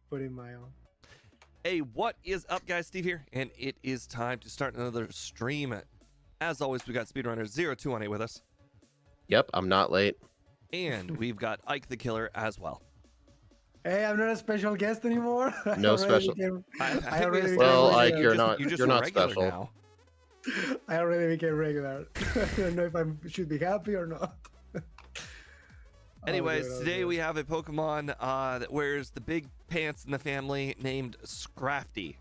put in my own. Hey, what is up, guys? Steve here, and it is time to start another stream. As always, we got speedrunner 0218 with us, Yep, I'm not late. and we've got Ike the Killer as well. Hey, I'm not a special guest anymore. No special. I think we already established Well, that Ike, you you're just- not. You're just You're a not regular special. now. I already became regular. I don't know if I should be happy or not. Anyways, Oh, today good. we have a Pokemon that wears the big pants in the family named Scrafty.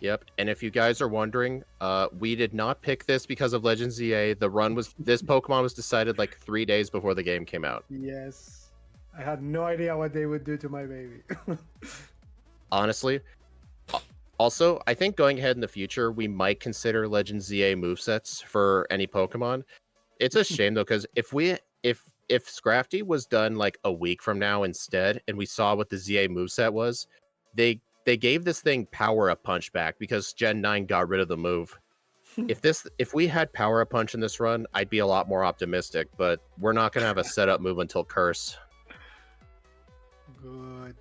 Yep. And if you guys are wondering, we did not pick this because of Legends EA. This Pokemon was decided like 3 days before the game came out. Yes. I had no idea what they would do to my baby. Honestly. Also, I think going ahead in the future, we might consider Legends EA movesets for any Pokemon. It's a shame though, because if Scrafty was done like a week from now instead, and we saw what the ZA moveset was, they gave this thing Power Up Punch back because Gen 9 got rid of the move. If we had Power Up Punch in this run, I'd be a lot more optimistic, but we're not gonna have a setup move until Curse. Good.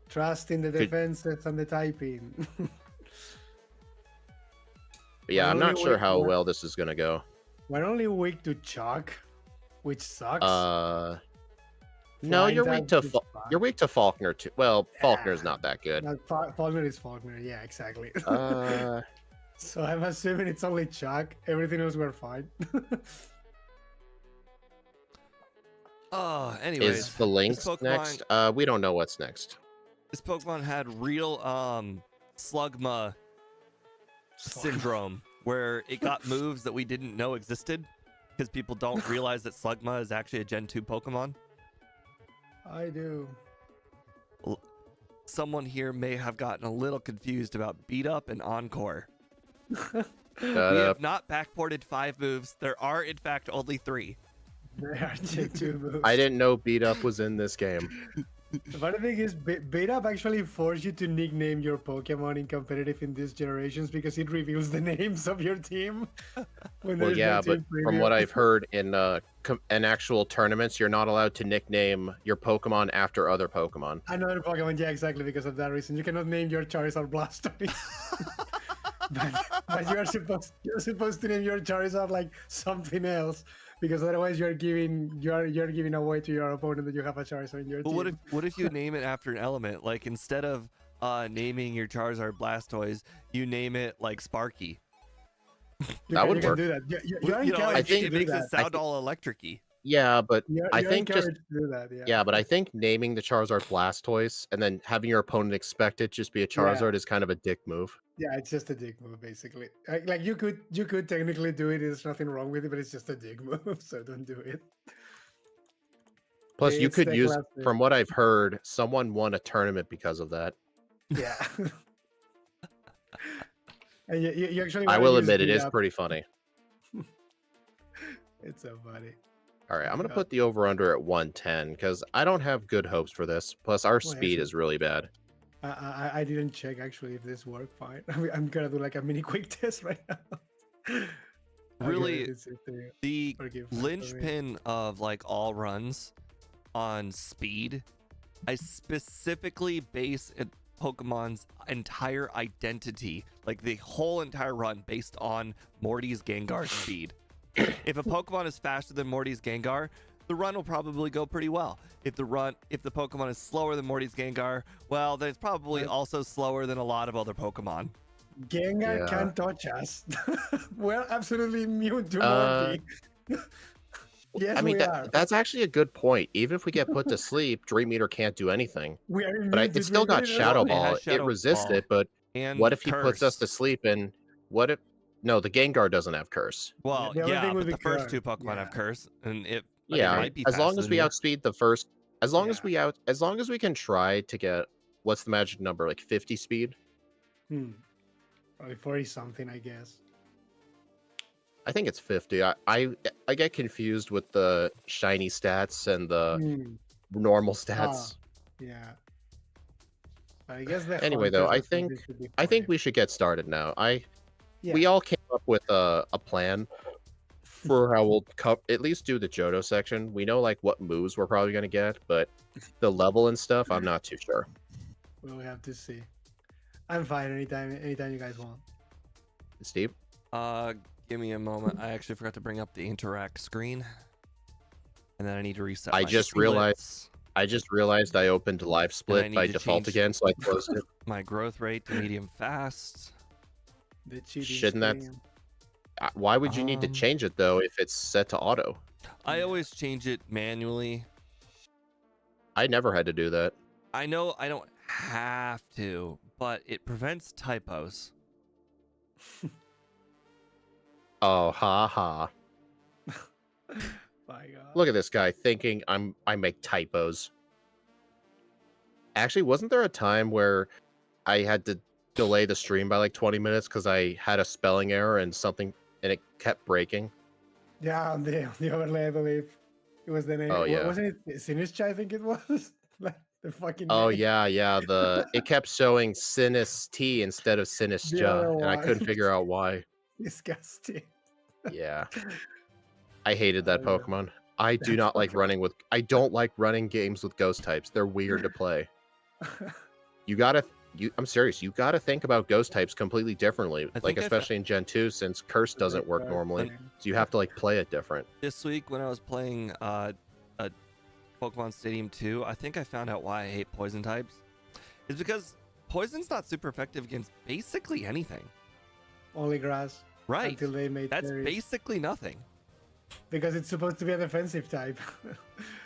Trust in the defenses and the typing. But yeah, I'm not Only sure weak how one. well this is gonna go. We're only weak to Chalk, which sucks. No, Flying you're type weak to is fine. you're weak to Faulkner too. Well, Faulkner's Yeah. not that good. No, Faulkner is Faulkner. Yeah, exactly. Uh, So I'm assuming it's only Chuck. Everything else we're fine. Anyways, is the Lynx Pokemon- next? We don't know what's next. this Pokemon had real Slugma syndrome, where it got moves that we didn't know existed because people don't realize that Slugma is actually a Gen 2 Pokemon. I do. Someone here may have gotten a little confused about Beat Up and Encore. Shut We up. have not backported 5 moves. There are, in fact, only 3. They are J2 moves. I didn't know Beat Up was in this game. The funny thing is, Beat Up actually forced you to nickname your Pokemon in competitive in these generations because it reveals the names of your team. When Well, there's yeah, no but team from preview. what I've heard in actual tournaments, you're not allowed to nickname your Pokemon after other Pokemon. Another Pokemon, yeah, exactly because of that reason. You cannot name your Charizard Blastoise. but you're supposed to name your Charizard like something else because otherwise you're giving away to your opponent that you have a Charizard in your But team. what if you name it after an element? Like, instead of naming your Charizard Blastoise, you name it like Sparky. That would you work. Can do that. You're You know, encouraged it to do makes that. it sound all electric-y. Yeah, but You're, I you're think just encouraged to do that. Yeah. yeah, but I think naming the Charizard Blastoise and then having your opponent expect it just be a Charizard is kind of a dick move. Yeah, it's just a dick move basically. Like you could technically do it. There's nothing wrong with it, but it's just a dick move. So don't do it. Plus, you It's could the use, classic. from what I've heard, someone won a tournament because of that. Yeah. And you actually. I wanna will use admit it Beat is Up. pretty funny. It's so funny. All right, I'm gonna Yeah. put the over under at 110 because I don't have good hopes for this. Plus, our Well, speed actually- is really bad. I didn't check actually if this worked fine. I'm gonna do like a mini quick test right now. Okay, Really, it's there. the Forgive me. linchpin of like all runs on speed, I specifically base Pokemon's entire identity, like the whole entire run, based on Morty's Gengar speed. If a Pokemon is faster than Morty's Gengar, the run will probably go pretty well. If the Pokemon is slower than Morty's Gengar, well, then it's probably Right. also slower than a lot of other Pokemon. Gengar Yeah. can't touch us. We're absolutely immune to Uh, Morty. Yes, I mean, we are. that's actually a good point. Even if we get put to sleep, Dream Eater can't do anything. We are immune But to it still got Dream Eater. Shadow It has Ball. It Shadow Ball. resisted, but And what if he puts us to Curse. sleep and what if... No, the Gengar doesn't have Curse. Well, The only yeah, thing would but be the first Curse, 2 Pokemon yeah. have Curse, and it but it Yeah, might be as long faster as than we you. outspeed the first... As long as Yeah. as long as we can try to get... What's the magic number? Like 50 speed? Probably 40 something, I guess. I think it's 50. I get confused with the shiny stats and the Hmm, normal stats. Yeah. But I guess the Anyway, though, hunters I or something think should be I think fine. we should get started now. Yeah. We all came up with a plan for how we'll at least do the Johto section. We know like what moves we're probably gonna get, but the level and stuff, I'm not too sure. We'll have to see. I'm fine anytime you guys want. Steve, Give me a moment. I actually forgot to bring up the interact screen, and then I need to reset. I my just splits. realized I opened live split need by to default change- again, so I closed it. My growth rate to medium fast. The cheating Shouldn't that- screen. Why would you need to Um, change it though if it's set to auto? I Yeah. always change it manually. I never had to do that. I know I don't have to, but it prevents typos. Oh, ha ha. My God. Look at this guy thinking I make typos. Actually, wasn't there a time where I had to delay the stream by like 20 minutes because I had a spelling error and it kept breaking? Yeah, on the overlay, I believe it was the name. Oh, yeah. Wasn't it Sinistcha? I think it was like the fucking. Oh name. yeah. It kept showing Sinus T instead of The other Sinistra, and I couldn't one. figure out why. Disgusting. Yeah. I hated that Oh, yeah. Pokemon. I do That not like Pokemon. running with I don't like running games with ghost types. They're weird to play. I'm serious, you gotta think about ghost types completely differently. I Like think especially in Gen 2, since Curse doesn't work normally. So you have to like play it different. This week when I was playing a Pokemon Stadium 2, I think I found out why I hate poison types. It's because poison's not super effective against basically anything. Only grass. Right. Until they made That's fairies. basically nothing. Because it's supposed to be a defensive type,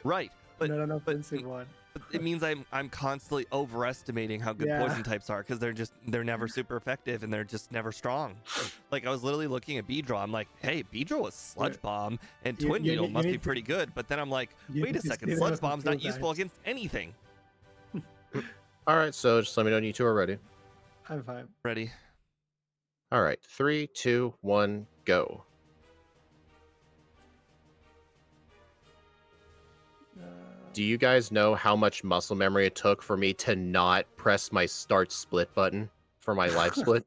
Right. But not an offensive one. But it means I'm constantly overestimating how good Yeah. poison types are because they're never super effective and they're just never strong. Like I was literally looking at Beedrill. I'm like, hey, Beedrill is Sludge Bomb and Twin you Needle need- must you be need to- pretty good. But then I'm like, you wait need a to second, steal Sludge those Bomb's not control useful types. against anything. Alright, so just let me know when you two are ready. I'm fine. Ready? Alright, 3, 2, 1, go. Do you guys know how much muscle memory it took for me to not press my start split button for my live split?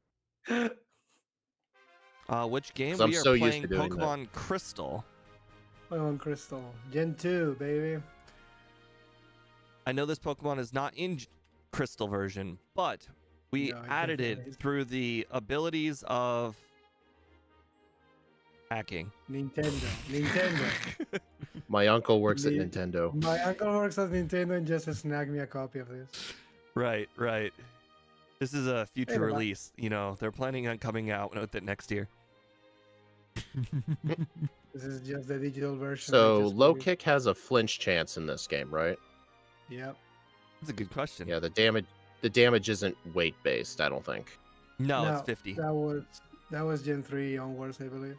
Which game? 'Cause I'm We are so used playing to doing that. Pokemon Crystal. Pokemon Crystal. Gen 2, baby. I know this Pokemon is not in Crystal version, but we No, it added definitely it is. through the abilities of hacking. Nintendo. My uncle works at Me- Nintendo. My uncle works at Nintendo and just snagged me a copy of this. Right. This is a future bye-bye. release. You know, they're planning on coming out with it next year. This is just the digital version. So they just low released. kick has a flinch chance in this game, right? Yep. That's a good question. Yeah, the damage isn't weight based, I don't think. No, No, it's 50. That was Gen 3 onwards, I believe.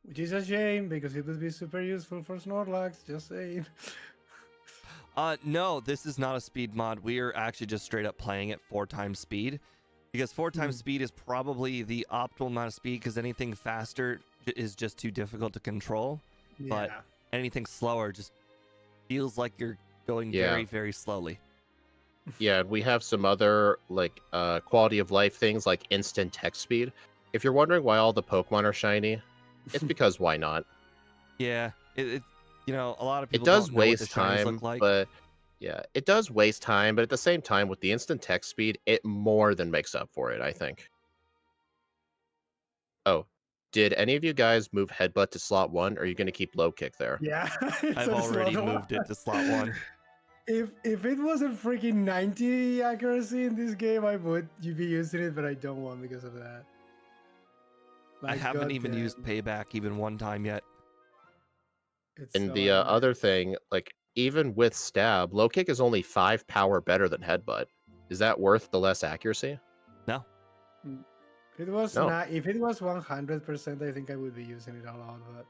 Which is a shame because it would be super useful for Snorlax, just saying. No, this is not a speed mod. We are actually just straight up playing it 4 times speed. Because 4 times speed is probably the optimal amount of speed because anything faster is just too difficult to control. But Yeah. anything slower just feels like you're going Yeah. very, very slowly. Yeah, and we have some other like quality of life things like instant text speed. If you're wondering why all the Pokemon are shiny, it's because why not? Yeah, it you know, a lot of It people does don't know what the waste shinies time, look like. but yeah, it does waste time, but at the same time with the instant text speed, it more than makes up for it, I think. Oh, did any of you guys move headbutt to slot 1 or are you going to keep low kick there? Yeah. it's I've a already slot moved it to slot 1. If it wasn't freaking 90 accuracy in this game, I would be using it, but I don't want because of that. I Like, haven't even goddamn, used payback even one time yet. it's And so the annoying. other thing, like even with stab, low kick is only 5 power better than headbutt. Is that worth the less accuracy? No. If it was No. not, if it was 100%, I think I would be using it a lot. But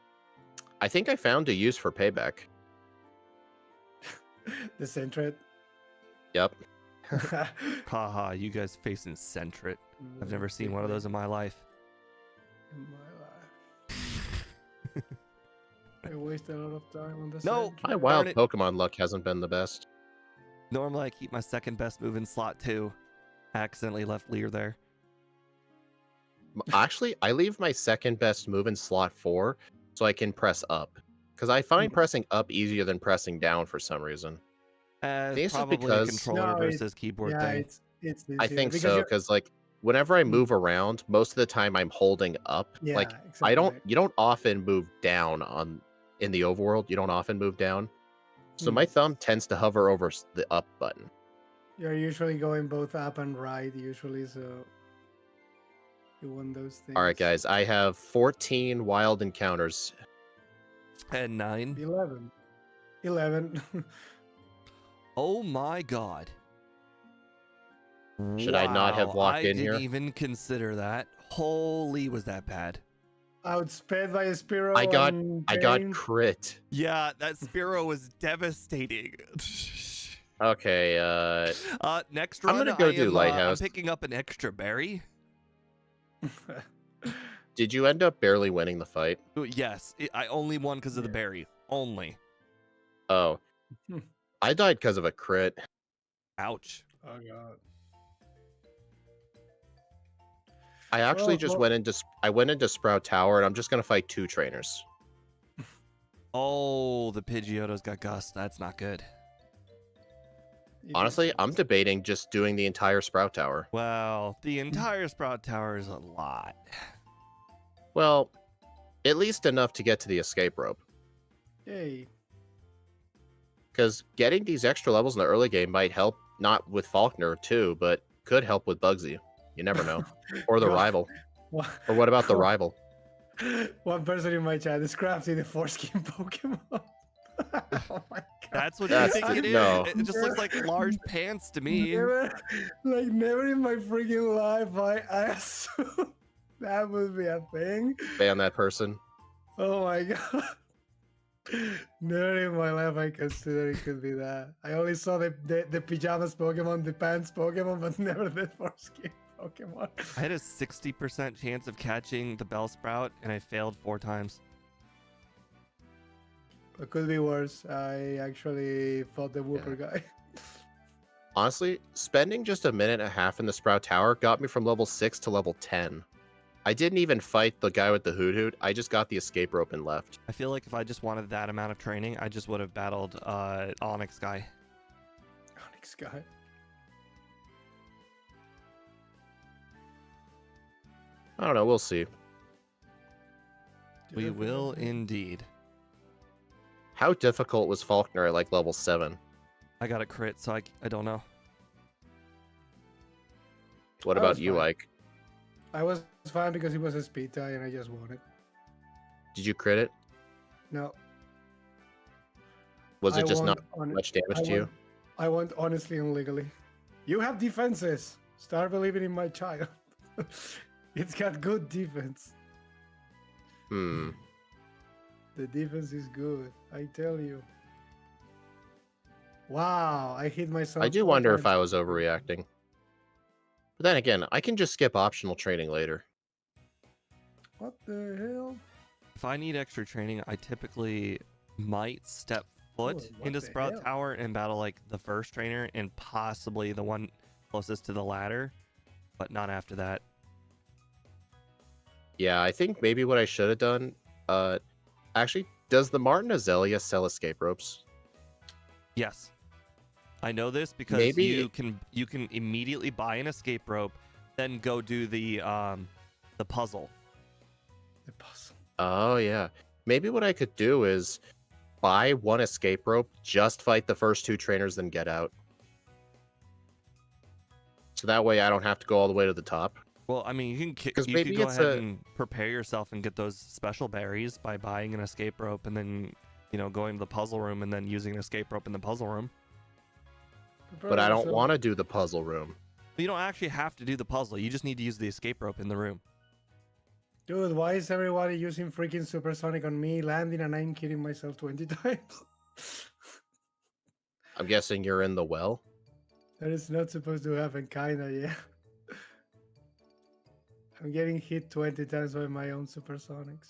I think I found a use for payback. the Centret. Yep. Haha, you guys facing Centret. I've never seen one of those in my life. in my life. I wasted a lot of time on the No, Centret. My Darn wild it. Pokemon luck hasn't been the best. Normally I keep my second best move in slot 2. Accidentally left Leer there. Actually, I leave my second best move in slot 4 so I can press up. Because I find pressing up easier than pressing down for some reason. I think It's this is probably a because controller versus keyboard yeah, thing. it's I easier think because so, you're because like whenever I Mm. move around, most of the time I'm holding up. Like yeah, I don't exactly. you don't often move down in the overworld, you don't often move down. So Hmm. my thumb tends to hover over the up button. You're usually going both up and right usually, so you want those All right, things. guys, I have 14 wild encounters. And 9. 11. 11. Oh my god. Should I not have Wow, walked I in didn't here? even consider that. Holy, was that bad? Outsped by a Spiro I got on I got Pain. crit. Yeah, that Spiro was devastating. Okay, Next I'm run, gonna go do I'm lighthouse. picking up an extra berry. Did you end up barely winning the fight? Ooh, yes, I only won because of the Yeah. berry. Only. Oh, Hmm. I died because of a crit. Ouch. Oh god. I actually just well- went into Sprout Tower, and I'm just gonna fight 2 trainers. Oh, the Pidgeotto's got Gust. That's not good. It Honestly, I'm is. debating just doing the entire Sprout Tower. Well, the entire Sprout Tower is a lot. Well, at least enough to get to the escape rope. Yay. Because getting these extra levels in the early game might help, not with Faulkner too, but could help with Bugsy. You never know. Or the God. rival. Wha- Or what about the rival? One person in my chat is Scrafty, the foreskin Pokemon. Oh my god. That's what That's you think it is? no. It just looks like large pants to me. Never in my freaking life I assumed that would be a thing. Ban that person. Oh my god. Never in my life I considered it could be that. I only saw the pajamas Pokemon, the pants Pokemon, but never the foreskin Pokemon. I had a 60% chance of catching the Bellsprout, and I failed 4 times. It could be worse. I actually fought the Whooper guy. Honestly, spending just a minute and a half in the Sprout Tower got me from level 6 to level 10. I didn't even fight the guy with the Hoot Hoot. I just got the escape rope and left. I feel like if I just wanted that amount of training, I just would have battled Onyx guy. Onyx guy. I don't know. We'll see. We will indeed. How difficult was Faulkner at like level 7? I got a crit, so I don't know. What That about was you, fine. Ike? I was fine because he was a speed tie and I just won it. Did you crit it? No. Was it I just won not on- much damage to you? I went honestly and legally. You have defenses. Start believing in my child. It's got good defense. Hmm. The defense is good. I tell you. Wow, I hit myself. I do 4 wonder if times. I was overreacting. But then again, I can just skip optional training later. What the hell? If I need extra training, I typically might step foot what into the Sprout hell? Tower and battle like the first trainer and possibly the one closest to the ladder, but not after that. Yeah, I think maybe what I should have done. Actually, does the Martin Azalea sell escape ropes? Yes. I know this because Maybe- you can immediately buy an escape rope, then go do the puzzle. The puzzle. Oh yeah. Maybe what I could do is buy 1 escape rope, just fight the first 2 trainers, then get out. So that way I don't have to go all the way to the top. Well, I mean, you can 'Cause you maybe could go it's ahead a- and prepare yourself and get those special berries by buying an escape rope and then, going to the puzzle room and then using an escape rope in the puzzle room. But I don't want to do the puzzle room. You don't actually have to do the puzzle. You just need to use the escape rope in the room. Dude, why is everybody using freaking supersonic on me, landing and I'm killing myself 20 times? I'm guessing you're in the well. That is not supposed to happen, kinda, yeah. I'm getting hit 20 times by my own supersonics.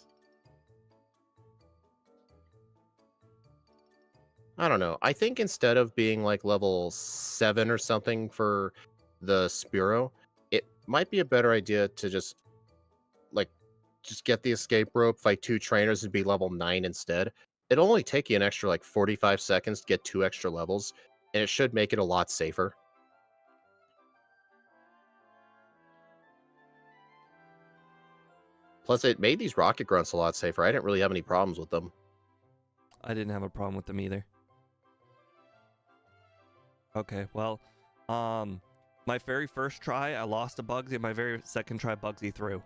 I don't know. I think instead of being like level 7 or something for the Spiro, it might be a better idea to just like just get the escape rope, fight 2 trainers, and be level 9 instead. It'll only take you an extra like 45 seconds to get 2 extra levels, and it should make it a lot safer. Plus, it made these rocket grunts a lot safer. I didn't really have any problems with them. I didn't have a problem with them either. Okay, well, my very first try, I lost a Bugsy. My very second try, Bugsy threw.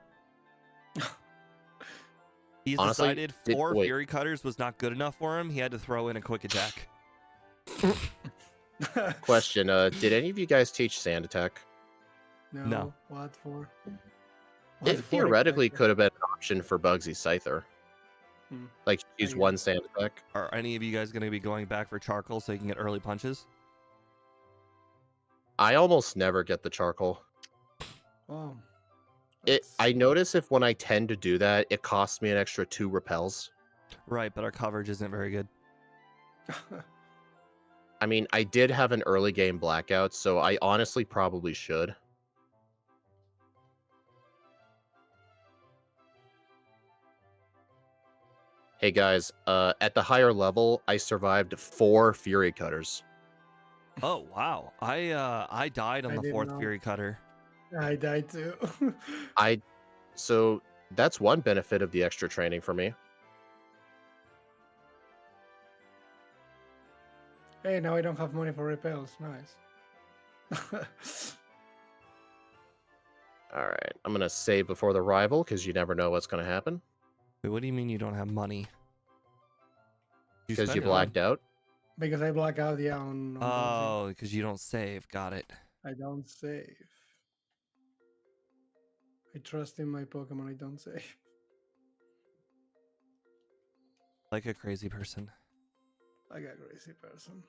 He's Honestly, decided 4 Fury Cutters was not good enough for him. He had to throw in a quick attack. Question, did any of you guys teach Sand Attack? No. What for? It theoretically could have been an option for Bugsy Scyther. Like, use 1 Sand Attack. Are any of you guys going to be going back for Charcoal so you can get early punches? I almost never get the Charcoal. Oh. I notice if when I tend to do that, it costs me an extra 2 repels. Right, but our coverage isn't very good. I mean, I did have an early game Blackout, so I honestly probably should. Hey guys, at the higher level, I survived 4 Fury Cutters. Oh wow! I died on the 4th know. Fury Cutter. I died too. So that's one benefit of the extra training for me. Hey, now I don't have money for repels. Nice. All right, I'm gonna save before the rival because you never know what's gonna happen. Wait, what do you mean you don't have money? Because spend you it on- blacked out. Because I black out, yeah, on Oh, because you don't save. Got it. I don't save. I trust in my Pokemon, I don't save. Like a crazy person. Like a crazy person.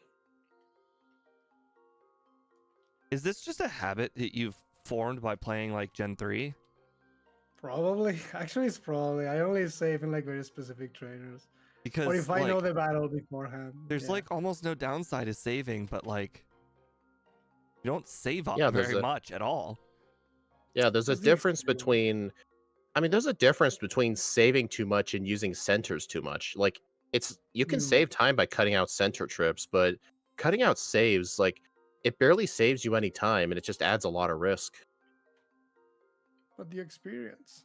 Is this just a habit that you've formed by playing like Gen 3? Probably. Actually, it's probably. I only save in like very specific trainers. Because Or if I know like, the battle beforehand. there's yeah. like almost no downside to saving, but like you don't save up Yeah, there's very much at all. Yeah, there's a It's the difference experience. between. I mean, there's a difference between saving too much and using centers too much. Like, you can save time by cutting out center trips, but cutting out saves, like, it barely saves you any time, and it just adds a lot of risk. But the experience.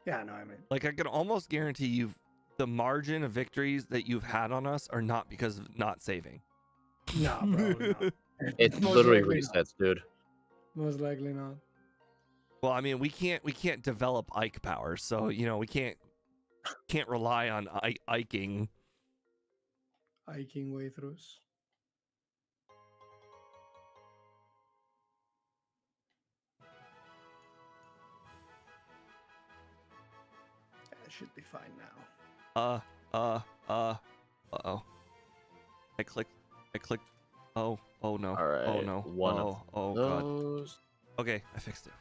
Yeah, no, I mean. Like I can almost guarantee you the margin of victories that you've had on us are not because of not saving. No, probably not. It Most literally likely resets, dude. not. Most likely not. Well, I mean, we can't develop Ike power, so you know we can't rely on Iking. Hiking way throughs. That should be fine now. Uh-oh. I clicked. Oh no. All right. Oh no. One of God. those. Okay, I fixed it.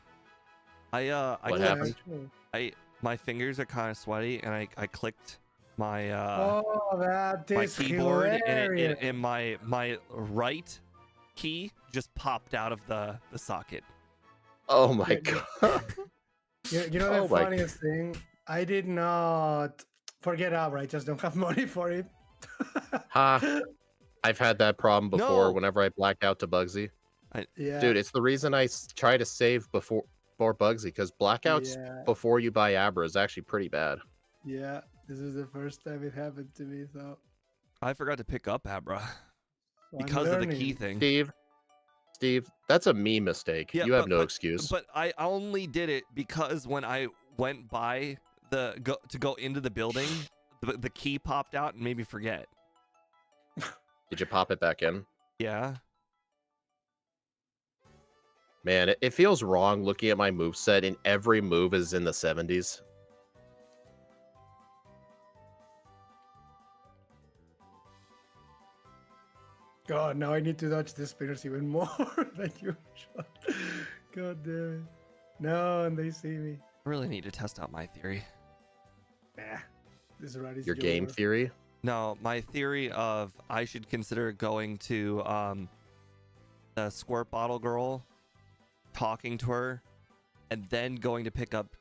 I What Yeah, happened? sure. my fingers are kind of sweaty, and I clicked my Oh, that my is keyboard, hilarious. and my right key just popped out of the socket. Oh my Yeah, god. You know the Oh my funniest thing? I did not forget outright. Just don't have money for it. Ha. I've had that problem before No. whenever I black out to Bugsy. Yeah, Dude, it's the reason I try to save before Bugsy, because blackouts Yeah. before you buy Abra is actually pretty bad. yeah. This is the first time it happened to me, so I forgot to pick up Abra I'm because of the key learning. thing. Steve, that's a me mistake. Yeah, you have but- no but- excuse. But I only did it because when I went by to go into the building, the key popped out and made me forget. Did you pop it back in? Yeah. Man, it feels wrong looking at my moveset and every move is in the 70s. God, now I need to dodge the spinners even more than usual. God damn it. No, and they see me. I really need to test out my theory. Nah. This rat is Your game yours. theory? No, my theory of I should consider going to the squirt bottle girl, talking to her, and then going to pick up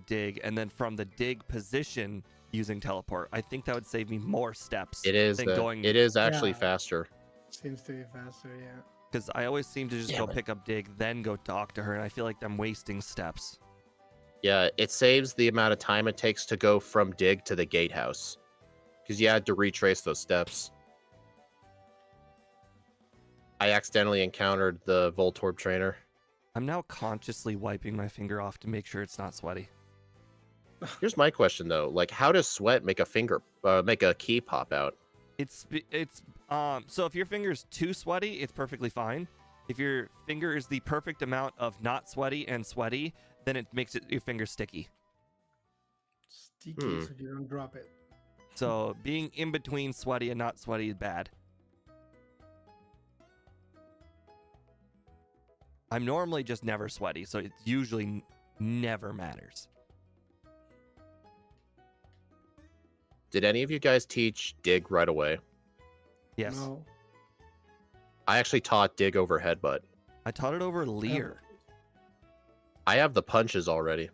dig, and then from the dig position using teleport. I think that would save me more steps. It is than going. It is actually Yeah. faster. Seems to be faster, yeah. Because I always seem to just Damn go it. pick up dig, then go talk to her, and I feel like I'm wasting steps. Yeah, it saves the amount of time it takes to go from dig to the gatehouse. Because you had to retrace those steps. I accidentally encountered the Voltorb trainer. I'm now consciously wiping my finger off to make sure it's not sweaty. Here's my question though: like, how does sweat make a key pop out? So if your finger's too sweaty, it's perfectly fine. If your finger is the perfect amount of not sweaty and sweaty, then it makes your finger sticky. Sticky, so you don't drop it. So being in between sweaty and not sweaty is bad. I'm normally just never sweaty, so it usually never matters. Did any of you guys teach dig right away? Yes. No. I actually taught dig over headbutt. I taught it over Leer. I have the punches already.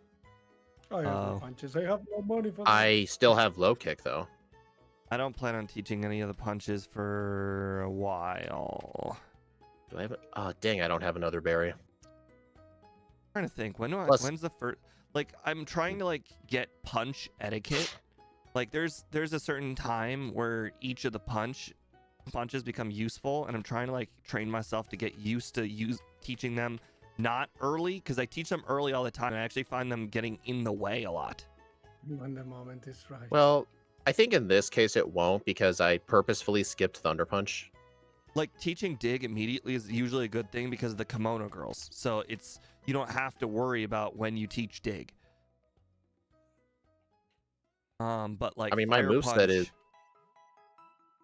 I have no punches. I have no money for that. I still have low kick though. I don't plan on teaching any of the punches for a while. Do I have it? Oh dang! I don't have another berry. I'm trying to think. Plus- When's the first? Like, I'm trying to like get punch etiquette. Like, there's a certain time where each of the punches become useful, and I'm trying to like train myself to get used to teaching them not early, because I teach them early all the time, and I actually find them getting in the way a lot. When the moment is right. Well, I think in this case it won't because I purposefully skipped Thunder Punch. Like, teaching dig immediately is usually a good thing because of the kimono girls. So you don't have to worry about when you teach dig. But like, I mean, my fire moveset punch, is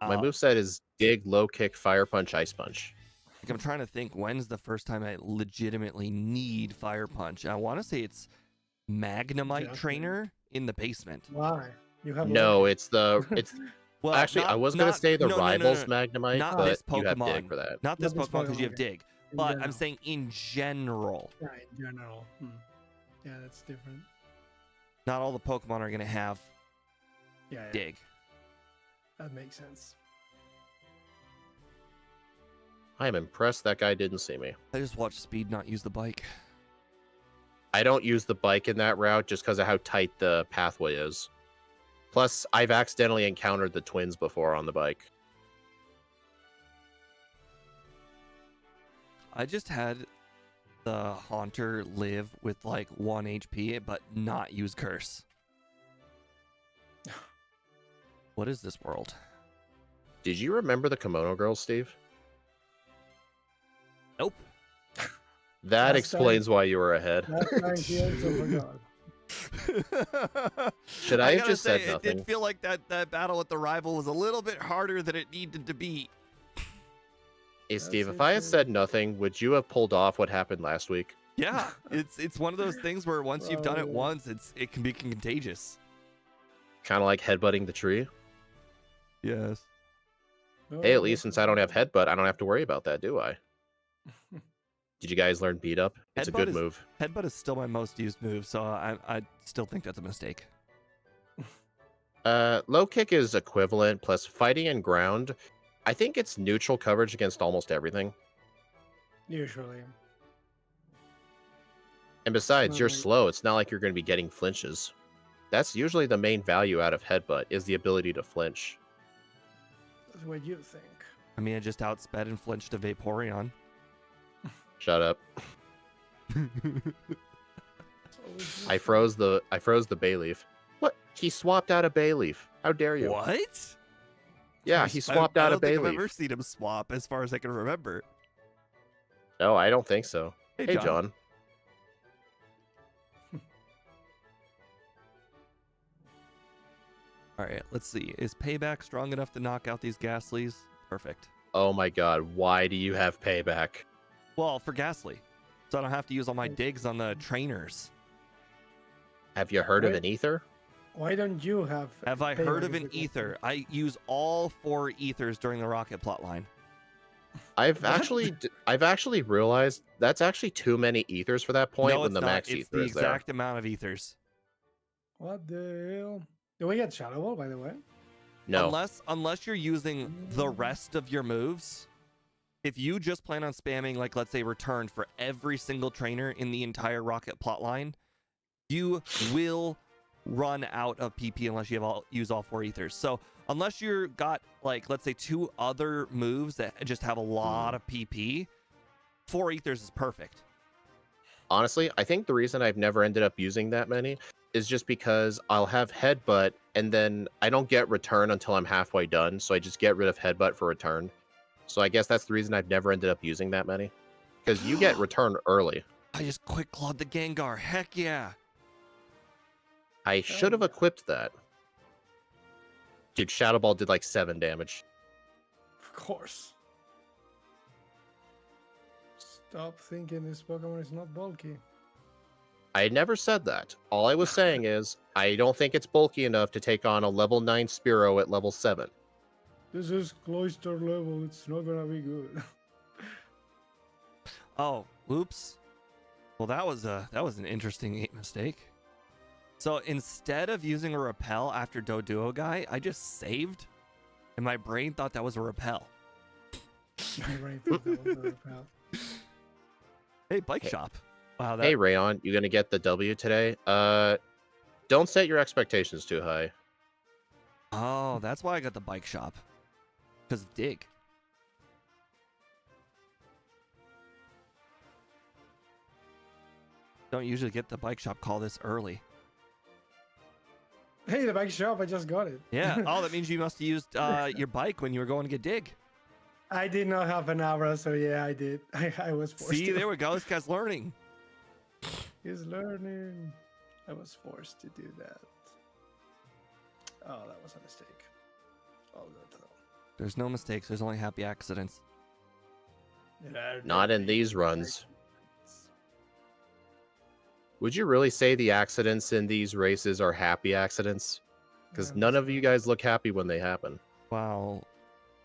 my moveset is dig, low kick, fire punch, ice punch. like, I'm trying to think when's the first time I legitimately need fire punch. I want to say it's Magnemite Yeah. trainer in the basement. Why? You have No, luck. it's Well, actually I was gonna say the rivals Magnemite, Not but this you have Pokemon. dig for that. Not this Not this Pokemon because you have Pokemon, dig. In But I'm general. saying in general, Yeah, in general. Yeah, that's different. not all the Pokemon are gonna have Yeah, yeah, dig. that makes sense. I am impressed that guy didn't see me. I just watched Speed not use the bike. I don't use the bike in that route just because of how tight the pathway is. Plus, I've accidentally encountered the twins before on the bike. I just had the Haunter live with like 1 HP, but not use Curse. What is this world? Did you remember the Kimono Girls, Steve? Nope. That Last explains why you were ahead. Last time here, so forgot. Should I have gotta just said say, it nothing? did feel like that battle with the rival was a little bit harder than it needed to be. Hey, Steve, That's if I had okay. said nothing, would you have pulled off what happened last week? Yeah, it's one of those things where once you've done it Oh. once, it can be contagious. Kind of like headbutting the tree? Yes. Hey, at least since I don't have headbutt, I don't have to worry about that, do I? Did you guys learn beat up? It's a Headbutt good is- move. Headbutt is still my most used move, so I still think that's a mistake. Low kick is equivalent, plus fighting and ground. I think it's neutral coverage against almost everything. Usually. And besides, you're Right. slow. It's not like you're going to be getting flinches. That's usually the main value out of headbutt, is the ability to flinch. That's what you think. I mean, I just outsped and flinched a Vaporeon. Shut up. It's always I froze the Bayleaf. What? He swapped out a Bayleaf. How dare you? What? Yeah, he swapped out a I don't think I've Bayleaf. ever seen him swap, as far as I can remember. No, I don't think so. Hey, John. All right, let's see. Is Payback strong enough to knock out these Ghastlies? Perfect. Oh my god, why do you have payback? Well, for Ghastly, so I don't have to use all my digs on the trainers. Have you heard of Wait. an ether? Why don't you have? Have I heard payback of is an the ether? question. I use all 4 ethers during the rocket plotline. I've What? actually realized that's actually too many ethers for that point No, when it's the not. max It's ether the is there. exact amount of ethers. What the hell? Do we get Shadow Ball, by the way? No, Unless you're using the rest of your moves. If you just plan on spamming, like, let's say, return for every single trainer in the entire Rocket plotline, you will run out of PP unless you have use all 4 ethers. So unless you're got, like, let's say 2 other moves that just have a lot of PP, 4 ethers is perfect. honestly, I think the reason I've never ended up using that many is just because I'll have headbutt and then I don't get return until I'm halfway done, so I just get rid of headbutt for return. So I guess that's the reason I've never ended up using that many. Because you get return early. I just quick clawed the Gengar. Heck yeah. I should have equipped that. Dude, Shadow Ball did like 7 damage. Of course. Stop thinking this Pokemon is not bulky. I never said that. All I was saying is, I don't think it's bulky enough to take on a level 9 Spearow at level 7. This is cloister level. It's not gonna be good. Oh, oops. Well, that was an interesting mistake. So instead of using a repel after Doduo guy, I just saved, and my brain thought that was a repel. My brain thought that was a repel. Hey, bike shop. Wow, that Hey, Rayon, you gonna get the W today? Don't set your expectations too high. Oh, that's why I got the bike shop. Because of Dig. Don't usually get the bike shop call this early. Hey, the bike shop, I just got it. Yeah. Oh, that means you must have used your bike when you were going to get Dig. I did not have an hour, so yeah, I did. I was forced See, to. there we go. This guy's learning. He's learning. I was forced to do that. Oh, that was a mistake. All good though. There's no mistakes. There's only happy accidents. Not in these runs. Would you really say the accidents in these races are happy accidents? Because none of you guys look happy when they happen. Wow.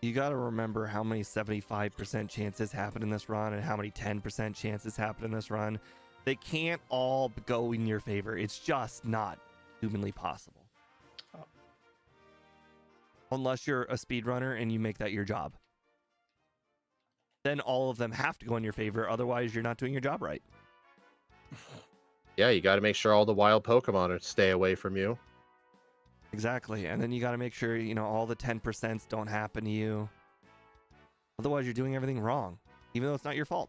You got to remember how many 75% chances happen in this run and how many 10% chances happen in this run. They can't all go in your favor. It's just not humanly possible. Oh. Unless you're a speedrunner and you make that your job. Then all of them have to go in your favor. Otherwise, you're not doing your job right. Yeah, you got to make sure all the wild Pokemon stay away from you. Exactly. And then you got to make sure, all the 10% don't happen to you. Otherwise, you're doing everything wrong, even though it's not your fault.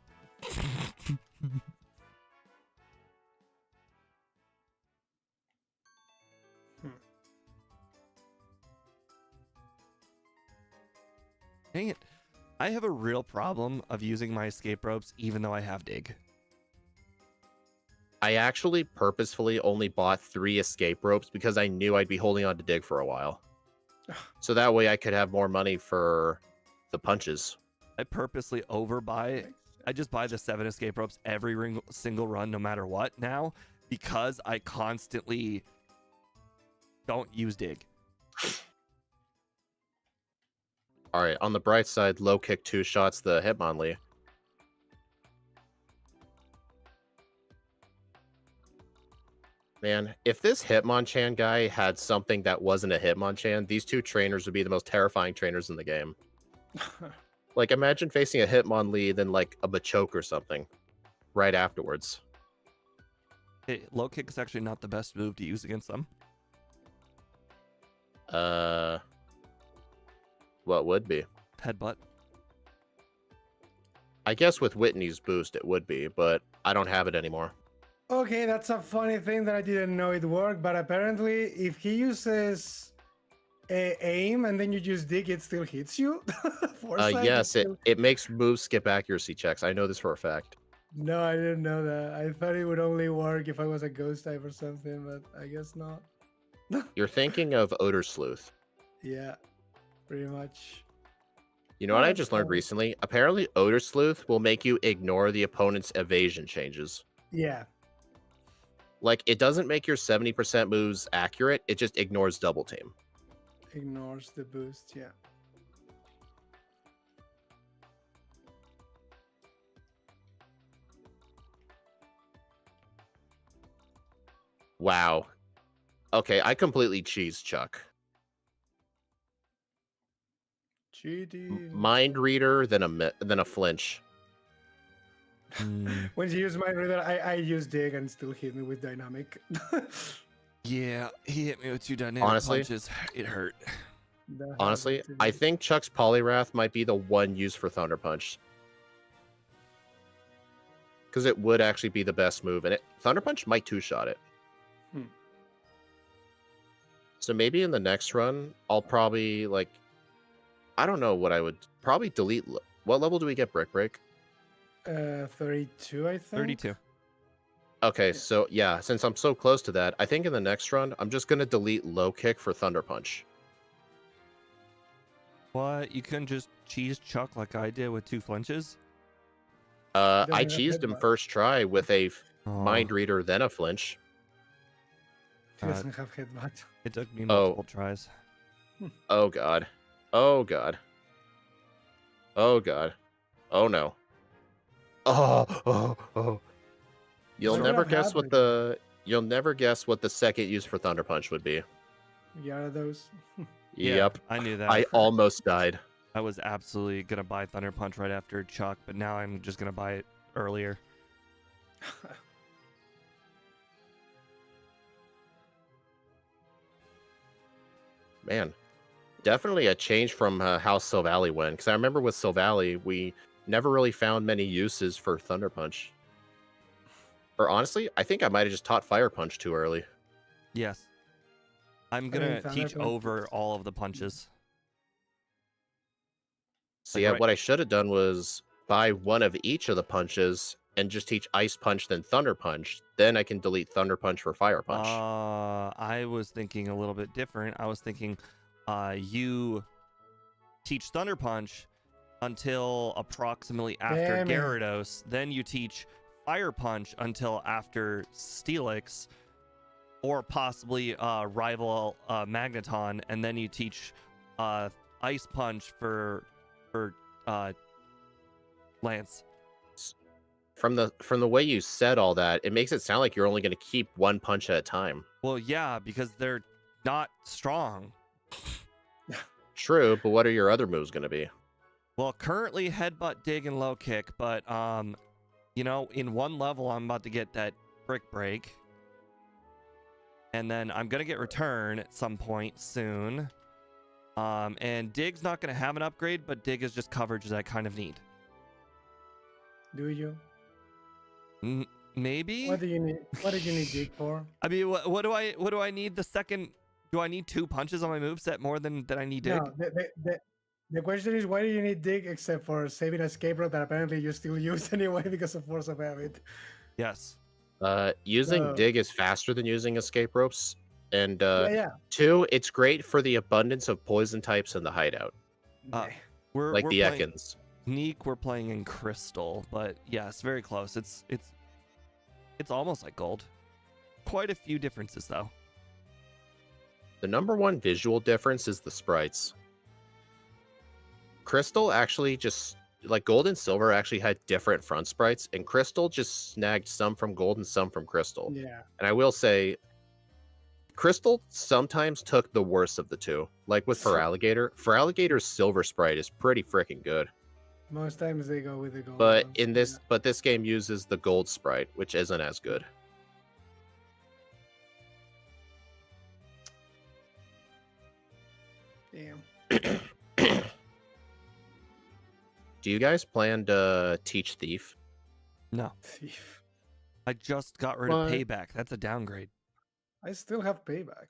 Dang it. I have a real problem of using my escape ropes, even though I have Dig. I actually purposefully only bought 3 escape ropes because I knew I'd be holding on to Dig for a while. So that way I could have more money for the punches. I purposely overbuy. I just buy the 7 escape ropes every single run, no matter what now, because I constantly don't use Dig. Alright, on the bright side, low kick 2 shots the Hitmonlee. Man, if this Hitmonchan guy had something that wasn't a Hitmonchan, these 2 trainers would be the most terrifying trainers in the game. Like, imagine facing a Hitmonlee, then like a Machoke or something right afterwards. Hey, low kick is actually not the best move to use against them. What would be? Headbutt. I guess with Whitney's boost it would be, but I don't have it anymore. Okay, that's a funny thing that I didn't know it worked, but apparently if he uses aim and then you just dig, it still hits you? Yes, it makes moves skip accuracy checks. I know this for a fact. No, I didn't know that. I thought it would only work if I was a ghost type or something, but I guess not. You're thinking of Odor Sleuth. Yeah, pretty much. You know what I just learned recently? Apparently Odor Sleuth will make you ignore the opponent's evasion changes. Yeah. Like, it doesn't make your 70% moves accurate, it just ignores double team. Ignores the boost, yeah. Wow. Okay, I completely cheesed Chuck. Cheating. Mind reader, then a flinch. When you use my reader, I use dig and still hit me with dynamic. Yeah, he hit me with 2 dynamic Honestly? punches. It hurt. That Honestly, happened to I me. think Chuck's Poliwrath might be the one used for Thunder Punch. Because it would actually be the best move, and Thunder Punch might two-shot it. Hmm. So maybe in the next run, I'll probably, like... I don't know what I would... Probably delete... What level do we get Brick Break? 32, I think. 32. Okay, so yeah, since I'm so close to that, I think in the next run, I'm just going to delete Low Kick for Thunder Punch. What? You couldn't just cheese Chuck like I did with 2 flinches? I Doesn't have cheesed him headbutt. first try with a Oh, Mind Reader, then a flinch. He doesn't have headbutt. it took me multiple tries. Oh god. Oh god. Oh god. Oh no. Oh. You'll What never would have guess what happened? you'll never guess what the second use for Thunder Punch would be. Gyarados. Yeah, Yep. I knew that. I almost died. I was absolutely gonna buy Thunder Punch right after Chuck, but now I'm just gonna buy it earlier. Man. Definitely a change from how Silvally went. Because I remember with Silvally, we never really found many uses for Thunder Punch. Or honestly, I think I might have just taught Fire Punch too early. Yes. I'm mean, gonna Thunder teach Punch over is- all of the punches. So Like, yeah, right- what I should have done was buy one of each of the punches and just teach Ice Punch, then Thunder Punch. Then I can delete Thunder Punch for Fire Punch. I was thinking a little bit different. I was thinking you teach Thunder Punch until approximately after Damn it. Gyarados. Then you teach Fire Punch until after Steelix, or possibly rival Magneton, and then you teach Ice Punch for Lance. From the way you said all that, it makes it sound like you're only going to keep one punch at a time. Well, yeah, because they're not strong. True, but what are your other moves going to be? Well, currently headbutt, dig, and low kick, but you know, in one level I'm about to get that brick break. And then I'm gonna get return at some point soon. And dig's not gonna have an upgrade, but dig is just coverage that I kind of need. Do you? Maybe? What do you need? What do you need dig for? I mean, what do I need the second? Do I need 2 punches on my moveset more than I need dig? No, the question is, why do you need dig except for saving a escape route that apparently you still use anyway because of force of habit? Yes. Using No. Dig is faster than using Escape Ropes. And Yeah. 2, it's great for the abundance of poison types in the hideout. Uh, Yeah. We're Like the playing, Ekans. Neek, we're playing in Crystal, but yes, very close. It's almost like Gold. Quite a few differences though. The number one visual difference is the sprites. Crystal actually just, like Gold and Silver actually had different front sprites, and Crystal just snagged some from Gold and some from Crystal. Yeah. And I will say, Crystal sometimes took the worst of the two. Like with Feraligator's Silver sprite is pretty freaking good. Most times they go with the gold. But ones, in yeah. this game uses the Gold sprite, which isn't as good. Damn. Do you guys plan to teach Thief? No, Thief. I just got rid What? of Payback. That's a downgrade. I still have payback.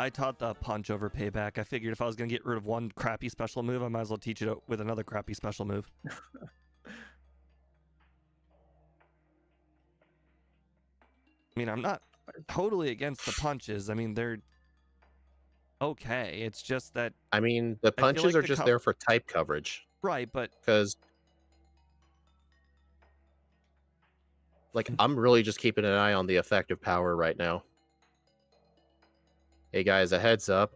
I taught the punch over Payback. I figured if I was gonna get rid of one crappy special move, I might as well teach it with another crappy special move. I mean, I'm not totally against the punches. I mean, they're okay. It's just that I mean, the I feel punches like are the just there for type coverage. right, but Because, like, I'm really just keeping an eye on the effective power right now. Hey guys, a heads up.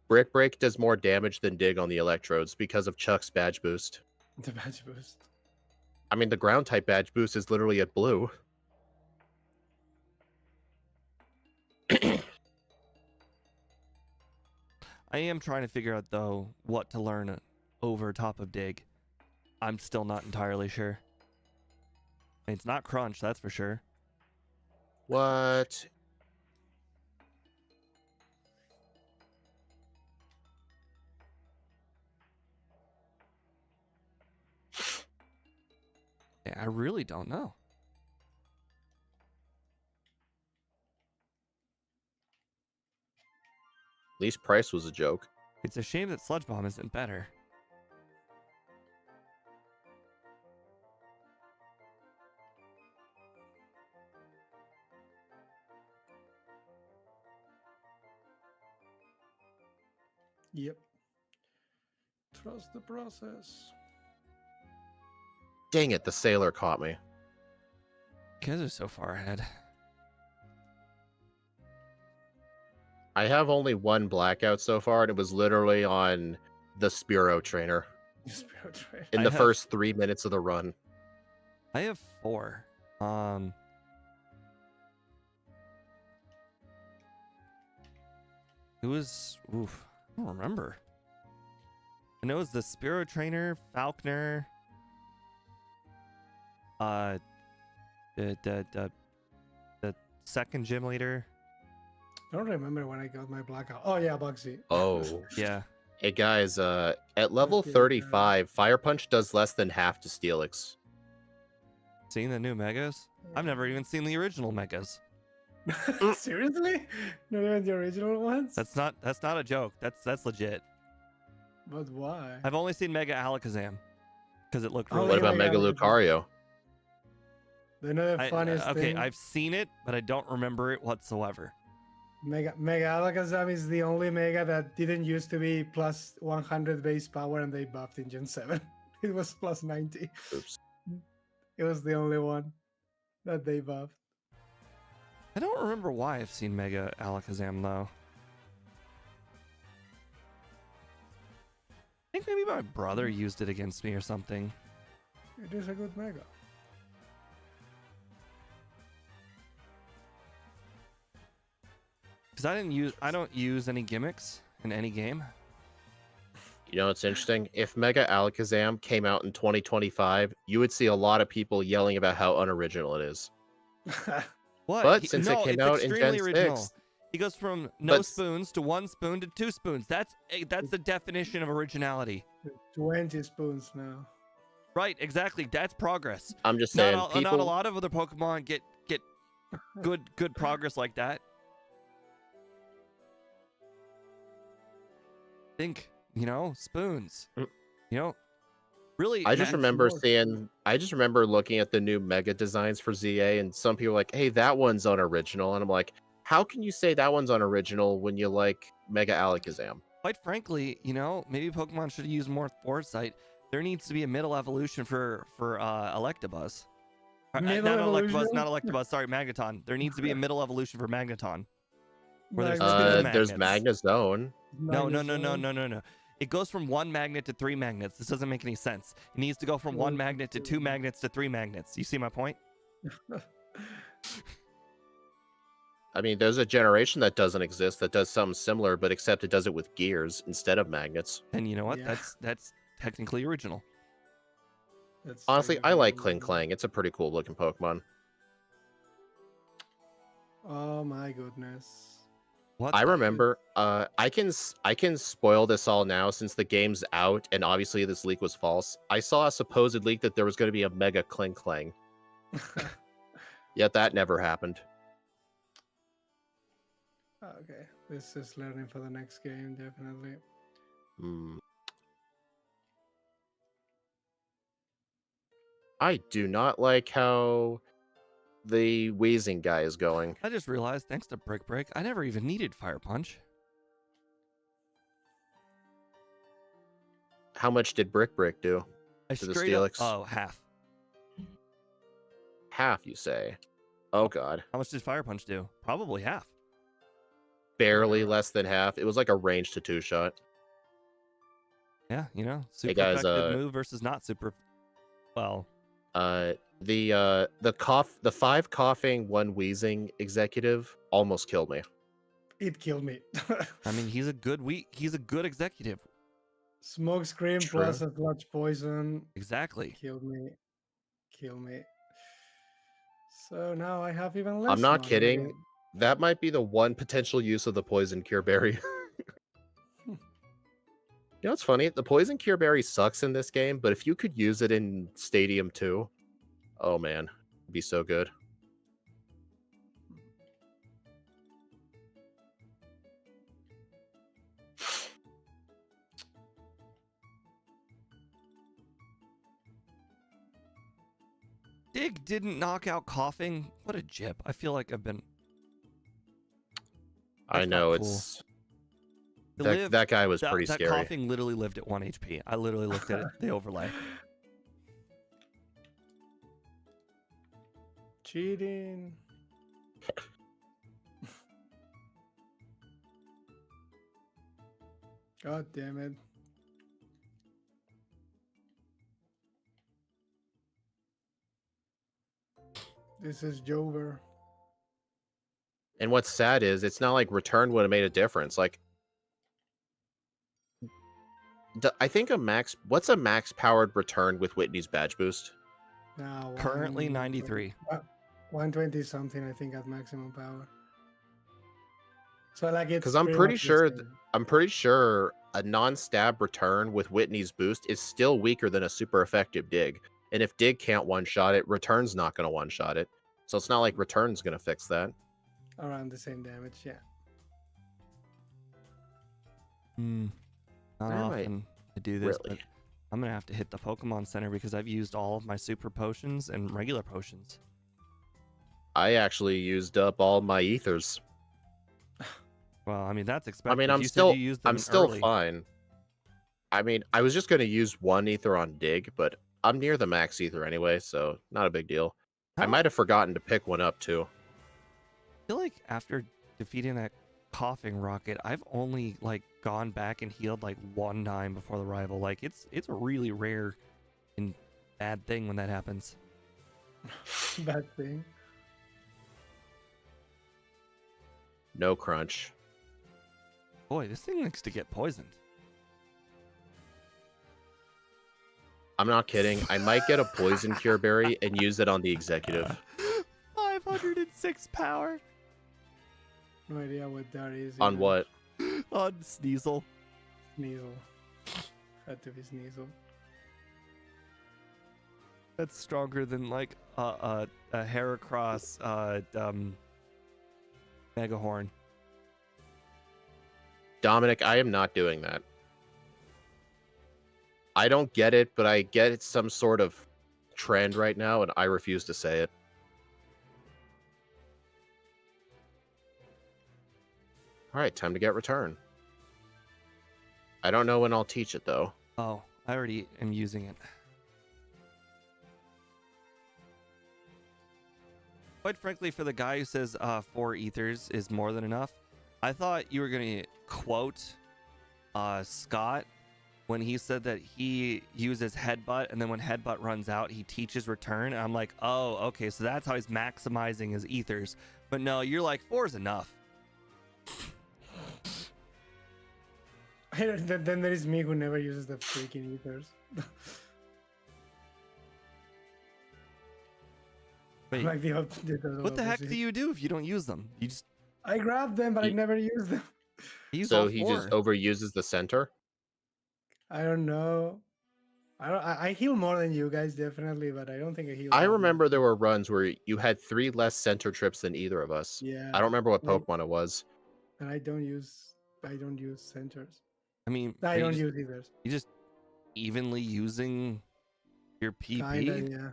Brick Break does more damage than Dig on the electrodes because of Chuck's badge boost. The badge boost. I mean, the ground type badge boost is literally at blue. I am trying to figure out though what to learn over top of dig. I'm still not entirely sure. It's not crunch, that's for sure. What? Yeah, I really don't know. At least price was a joke. It's a shame that Sludge Bomb isn't better. Yep. Trust the process. Dang it, the sailor caught me. You guys are so far ahead. I have only one blackout so far, and it was literally on the Spearow trainer Spirit trade. in I the have- first 3 minutes of the run. I have 4. It was I don't remember. I know it was the Spearow Trainer, Falconer, the second gym leader. I don't remember when I got my blackout. Oh yeah, Bugsy. Oh. Yeah. Hey guys, at level Okay, 35, Fire Punch does less than half to Steelix. Seeing the new megas? I've never even seen the original megas. Seriously? Not even the original ones? That's not a joke. That's legit. But why? I've only seen Mega Alakazam because it looked Oh, really What yeah, about yeah, Mega yeah. Lucario? They know the funniest okay, thing. I've seen it, but I don't remember it whatsoever. Mega Alakazam is the only Mega that didn't used to be plus 100 base power and they buffed in Gen 7. It was plus 90. Oops. It was the only one that they buffed. I don't remember why I've seen Mega Alakazam though. I think maybe my brother used it against me or something. It is a good Mega. Because I don't use any gimmicks in any game. You know what's interesting? If Mega Alakazam came out in 2025, you would see a lot of people yelling about how unoriginal it is. What? But since it came it's out in extremely Gen original. 6, He goes from no But- spoons to 1 spoon to 2 spoons. That's the definition of originality. 20 spoons now. Right, exactly. That's progress. I'm just saying, Not people. a lot of other Pokemon get good progress like that. Think, spoons. Mm. Really. I just Max remember Lord. seeing. I just remember looking at the new Mega designs for ZA, and some people were like, "Hey, that one's unoriginal," and I'm like, "How can you say that one's unoriginal when you like Mega Alakazam?" Quite frankly, maybe Pokemon should use more foresight. There needs to be a middle evolution for Electabuzz. Middle Not Electabuzz, evolution? not Electabuzz. Sorry, Magneton. There needs to be a middle evolution for Magneton. Where there's Magnet- two There's magnets. Magnezone. No. Magnezone. It goes from 1 magnet to 3 magnets. This doesn't make any sense. It needs to go from 1 magnet to 2 magnets to 3 magnets. You see my point? I mean, there's a generation that doesn't exist that does something similar, but except it does it with gears instead of magnets. And you know what? Yeah. That's technically original. That's Honestly, I technically like original. Kling Klang. It's a pretty cool looking Pokemon. Oh my goodness. What? I the- remember. I can spoil this all now since the game's out, and obviously this leak was false. I saw a supposed leak that there was going to be a Mega Kling Klang, yet that never happened. Okay, this is learning for the next game, definitely. Hmm. I do not like how the wheezing guy is going. I just realized, thanks to Brick Break, I never even needed Fire Punch. How much did Brick Brick do? I To the straight up. Steelix? Oh, half. Half, you say? Oh god, How much did Fire Punch do? Probably half. barely less than half. It was like a range to 2-shot. Yeah, super guys, effective move versus not super. Well, The 5 coughing, 1 wheezing executive almost killed me. It killed me. I mean, he's a good executive. Smoke screen True. plus a clutch poison. Exactly. Kill me. Kill me. So now I have even less. I'm not money. kidding. That might be the one potential use of the poison cure berry. You know what's funny? The poison cure berry sucks in this game, but if you could use it in Stadium 2, oh man, it'd be so good. Dig didn't knock out coughing. What a jip. I feel like I've been. I That's know not cool. it's It that, lived- that guy was that, pretty that scary. coughing literally lived at 1 HP. I literally looked at it, the overlay. Cheating. God damn it. This is Jover. And what's sad is it's not like return would have made a difference. Like I think what's a max powered return with Whitney's badge boost? Now Currently 93. 120 something, I think, at maximum power. So like it's 'Cause I'm pretty pretty much the sure same. I'm pretty sure a non-stab return with Whitney's boost is still weaker than a super effective dig. And if dig can't one-shot it, return's not going to one-shot it. So it's not like return's going to fix that. Around the same damage, yeah. Not Alright. often I do this, Really? but I'm gonna have to hit the Pokemon Center because I've used all of my super potions and regular potions. I actually used up all my ethers. Well, I mean that's I expected. mean, I'm you still said you used them I'm still early. fine. I mean, I was just going to use one ether on dig, but I'm near the max ether anyway, so not a big deal. I How- might have forgotten to pick one up too. I feel like after defeating that coughing rocket, I've only like gone back and healed like one time before the rival. Like it's a really rare and bad thing when that happens. Bad thing. No crunch. Boy, this thing likes to get poisoned. I'm not kidding. I might get a poison cure berry and use it on the executive. 506 power No idea what that is. On either. what? on Sneasel. Sneasel. Had to be Sneasel. That's stronger than like a Heracross Megahorn. Dominic, I am not doing that. I don't get it, but I get it's some sort of trend right now, and I refuse to say it. All right, time to get return. I don't know when I'll teach it, though. Oh, I already am using it. Quite frankly, for the guy who says 4 ethers is more than enough, I thought you were going to quote Scott when he said that he uses headbutt, and then when headbutt runs out, he teaches return. And I'm like, oh, okay, so that's how he's maximizing his ethers. But no, you're like, 4 is enough. Then there is me who never uses the freaking ethers. Wait, Like the what the heck do you do if you don't use them? You just I grab them, but I Ye- never use them. use So all he 4. just overuses the center. I don't know. I heal more than you guys definitely, but I don't think I heal. I that much. remember there were runs where you had 3 less center trips than either of us. Yeah. I don't remember what like- Pokemon it was. And I don't use centers. I mean, I but don't you use ethers. just evenly using your PP Kinda, yeah.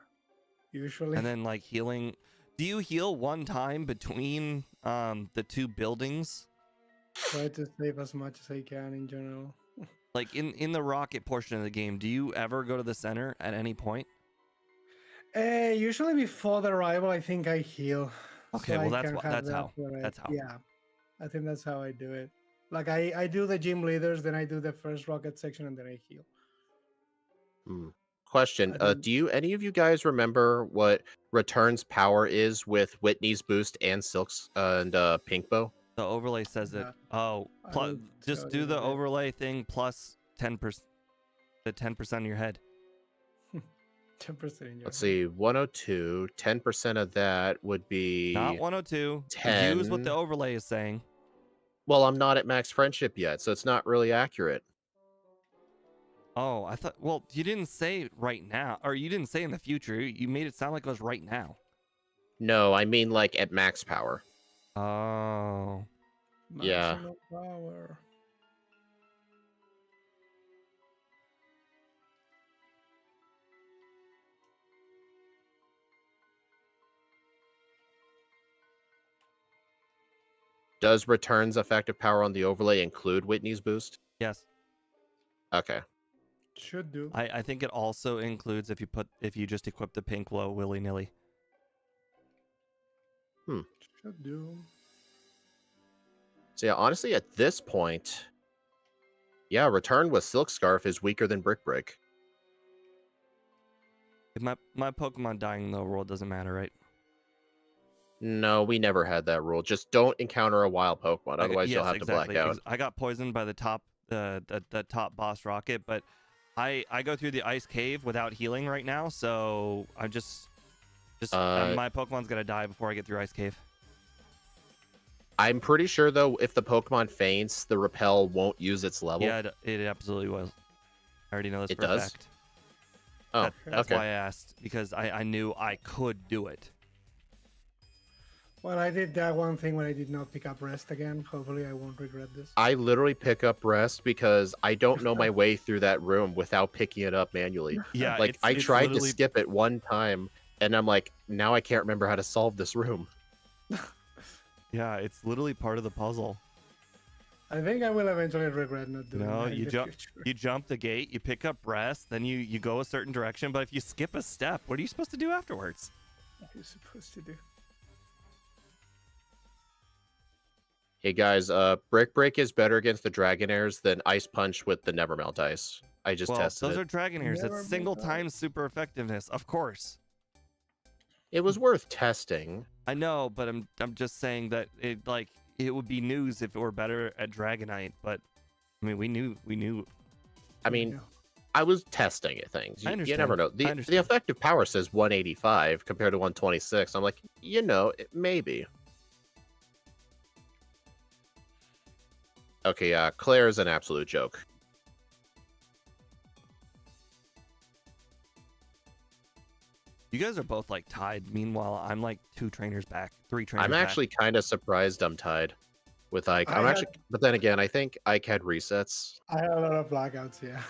Usually. and then like healing. Do you heal one time between the 2 buildings? Try to save as much as I can in general. Like in the rocket portion of the game, do you ever go to the center at any point? Usually before the arrival, I think I heal. Okay, so well, I that's can wha- have that's that how- for it. that's how. Yeah, I think that's how I do it. Like I do the gym leaders, then I do the first rocket section, and then I heal. Question: I think- do any of you guys remember what Return's power is with Whitney's boost and Silk's and Pink Bow? The overlay says it. Yeah. Oh, I plus, will just tell do you the in a bit. overlay thing plus 10%. The 10% of your head. 10% in your Let's head. see, 102. 10% of that would be Not 102. 10. Use what the overlay is saying. Well, I'm not at max friendship yet, so it's not really accurate. Oh, I thought. Well, you didn't say right now, or you didn't say in the future. You made it sound like it was right now. No, I mean like at max power. Oh. Yeah. Maximum power. Does Return's effective power on the overlay include Whitney's boost? Yes. Okay. Should do. I think it also includes if you just equip the pink glow willy nilly. Should do. So yeah, honestly, at this point, yeah, Return with Silk Scarf is weaker than Brick Break. If my Pokemon dying in the world doesn't matter, right? No, we never had that rule. Just don't encounter a wild Pokemon, Okay, otherwise you'll yes, have exactly. to black out. I got poisoned by the top boss rocket, but I go through the ice cave without healing right now, so I'm just my Pokemon's gonna die before I get through ice cave. I'm pretty sure though, if the Pokemon faints, the repel won't use its level. Yeah, it absolutely will. I already know this It for a does? fact. Oh, That's okay. why I asked, because I knew I could do it. Well, I did that one thing when I did not pick up rest again. Hopefully, I won't regret this. I literally pick up rest because I don't know my way through that room without picking it up manually. Yeah, Like I it's tried to literally- skip it one time, and I'm like, now I can't remember how to solve this room. Yeah, it's literally part of the puzzle. I think I will eventually regret not doing No, that in you the jump. future. You jump the gate, you pick up rest, then you go a certain direction. But if you skip a step, what are you supposed to do afterwards? What are you supposed to do? Hey guys, Brick Break is better against the Dragonairs than Ice Punch with the Nevermelt Ice. I just Well, tested those it. are Dragonairs. Never It's single mind. time super effectiveness, of course. It was worth testing. I know, but I'm just saying that it would be news if it were better at Dragonite. But I mean, we knew. I mean, I was testing it, things. I You never understand. know. I The understand. effective power says 185 compared to 126. I'm like, maybe. Okay, Claire is an absolute joke. You guys are both like tied. Meanwhile, I'm like 3 trainers back. I'm actually kind of surprised I'm tied with Ike. But then again, I think Ike had resets. I had a lot of blackouts, yeah.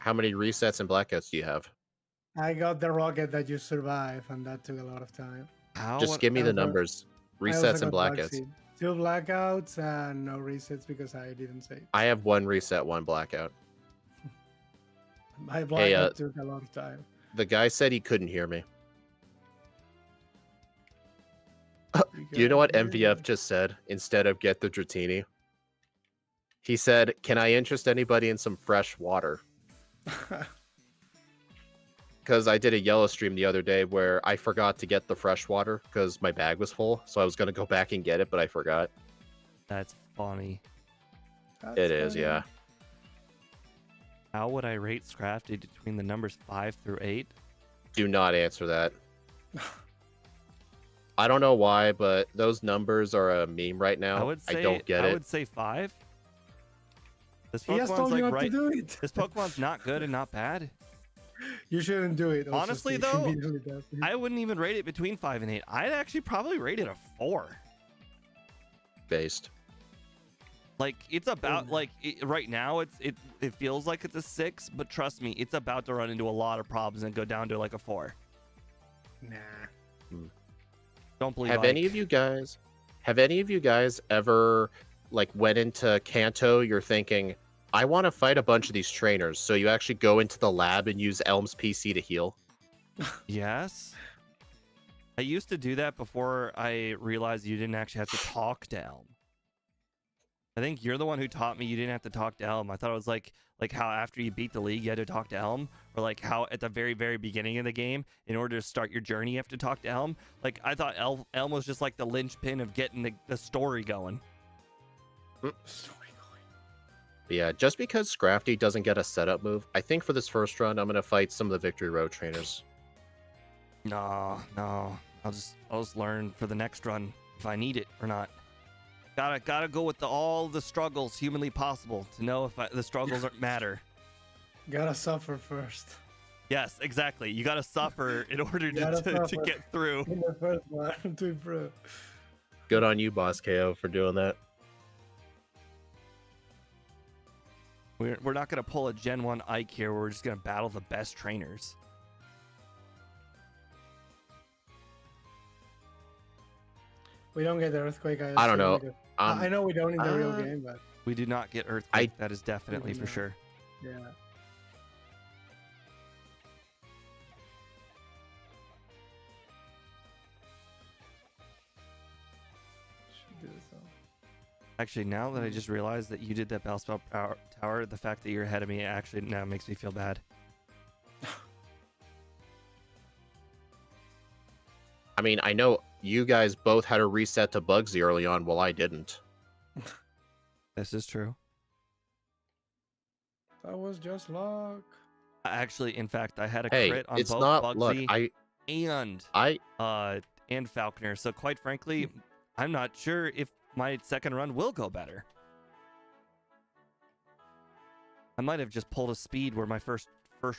How many resets and blackouts do you have? I got the rocket that you survive, and that took a lot of time. Just give me the also- numbers. I also Resets and got blackouts. Darkseid. 2 blackouts and no resets because I didn't save. I have 1 reset, 1 blackout. My blackout took a lot of time. The guy said he couldn't hear me. Do you know what MVF just said instead of get the Dratini? He said, "Can I interest anybody in some fresh water?" Because I did a yellow stream the other day where I forgot to get the fresh water because my bag was full. So I was going to go back and get it, but I forgot. That's funny. It is, yeah. How would I rate Scrafty between the numbers 5 through 8? Do not answer that. I don't know why, but those numbers are a meme right now. I don't get I it. would say 5. This He has told Pokemon's you like not to do it. This Pokemon's not good and not bad. You shouldn't do it. also, Honestly, Steve though, immediately does it. I wouldn't even rate it between 5 and 8. I'd actually probably rate it a 4. Based. Like it's about right now it feels like it's a 6, but trust me, it's about to run into a lot of problems and go down to like a 4. Nah. Don't believe. Have any of you guys ever like went into Kanto? You're thinking, I want to fight a bunch of these trainers, so you actually go into the lab and use Elm's PC to heal. Yes. I used to do that before I realized you didn't actually have to talk to Elm. I think you're the one who taught me you didn't have to talk to Elm. I thought it was like how after you beat the league you had to talk to Elm, or like how at the very beginning of the game in order to start your journey you have to talk to Elm. Like I thought Elm was just like the linchpin of getting the story going. Story going. Yeah, just because Scrafty doesn't get a setup move, I think for this first run I'm gonna fight some of the Victory Road trainers. No. I'll just learn for the next run if I need it or not. Gotta go with all the struggles humanly possible to know if the struggles matter. Gotta suffer first. Yes, exactly. You gotta suffer in order to get through. In the first one to improve. Good on you, Boss KO, for doing that. We're not gonna pull a Gen 1 Ike here. We're just gonna battle the best trainers. We don't get the earthquake. I don't know. I know we don't in the real game, but we do not get earthquake. That is definitely for sure. Yeah. Should do so. Actually, now that I just realized that you did that Bell Spell Tower, the fact that you're ahead of me actually now makes me feel bad. I mean, I know you guys both had a reset to Bugsy early on, while I didn't. This is true. That was just luck. Actually, in fact, I had a Hey, crit on it's both not Bugsy luck. and Falconer. So quite frankly, I'm not sure if my second run will go better. I might have just pulled a speed where my first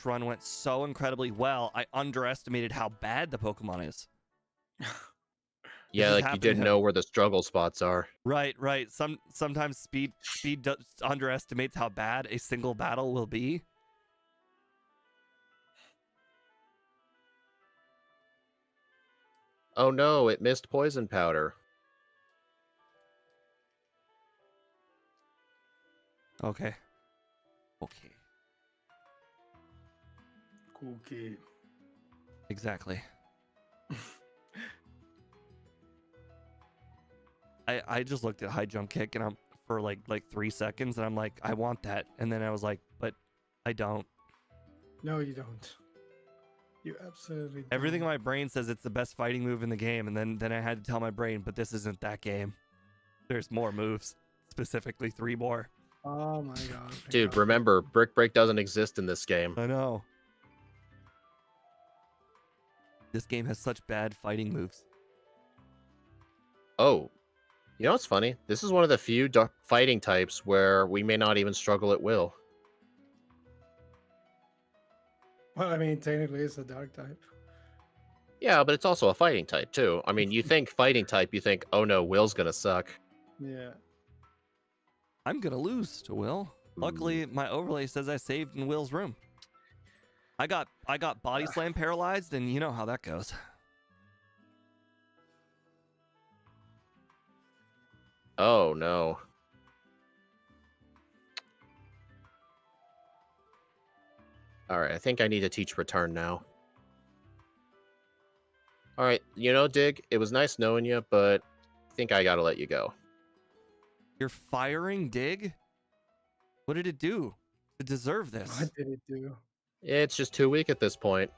run went so incredibly well, I underestimated how bad the Pokemon is. Yeah, like you didn't know where the struggle spots are. Right. Sometimes speed underestimates how bad a single battle will be. Oh no, it missed poison powder. Okay. Cookie. Exactly. I just looked at high jump kick and I'm for like 3 seconds and I'm like, I want that, and then I was like, but I don't. No, you don't. You absolutely don't. Everything in my brain says it's the best fighting move in the game, and then I had to tell my brain, but this isn't that game. There's more moves, specifically 3 more. Oh my god. Dude, remember, Brick Break doesn't exist in this game. I know. This game has such bad fighting moves. Oh, you know what's funny? This is one of the few fighting types where we may not even struggle at will. Well, I mean, technically it's a dark type. Yeah, but it's also a fighting type, too. I mean, you think fighting type, you think, oh no, Will's gonna suck. Yeah. I'm gonna lose to Will. Luckily, my overlay says I saved in Will's room. I got body slam paralyzed, and you know how that goes. Oh no. Alright, I think I need to teach return now. Alright, you know, Dig, it was nice knowing you, but I think I gotta let you go. You're firing Dig? What did it do to deserve this? What did it do? It's just too weak at this point.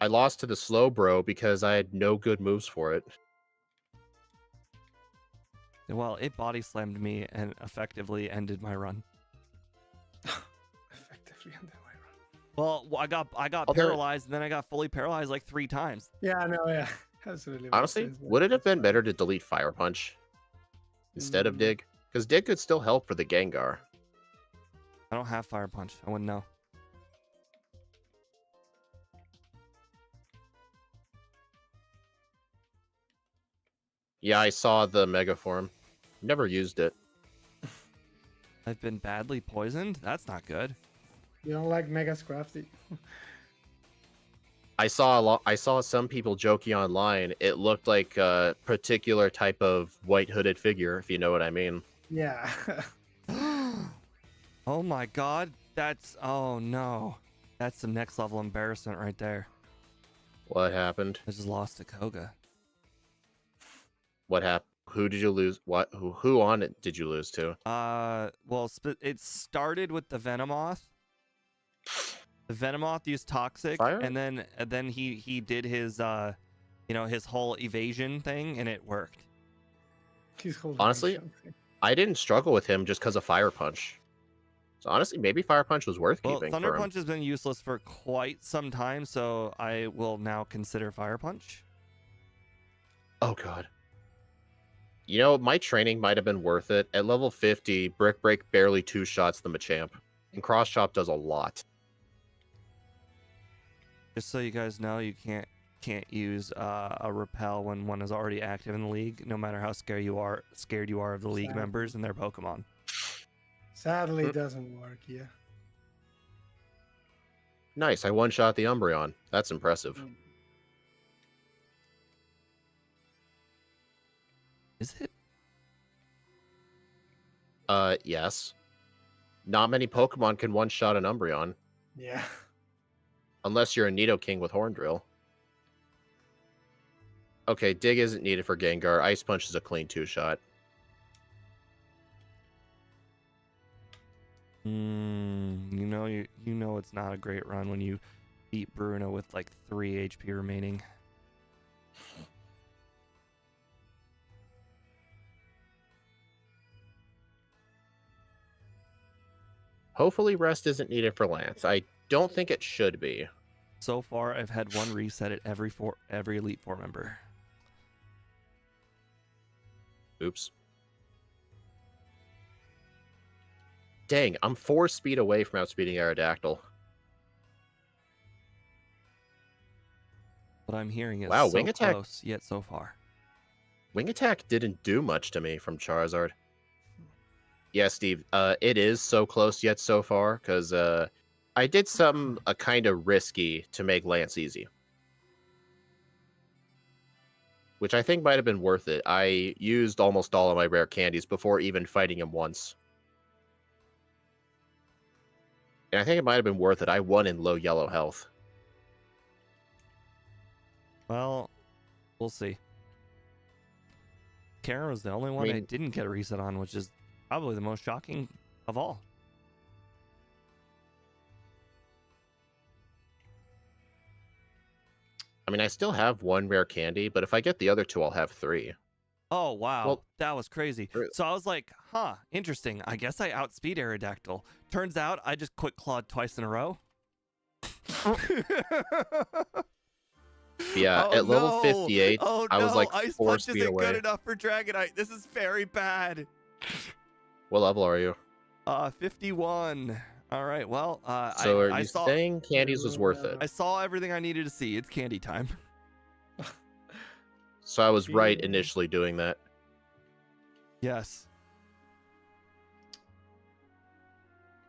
I lost to the slow bro because I had no good moves for it. Well, it body slammed me and effectively ended my run. Effectively ended my run. Well, I got paralyzed, and then I got fully paralyzed like 3 times. Yeah, I know, yeah. Absolutely. Honestly, would it have been better to delete Fire Punch instead of Dig? Because Dig could still help for the Gengar. I don't have Fire Punch. I wouldn't know. Yeah, I saw the Mega Form. Never used it. I've been badly poisoned? That's not good. You don't like Mega Scrafty? I saw some people joking online. It looked like a particular type of white hooded figure, if you know what I mean. Yeah. Oh my god. Oh no. That's some next level embarrassment right there. What happened? I just lost to Koga. What happened? Who did you lose? What? Who on it did you lose to? Well, it started with the Venomoth. The Venomoth used Toxic, Fire? and then he did his his whole evasion thing, and it worked. He's holding Honestly, something. I didn't struggle with him just because of Fire Punch. So honestly, maybe Fire Punch was worth Well, keeping Thunder for him. Punch has been useless for quite some time, so I will now consider Fire Punch. Oh god. You know, my training might have been worth it. At level 50, Brick Break barely two-shots the Machamp. And Cross Chop does a lot. Just so you guys know, you can't use a repel when one is already active in the league, no matter how scared you are of the league members and their Pokemon. Sadly, it doesn't work. Yeah. Nice, I one-shot the Umbreon. That's impressive. Is it? Yes. Not many Pokemon can one-shot an Umbreon. Yeah. Unless you're a Nidoking with Horn Drill. Okay, Dig isn't needed for Gengar. Ice Punch is a clean two-shot. You know it's not a great run when you beat Bruno with like 3 HP remaining. Hopefully rest isn't needed for Lance. I don't think it should be. So far, I've had one reset at every Elite Four member. Oops. Dang, I'm 4 speed away from outspeeding Aerodactyl. What I'm hearing is Wow, so Wing Attack. close, yet so far. Wing Attack didn't do much to me from Charizard. Yeah, Steve, it is so close yet so far, because I did something kind of risky to make Lance easy. Which I think might have been worth it. I used almost all of my rare candies before even fighting him once. And I think it might have been worth it. I won in low yellow health. Well, we'll see. Karen was the only one I didn't get a reset on, which is probably the most shocking of all. I mean, I still have 1 rare candy, but if I get the other 2, I'll have 3. Oh, wow. Well, that was crazy. So I was like, huh, interesting. I guess I outspeed Aerodactyl. Turns out I just quick clawed twice in a row. Yeah, at level 58, I was like Ice 4 Punch speed isn't away. good enough for Dragonite. This is very bad. What level are you? 51. All right, well, So are I you saw saying candies was worth it? I saw everything I needed to see. It's candy time. So I was right initially doing that. Yes.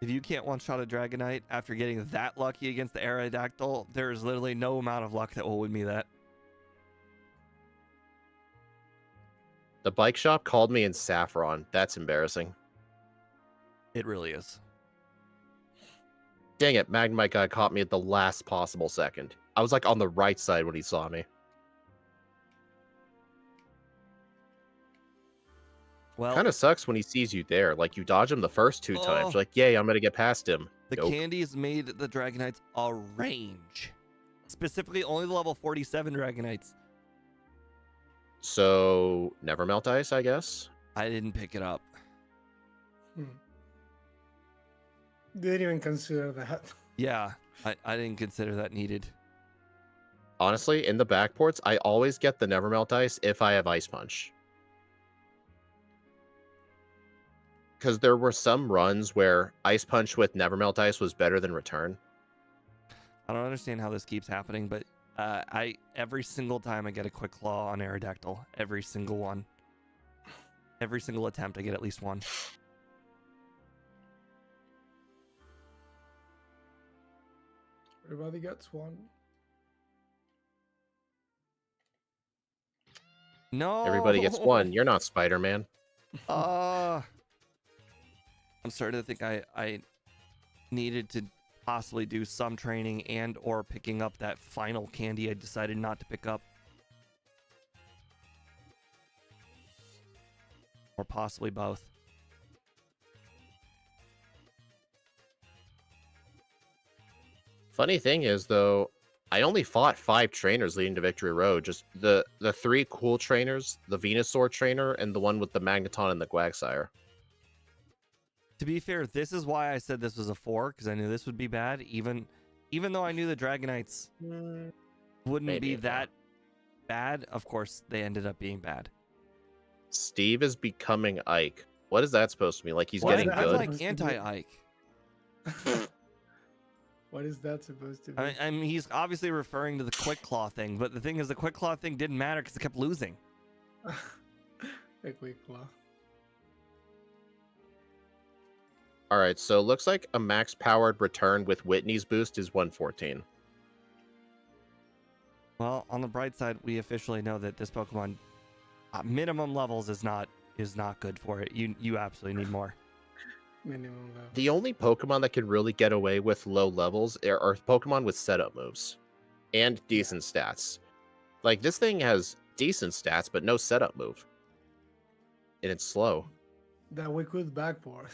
If you can't one-shot a Dragonite after getting that lucky against the Aerodactyl, there's literally no amount of luck that will win me that. The bike shop called me in Saffron. That's embarrassing. It really is. Dang it, Magnemite guy caught me at the last possible second. I was like on the right side when he saw me. Well, Kind of sucks when he sees you there. Like, you dodge him the first 2 times. You're like, yay, I'm going to get past him. The Nope. candies made the Dragonites a range. Specifically, only the level 47 Dragonites. So, never melt ice, I guess? I didn't pick it up. Didn't even consider that. Yeah, I didn't consider that needed. Honestly, in the backports, I always get the never melt ice if I have Ice Punch. Because there were some runs where Ice Punch with never melt ice was better than return. I don't understand how this keeps happening, but every single time I get a quick claw on Aerodactyl, every single one. Every single attempt, I get at least one. Everybody gets one. No. Everybody gets one. You're not Spider-Man. I'm starting to think I needed to possibly do some training and or picking up that final candy I decided not to pick up. or possibly both. Funny thing is, though, I only fought 5 trainers leading to Victory Road. Just the 3 cool trainers, the Venusaur trainer, and the one with the Magneton and the Quagsire. To be fair, this is why I said this was a 4, because I knew this would be bad. Even though I knew the Dragonites wouldn't Maybe, be yeah. that bad, of course they ended up being bad. Steve is becoming Ike. What is that supposed to mean? Like he's What is getting that? I'm good? like anti-Ike. What is that supposed to be? I mean, he's obviously referring to the Quick Claw thing, but the thing is, the Quick Claw thing didn't matter because it kept losing. A quick claw. All right, so looks like a max powered return with Whitney's boost is 114. Well, on the bright side, we officially know that this Pokemon minimum levels is not good for it. You absolutely need more. Minimum level. The only Pokemon that can really get away with low levels are Pokemon with setup moves and decent stats. Like this thing has decent stats, but no setup move. And it's slow. That we could backboard.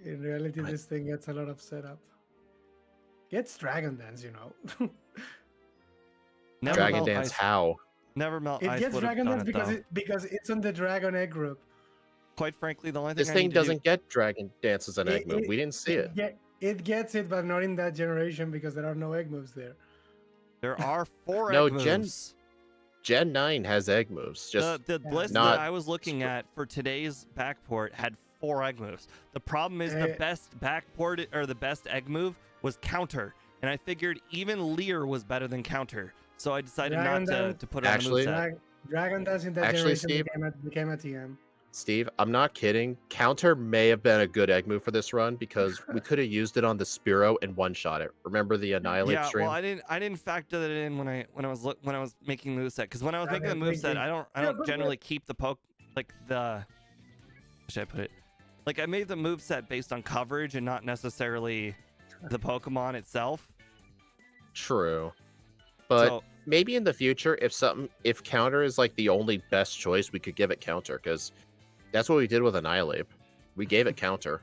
In reality, Right. this thing gets a lot of setup. Gets Dragon Dance, you know. Never Dragon melt Dance, ice. how? Never melt It ice gets would have Dragon done Dance it because though. it's on the Dragon Egg group. Quite frankly, the only thing This I thing need to do- doesn't get Dragon Dance as an egg move. We didn't see it. It gets it, but not in that generation because there are no egg moves there. There are 4 No, egg moves. Gen 9 has egg moves. Just The list not- that I was looking at for today's backport had 4 egg moves. The problem is the Eh. best backport or the best egg move was counter, and I figured even Leer was better than counter, so I decided Dragon not to Dance- put it Actually- on the moveset. Dragon Dance in that Actually, generation Steve- became a TM. Steve, I'm not kidding. Counter may have been a good egg move for this run because we could have used it on the Spearow and one-shot it. Remember the Annihilate Yeah, stream? well, I didn't factor that in when I was making the moveset, because when I was Yeah, making the they're moveset, thinking- I don't generally keep the how should I put it? Like I made the moveset based on coverage and not necessarily the Pokemon itself. True. But So maybe in the future, if counter is like the only best choice, we could give it counter because that's what we did with Annihilate. We gave it counter.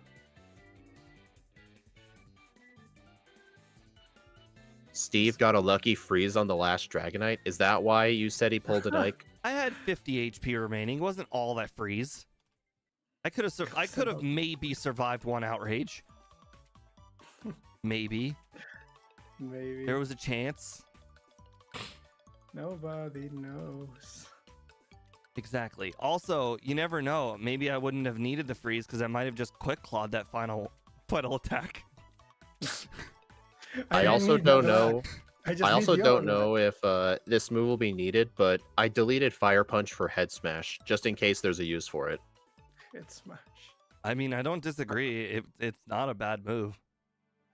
Steve got a lucky freeze on the last Dragonite. Is that why you said he pulled an Ike? I had 50 HP remaining. It wasn't all that freeze. I could have maybe survived one outrage. Maybe. Maybe. There was a chance. Nobody knows. Exactly. Also, you never know. Maybe I wouldn't have needed the freeze because I might have just quick clawed that final attack. I didn't also need don't that know. luck. just I need also the don't other luck. know if this move will be needed, but I deleted Fire Punch for Head Smash just in case there's a use for it. It's Smash. I mean, I don't disagree. It's not a bad move.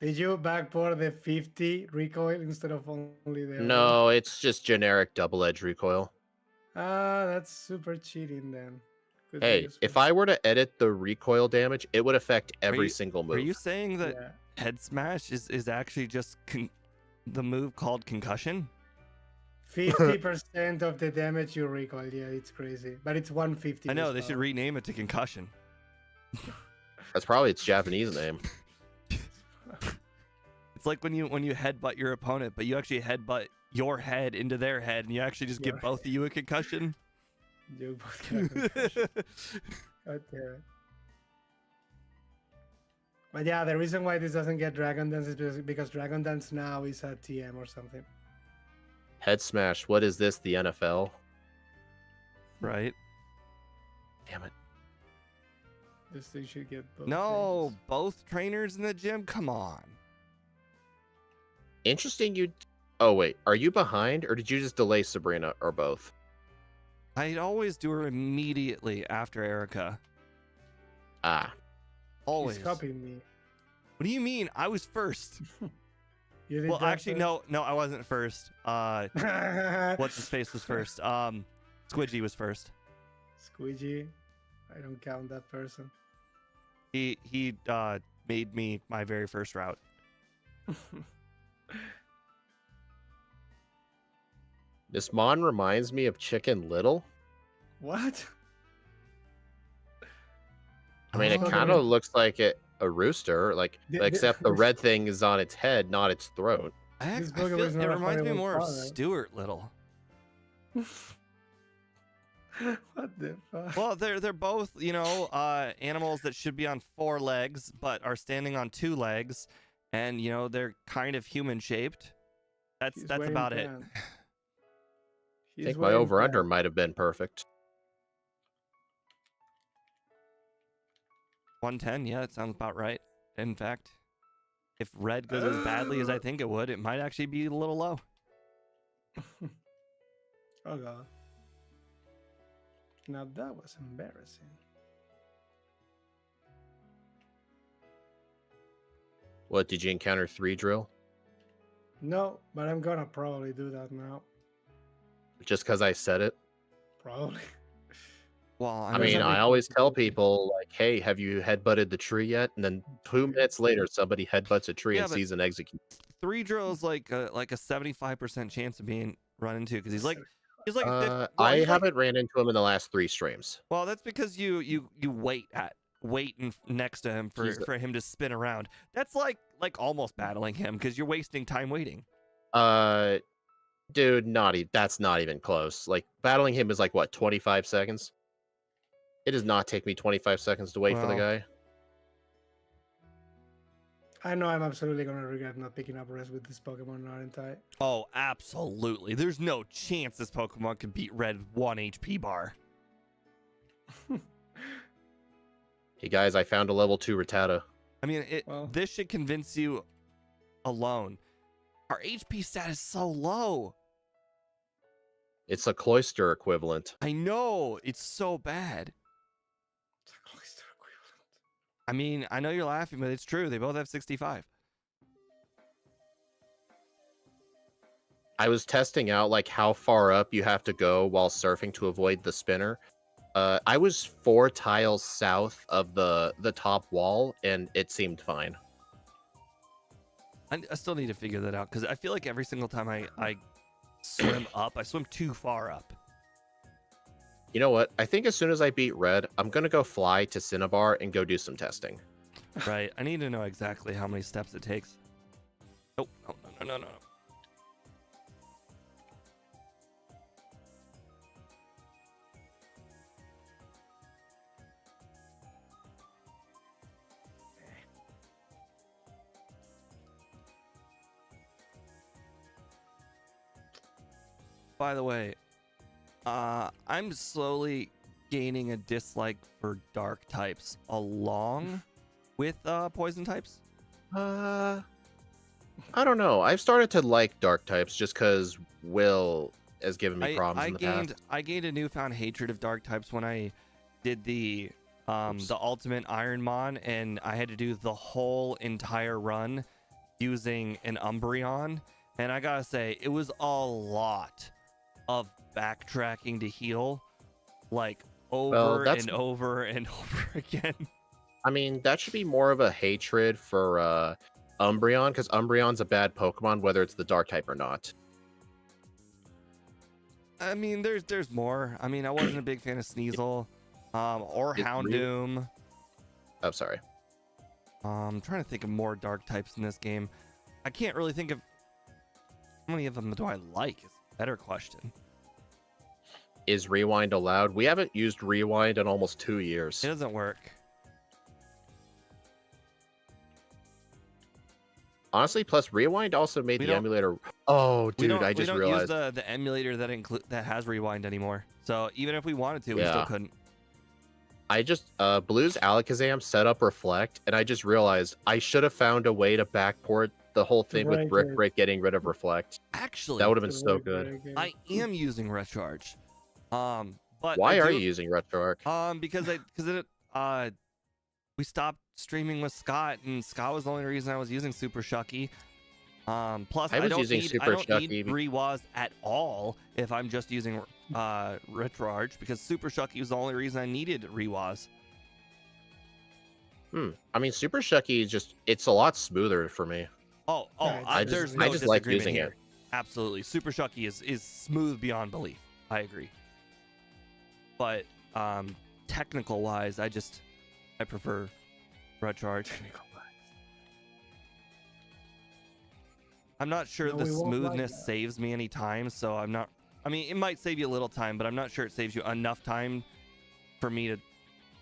Did you backboard the 50 recoil instead of only the other? No, it's just generic double edge recoil. Ah, that's super cheating then. Could be Hey, useful. if I were to edit the recoil damage, it would affect every you- single Are move. you saying that Yeah. head smash is actually just the move called concussion? 50% of the damage you recoil. Yeah, it's crazy. But it's 150. I know as they should well. rename it to concussion. That's probably its Japanese name. It's like when you headbutt your opponent, but you actually headbutt your head into their head, and you actually just give Your both of you a concussion. You both got concussion. God damn it. But yeah, the reason why this doesn't get Dragon Dance is because Dragon Dance now is at TM or something. Head Smash, what is this, the NFL? Right? Damn it. This thing should get both. No, things. both trainers in the gym. Come on. Interesting you... Oh, wait. Are you behind, or did you just delay Sabrina, or both? I'd always do her immediately after Erica. Ah. Always. He's copying me. What do you mean? I was first. You did Well, that actually, no, I wasn't first. first? What's his face was first. Squidgy was first. Squeegee. I don't count that person. He made me my very first route. This Mon reminds me of Chicken Little. What? I mean, it Oh. kind of looks like a rooster, like except the red thing is on its head, not its throat. I This feel, Pokemon is it not a reminds me horrible more of product. Stuart Little. What the fuck? Well, they're both, you know, animals that should be on 4 legs but are standing on 2 legs, and you know they're kind of human shaped. That's He's about wearing it. pants. I He's think my wearing over/under pants. might have been perfect. 110, yeah, that sounds about right. In fact, if red goes as badly as I think it would, it might actually be a little low. Oh god. Now that was embarrassing. What, did you encounter 3 drill? No, but I'm gonna probably do that now. Just because I said it? Probably. Well, I There's mean, a I big always tell consequence. people, like, hey, have you headbutted the tree yet? And then 2 minutes later, somebody headbutts a tree Yeah, and but sees an execute. 3 drills like a 75% chance of being run into because he's like well, I he's like, haven't ran into him in the last 3 streams. well, that's because you wait next to him He's for him to spin around. That's like almost battling him because you're wasting time waiting. Dude, that's not even close. Like, battling him is like, what, 25 seconds? It does not take me 25 seconds to wait for the Well, guy. I know I'm absolutely gonna regret not picking up Rest with this Pokemon not in tight. oh, absolutely. There's no chance this Pokemon can beat Red 1 HP bar. Hey guys, I found a level 2 Rattata. I mean, Well. this should convince you alone. Our HP stat is so low. It's a Cloyster equivalent. I know, it's so bad. It's a Cloyster equivalent. I mean, I know you're laughing, but it's true. They both have 65. I was testing out like how far up you have to go while surfing to avoid the spinner. I was 4 tiles south of the top wall, and it seemed fine. I still need to figure that out because I feel like every single time I swim up, I swim too far up. You know what? I think as soon as I beat Red, I'm gonna go fly to Cinnabar and go do some testing. Right. I need to know exactly how many steps it takes. Oh, no. By the way, I'm slowly gaining a dislike for dark types along with poison types. I don't know. I've started to like dark types just because Will has given me problems in the past. I gained a newfound hatred of dark types when I did the ultimate Ironmon, and I had to do the whole entire run using an Umbreon, and I gotta say it was a lot of backtracking to heal, like over and over and over again. I mean, that should be more of a hatred for Umbreon, because Umbreon's a bad Pokemon, whether it's the dark type or not. I mean, there's more. I mean, I wasn't a big fan of Sneasel, or Houndoom. Oh, sorry. I'm trying to think of more dark types in this game. I can't really think of how many of them do I like. Is a better question. Is Rewind allowed? We haven't used Rewind in almost 2 years. It doesn't work. Honestly, plus Rewind also made the emulator. Oh, dude, I just realized. We don't use the emulator that has Rewind anymore. So even if we wanted to, we still couldn't. I just Blue's Alakazam set up Reflect, and I just realized I should have found a way to backport the whole thing with Brick Break getting rid of Reflect. Actually, that would have been so good. I am using Recharge. But why are you using RetroArch? Because we stopped streaming with Scott, and Scott was the only reason I was using Super Shucky. Plus I don't need Rewas at all if I'm just using RetroArch, because Super Shucky was the only reason I needed Rewas. I mean, Super Shucky is it's a lot smoother for me. I just like using it. Absolutely, Super Shucky is smooth beyond belief. I agree. But technical wise, I prefer red charge. I'm not sure No, the we won't like smoothness that. saves me any time, so I'm not. I mean, it might save you a little time, but I'm not sure it saves you enough time for me to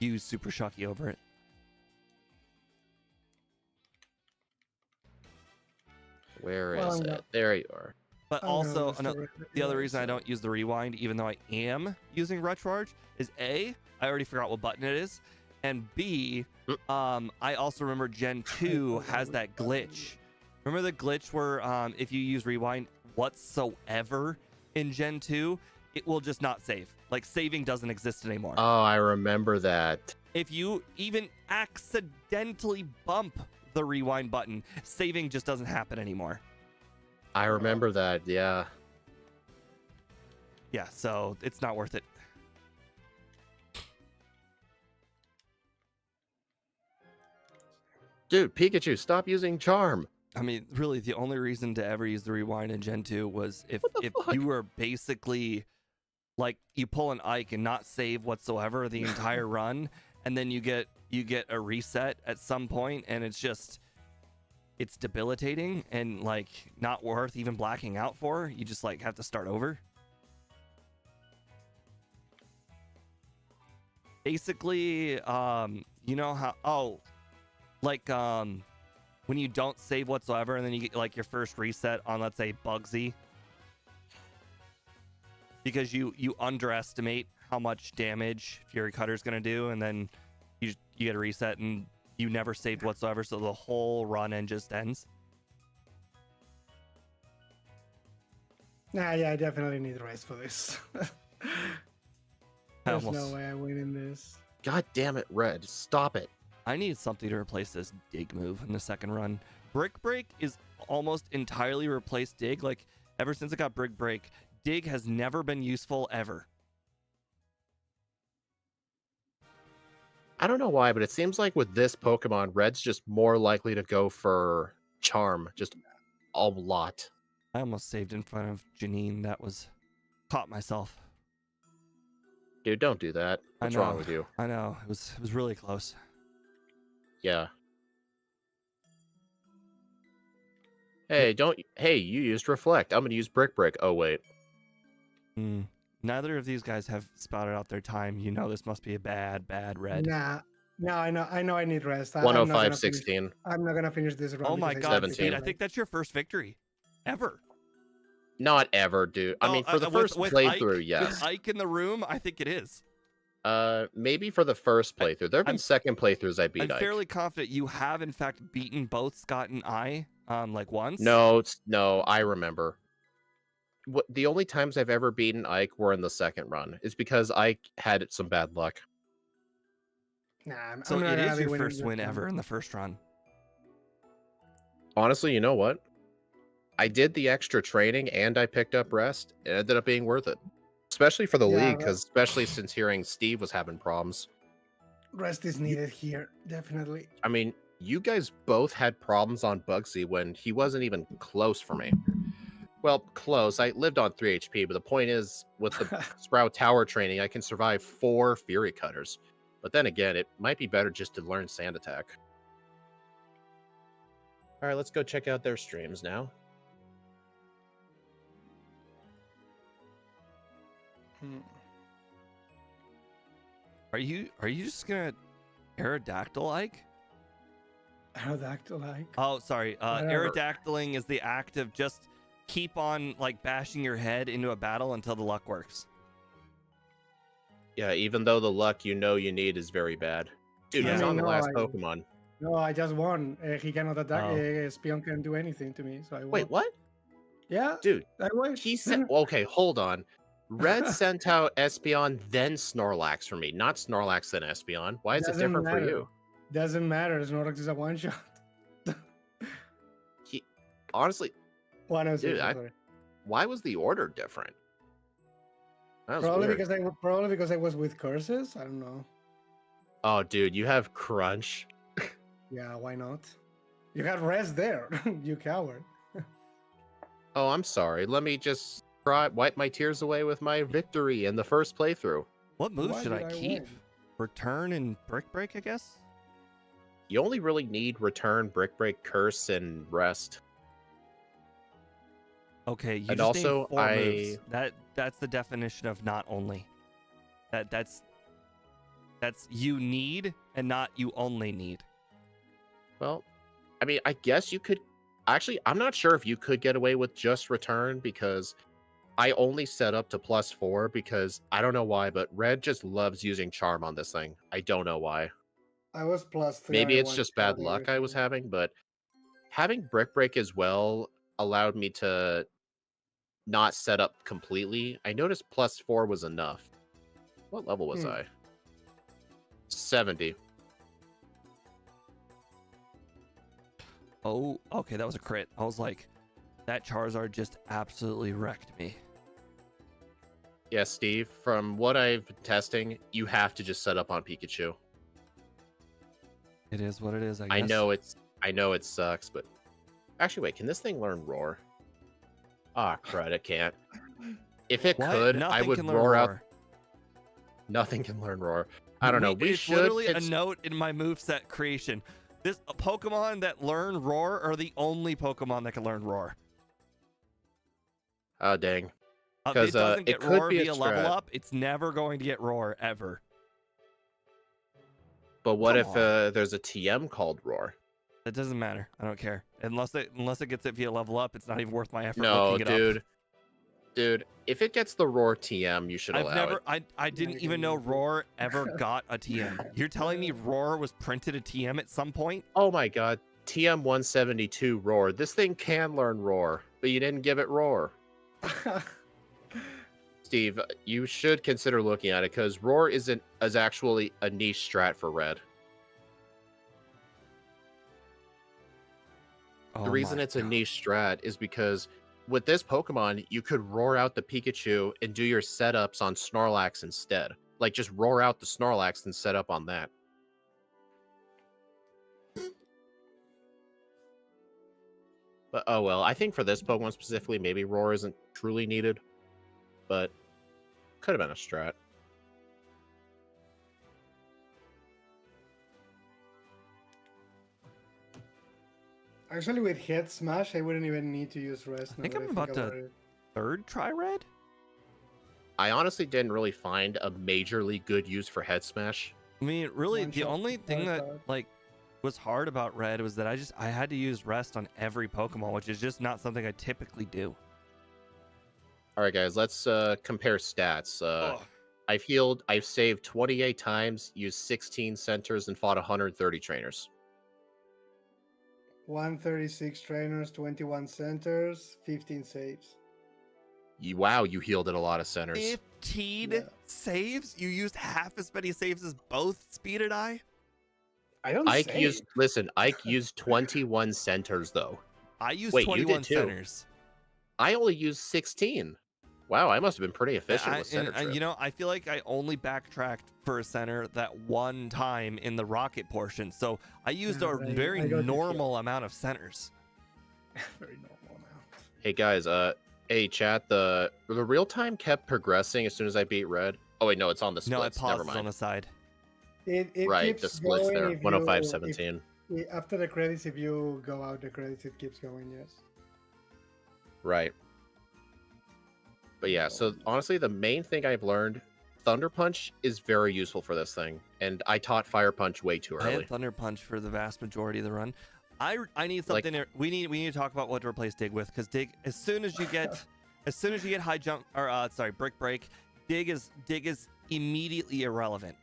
use Super Shocky over it. Where Well, is I'm it? not- There you are. But I'm gonna also, restore it the other anyway, reason I so- don't use the rewind, even though I am using recharge, is A, I already forgot what button it is, and B, I also remember Gen 2 has that glitch. Remember the glitch where if you use rewind whatsoever in Gen 2, it will just not save. Like, saving doesn't exist anymore. Oh, I remember that. If you even accidentally bump the rewind button, saving just doesn't happen anymore. I remember that, yeah. Yeah, so it's not worth it. Dude, Pikachu, stop using Charm. I mean, really, the only reason to ever use the rewind in Gen 2 was if fuck? you were basically like you pull an Ike and not save whatsoever the entire run, and then you get a reset at some point, and it's debilitating and like not worth even blacking out for. You just like have to start over. Basically, you know how when you don't save whatsoever and then you get like your first reset on, let's say, Bugsy, because you underestimate how much damage Fury Cutter's gonna do, and then you get a reset and you never saved whatsoever, so the whole run end just ends. Nah, yeah, I definitely need rest for this. There's no way I win in this. God damn it, Red. Stop it. I need something to replace this dig move in the second run. Brick Break is almost entirely replaced dig. Like, ever since I got Brick Break, dig has never been useful ever. I don't know why, but it seems like with this Pokemon, Red's just more likely to go for Charm. Just a lot. I almost saved in front of Janine. That was... caught myself. Dude, don't do that. What's wrong with you? I know. It was really close. Yeah. Hey, hey, you used Reflect. I'm gonna use Brick Break. Oh, wait. Neither of these guys have spouted out their time. You know this must be a bad red. Nah. No, I know I need rest. 105.16. I'm not gonna finish this run. Oh my because god, 17. dude, I think that's your first victory ever. Not ever, dude. I mean, for the first playthrough, Ike, yes. With Ike in the room, I think it is. Maybe for the first playthrough. There have been second playthroughs I beat I'm Ike. fairly confident you have, in fact, beaten both Scott and I, like once. No, I remember. The only times I've ever beaten Ike were in the second run. Is because Ike had some bad luck. Nah, So I'm not it gonna is be your winning first this win one. ever in the first run. Honestly, you know what? I did the extra training and I picked up rest. It ended up being worth it. Especially for the Yeah, league, because especially since hearing Steve was having problems. Rest is needed here, definitely. I mean, you guys both had problems on Bugsy when he wasn't even close for me. Well, close. I lived on 3 HP, but the point is, with the Sprout Tower training, I can survive 4 Fury Cutters. But then again, it might be better just to learn Sand Attack. Alright, let's go check out their streams now. Are you just gonna Aerodactyl, Ike? Aerodactyl like. Oh, sorry. Whatever. Aerodactyling is the act of just keep on like bashing your head into a battle until the luck works. Yeah, even though the luck you know you need is very bad. Dude, Yeah. he's I on the know, last I- Pokemon. No, I just won. He cannot attack. Oh. Spion can't do anything to me, so I won. Wait, what? Yeah, Dude, I won. he sent... Okay, hold on. Red sent out Espeon, then Snorlax for me. Not Snorlax, then Espeon. Why is it Doesn't different for matter. you? Doesn't matter. Snorlax is a one shot. Honestly, 106. Dude, Sorry. why was the order different? That was Probably weird. because I was with curses. I don't know. Oh, dude, you have Crunch. Yeah, why not? You had rest there. You coward. Oh, I'm sorry. Let me just wipe my tears away with my victory in the first playthrough. What move Why should did I I keep? win? Return and Brick Break, I guess? you only really need Return, Brick Break, Curse, and Rest. Okay, you And just named also, 4 moves. That's the definition of not only. That's you need and not you only need. Well, I mean, I guess you could. Actually, I'm not sure if you could get away with just Return because I only set up to +4 because I don't know why, but Red just loves using Charm on this thing. I don't know why. I was +3. Maybe I it's just bad luck I was having, but having Brick Break as well allowed me to not set up completely. I noticed +4 was enough. What level was I? 70. Oh, okay, that was a crit. I was like, that Charizard just absolutely wrecked me. Yeah, Steve, from what I've been testing, you have to just set up on Pikachu. It is what it is, I guess. I know it sucks, but actually wait, can this thing learn Roar? Ah, crud, it can't. If it could, Nothing I would can learn roar out. Nothing can learn Roar. I don't know. We it's should. literally a note in my moveset creation. This Pokemon that learn Roar are the only Pokemon that can learn Roar. Oh dang. If it doesn't get it could Roar be a via level strat. up, it's never going to get Roar ever. But what Come if there's a TM called Roar? That doesn't matter. I don't care. Unless it gets it via level up, it's not even worth my effort No, looking it up. Dude, if it gets the Roar TM, you should allow it. I didn't even know Roar ever got a TM. You're telling me Roar was printed a TM at some point? Oh my god. TM 172 Roar. This thing can learn Roar, but you didn't give it Roar. Steve, you should consider looking at it because Roar is actually a niche strat for Red. The reason it's a niche strat is because with this Pokemon, you could roar out the Pikachu and do your setups on Snorlax instead. Like, just roar out the Snorlax and set up on that. But, oh well, I think for this Pokemon specifically, maybe roar isn't truly needed. But, could have been a strat. Actually, with Head Smash, I wouldn't even need to use Rest. I think I'm about to third try Red. I honestly didn't really find a majorly good use for Head Smash. I mean, really, the only thing that was hard about Red was that I had to use Rest on every Pokemon, which is just not something I typically do. All right, guys, let's compare stats. I've saved 28 times, used 16 centers, and fought 130 trainers. 136 trainers, 21 centers, 15 saves. Wow, you healed at a lot of centers. 15 saves? You used half as many saves as both Speed and I? I don't Ike used 21 centers, though. I used 21 centers. I only used 16. Wow, I must have been pretty efficient with center trip. You know, I feel like I only backtracked for a center that one time in the rocket portion, so I used a very normal amount of centers. Very normal amount. Hey guys, hey chat, the real time kept progressing as soon as I beat Red. Oh wait, no, it's on the splits. No, it pauses Never mind. On the side. It right, the splits there. 105.17. After the credits, if you go out the credits, it keeps going. Yes. Right. But yeah, so honestly, the main thing I've learned, Thunder Punch is very useful for this thing, and I taught Fire Punch way too early. I had Thunder Punch for the vast majority of the run. I need something. We need to talk about what to replace Dig with, because Dig, as soon as you get high jump or Brick Break, Dig is immediately irrelevant.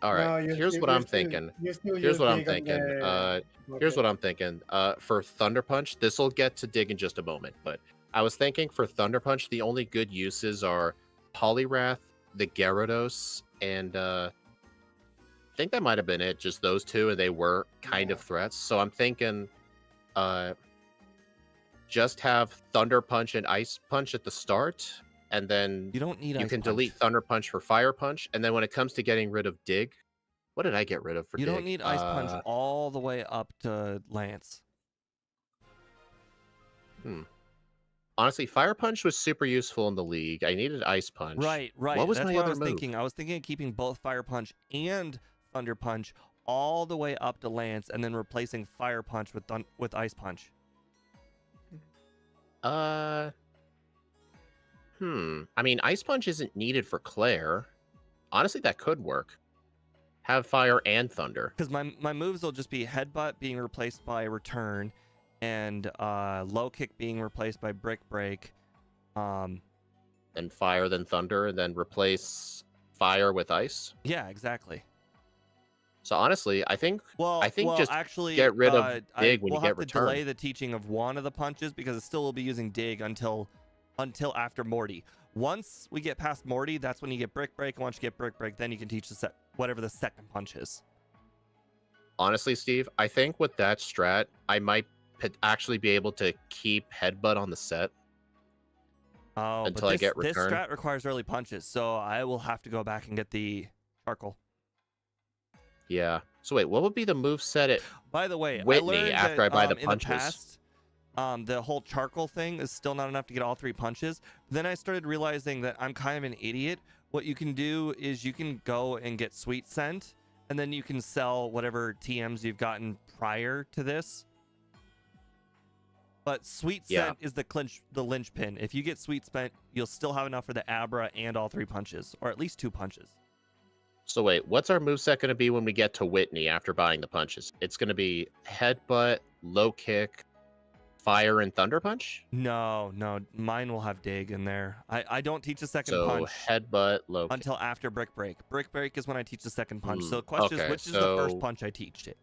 All right, here's what I'm thinking. Here's what I'm thinking. For Thunder Punch, this will get to Dig in just a moment, but I was thinking for Thunder Punch, the only good uses are Poliwrath, the Gyarados, and I think that might have been it. Just those two, and they were kind of threats. So I'm thinking, just have Thunder Punch and Ice Punch at the start, and then you can delete Thunder Punch for Fire Punch. And then when it comes to getting rid of Dig, what did I get rid of for Dig? You don't need Ice Punch all the way up to Lance. Honestly, Fire Punch was super useful in the league. I needed Ice Punch. Right. What was That's my what other I was move? thinking. I was thinking of keeping both Fire Punch and Thunder Punch all the way up to Lance and then replacing Fire Punch with Ice Punch? I mean, Ice Punch isn't needed for Claire. Honestly, that could work. Have Fire and Thunder. Because my moves will just be Headbutt being replaced by Return, and Low Kick being replaced by Brick Break. And Fire, then Thunder, and then replace Fire with Ice. Yeah, exactly. So honestly, I think just actually, get rid of Dig when we'll you have get to Return. delay the teaching of one of the punches because it still will be using Dig until after Morty. Once we get past Morty, that's when you get Brick Break. And once you get Brick Break, then you can teach whatever the second punch is. Honestly, Steve, I think with that strat, I might actually be able to keep Headbutt on the set. Oh, until I get this Return. strat requires early punches, so I will have to go back and get the charcoal. Yeah. So wait, what would be the move set at By the way, Whitney I learned after that, I buy the in punches? the past, the whole charcoal thing is still not enough to get all 3 punches. Then I started realizing that I'm kind of an idiot. What you can do is you can go and get Sweet Scent, and then you can sell whatever TMs you've gotten prior to this. But Sweet Scent is the linchpin. If you get Sweet Scent, you'll still have enough for the Abra and all 3 punches, or at least 2 punches. So wait, what's our moveset going to be when we get to Whitney after buying the punches? It's going to be Headbutt, Low Kick, Fire, and Thunder Punch? No, mine will have Dig in there. I don't teach a second So punch Headbutt, Low Kick. until after Brick Break. Brick Break is when I teach the second punch. So the question is, which is the first punch I teach it?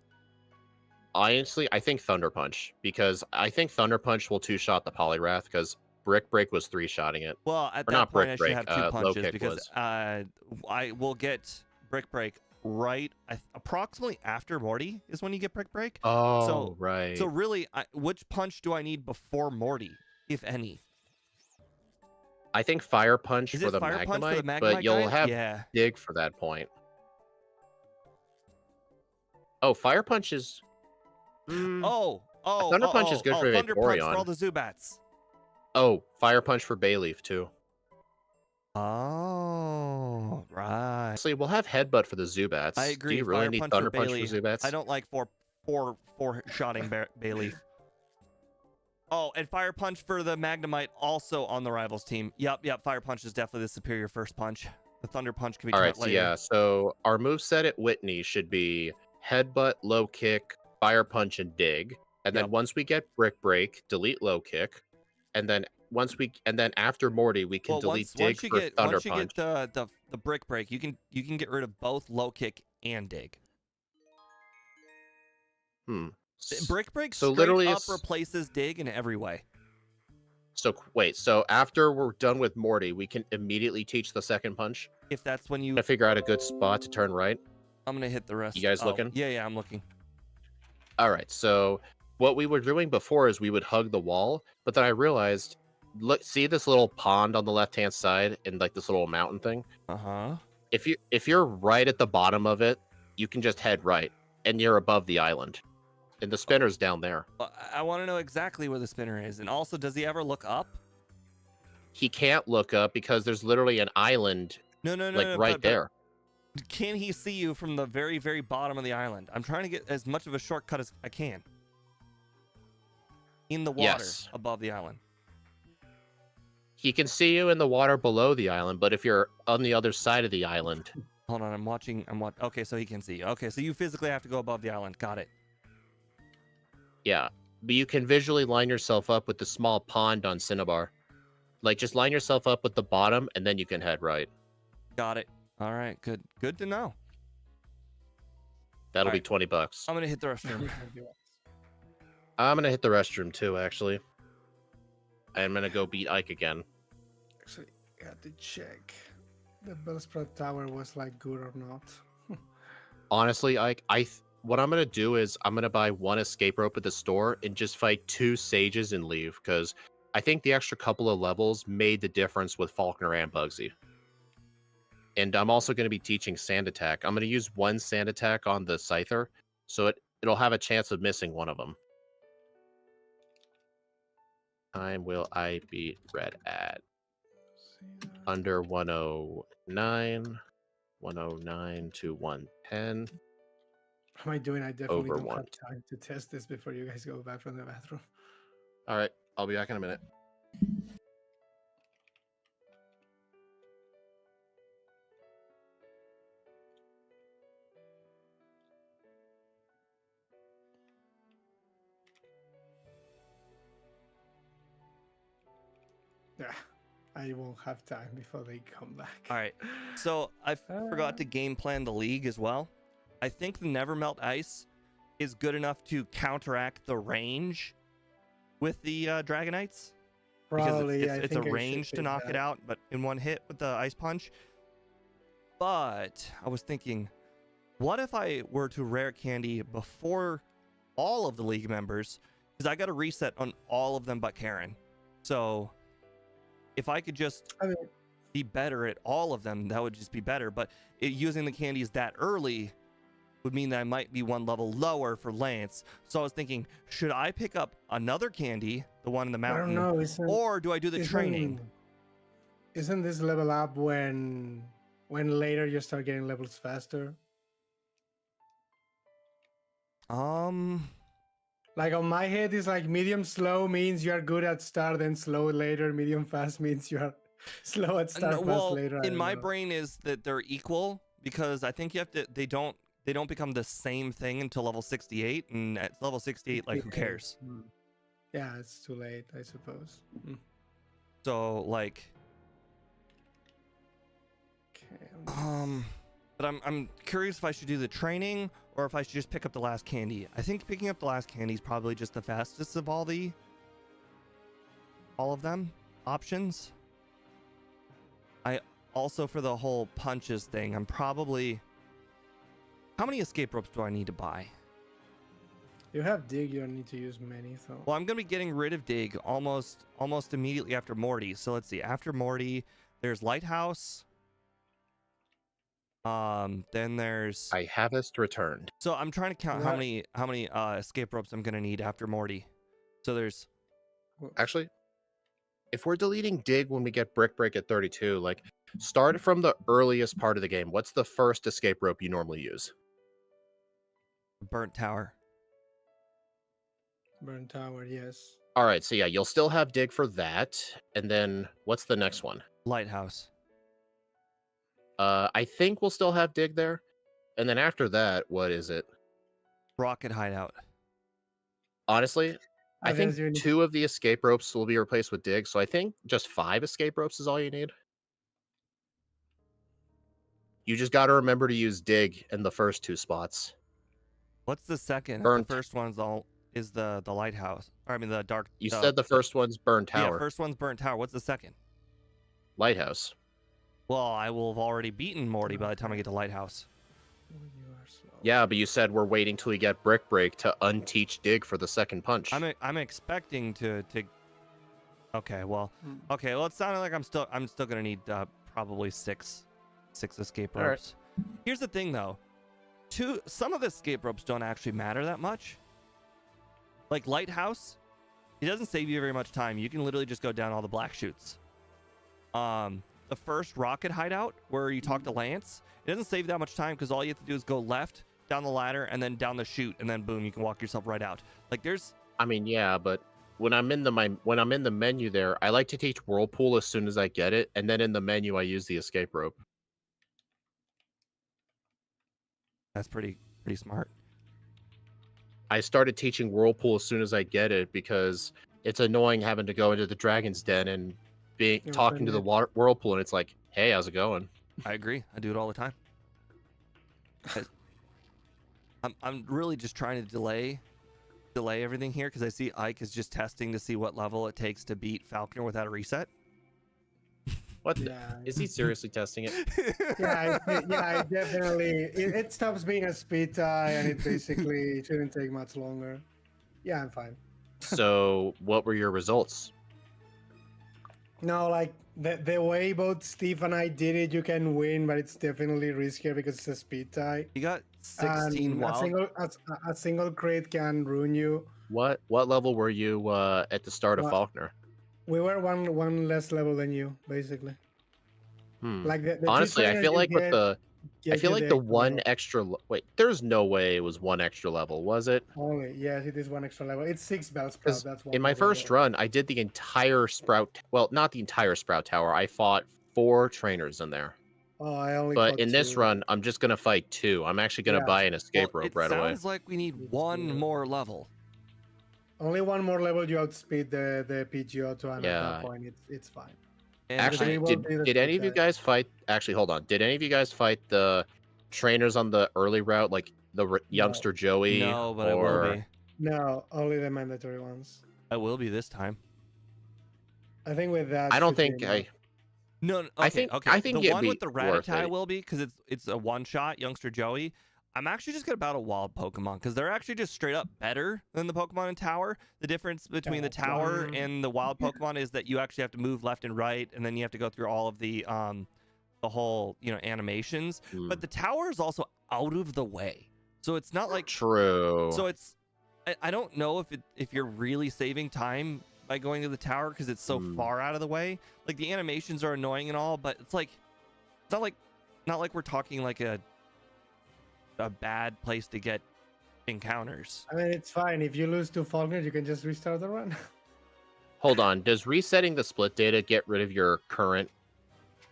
Honestly, I think Thunder Punch, because I think Thunder Punch will 2-shot the Poliwrath, because Brick Break was 3-shotting it. Well, at Or that not point, Brick I should Break, have 2 Low punches Kick because was. I will get Brick Break right approximately after Morty is when you get Brick Break. Oh, right. So really, which punch do I need before Morty, if any? I think Fire Punch Is for it the Fire Punch for the Magnemite, Magnemite but you'll guy? have Dig for that point. Oh, Fire Punch is... Thunder Punch is good for Thunder Punch Vaporeon. for all the Zubats. Oh, Fire Punch for Bayleaf, too. Oh, right. Honestly, we'll have Headbutt for the Zubats. I agree. Do you really Fire need Punch Thunder for Punch Bayleaf. for Zubats? I don't like four shotting Bayleaf. Oh, and Fire Punch for the Magnemite also on the Rivals team. Yep. Fire Punch is definitely the superior first punch. The Thunder Punch can be Alright, taught so later. yeah, so our moveset at Whitney should be Headbutt, Low Kick, Fire Punch, and Dig. And then once we get Brick Break, delete Low Kick. And then after Morty, we can delete Dig for Thunder Once you Punch. get the Brick Break, you can get rid of both Low Kick and Dig. Brick Break straight up replaces Dig in every way. So wait, so after we're done with Morty, we can immediately teach the second punch? If that's when you... To figure out a good spot to turn right? I'm going to hit the rest. You guys looking? Yeah, I'm looking. Alright, so what we were doing before is we would hug the wall, but then I realized, look, see this little pond on the left-hand side and like this little mountain thing? Uh-huh. If you're right at the bottom of it, you can just head right, and you're above the island. And the spinner's down there. I want to know exactly where the spinner is. And also, does he ever look up? He can't look up because there's literally an island right there. Can he see you from the very, very bottom of the island? I'm trying to get as much of a shortcut as I can. In the water above the island. He can see you in the water below the island, but if you're on the other side of the island... Hold on, I'm watching. Okay, so he can see you. Okay, so you physically have to go above the island. Got it. Yeah, but you can visually line yourself up with the small pond on Cinnabar. Like, just line yourself up with the bottom, and then you can head right. Got it. All right, good to know. That'll be $20. I'm gonna hit the restroom. I'm gonna hit the restroom too, actually. I'm gonna go beat Ike again. Actually, I had to check. The Bellsprout Tower was like good or not. Honestly, Ike, what I'm gonna do is I'm gonna buy 1 escape rope at the store and just fight 2 sages and leave, because I think the extra couple of levels made the difference with Faulkner and Bugsy. And I'm also going to be teaching Sand Attack. I'm going to use 1 Sand Attack on the Scyther, so it'll have a chance of missing one of them. Time will I beat Red at? Under 109, 109 to 110. What am I doing? I definitely over don't one. have time to test this before you guys go back from the bathroom. All right, I'll be back in a minute. Yeah, I won't have time before they come back. All right. So I forgot to game plan the league as well. I think the Never Melt Ice is good enough to counteract the range with the Dragonites. Probably, Because I it's a think I should range to pick knock it that. out, but in one hit with the Ice Punch. But I was thinking, what if I were to rare candy before all of the league members? Because I got a reset on all of them but Karen. So if I could just I mean, be better at all of them, that would just be better. But using the candies that early would mean that I might be one level lower for Lance. So I was thinking, should I pick up another candy, the one in the I don't mountain, know. or do I do the training? Isn't this level up when later you start getting levels faster? Like on my head is like medium slow means you are good at start, then slow later. Medium fast means you are slow at start, fast well, later. in my brain is that they're equal, because I think you have to. They don't become the same thing until level 68, and at level 68, like, who cares? Yeah, it's too late, I suppose. So like, Okay. but I'm curious if I should do the training or if I should just pick up the last candy. I think picking up the last candy is probably just the fastest of all of them options. I also, for the whole punches thing, I'm probably, how many escape ropes do I need to buy? You have dig, you don't need to use many, so. Well, I'm gonna be getting rid of dig almost immediately after Morty. So let's see. After Morty, there's Lighthouse. Then there's. I harvest returned. So I'm trying to count how many escape ropes I'm gonna need after Morty. So there's. Actually, if we're deleting dig when we get brick break at 32, like, start from the earliest part of the game. What's the first escape rope you normally use? Burnt Tower. Burn Tower, yes. All right, so yeah, you'll still have dig for that. And then what's the next one? Lighthouse. I think we'll still have dig there. And then after that, what is it? Rocket Hideout. Honestly, I think guess you need- 2 of the escape ropes will be replaced with dig, so I think just 5 escape ropes is all you need. You just got to remember to use dig in the first 2 spots. What's the second? Burnt. The first one's is the lighthouse. Or, I mean the dark. You said the first one's Burn Tower. Yeah, first one's Burnt Tower. What's the second? Lighthouse. Well, I will have already beaten Morty by the time I get to Lighthouse. You are slow. Yeah, but you said we're waiting till we get brick break to unteach dig for the second punch. I'm expecting to. Okay, well, okay. Well, it sounded like I'm still gonna need probably six escape All right. ropes. Here's the thing, though. Some of the escape ropes don't actually matter that much. Like Lighthouse, it doesn't save you very much time. You can literally just go down all the black chutes. The first Rocket Hideout, where you talk to Lance, it doesn't save that much time because all you have to do is go left, down the ladder, and then down the chute, and then boom, you can walk yourself right out. Like there's. I mean, yeah, but when I'm in the menu there, I like to teach Whirlpool as soon as I get it, and then in the menu I use the escape rope. That's pretty smart. I started teaching Whirlpool as soon as I get it because it's annoying having to go into the Dragon's Den and talking to the Whirlpool, and it's like, hey, how's it going? I agree. I do it all the time. I'm really just trying to delay everything here because I see Ike is just testing to see what level it takes to beat Falconer without a reset. What? Yeah. Is he seriously testing it? Yeah, I definitely. It stops being a speed tie, and it basically shouldn't take much longer. Yeah, I'm fine. So, what were your results? No, like the way both Steve and I did it, you can win, but it's definitely riskier because it's a speed tie. You got 16 And wild. a single crit can ruin you. What level were you at the start of Faulkner? We were one less level than you, basically. Like the Honestly, I feel like with I Gives feel you like the the extra one level. extra. Wait, there's no way it was one extra level, was it? Only, yes, it is one extra level. It's 6 bell sprout. Because That's in one my more first level. run, I did the entire Sprout. Well, not the entire Sprout Tower. I fought 4 trainers in there. Oh, I only But fought in this 2. run, I'm just gonna fight 2. I'm actually gonna Yeah. buy an Well, escape rope it right away. sounds like we need It's one good. more level. Only one more level, you outspeed the PGO2, and at that Yeah. point, it's fine. And Actually, we I, won't do the did any of you speed guys fight? Actually, hold on. Did any of you guys fight the trainers on the early route, like the No. youngster Joey? no, but I will or be. No, only the mandatory ones. I will be this time. I think with that I don't should be think enough. No, okay, I think okay. it'd The one be with the worth Rattata it. will be because it's a one shot, youngster Joey. I'm actually just gonna battle wild Pokemon because they're actually just straight up better than the Pokemon in Tower. The difference between the Tower and the wild Pokemon is that you actually have to move left and right, and then you have to go through all of the whole animations. But the Tower is also out of the way, so it's not like True. so it's I don't know if you're really saving time by going to the tower because it's so far out of the way. Like the animations are annoying and all, but it's not like we're talking like a bad place to get encounters. I mean, it's fine. If you lose to Faulkner, you can just restart the run. Hold on. Does resetting the split data get rid of your current?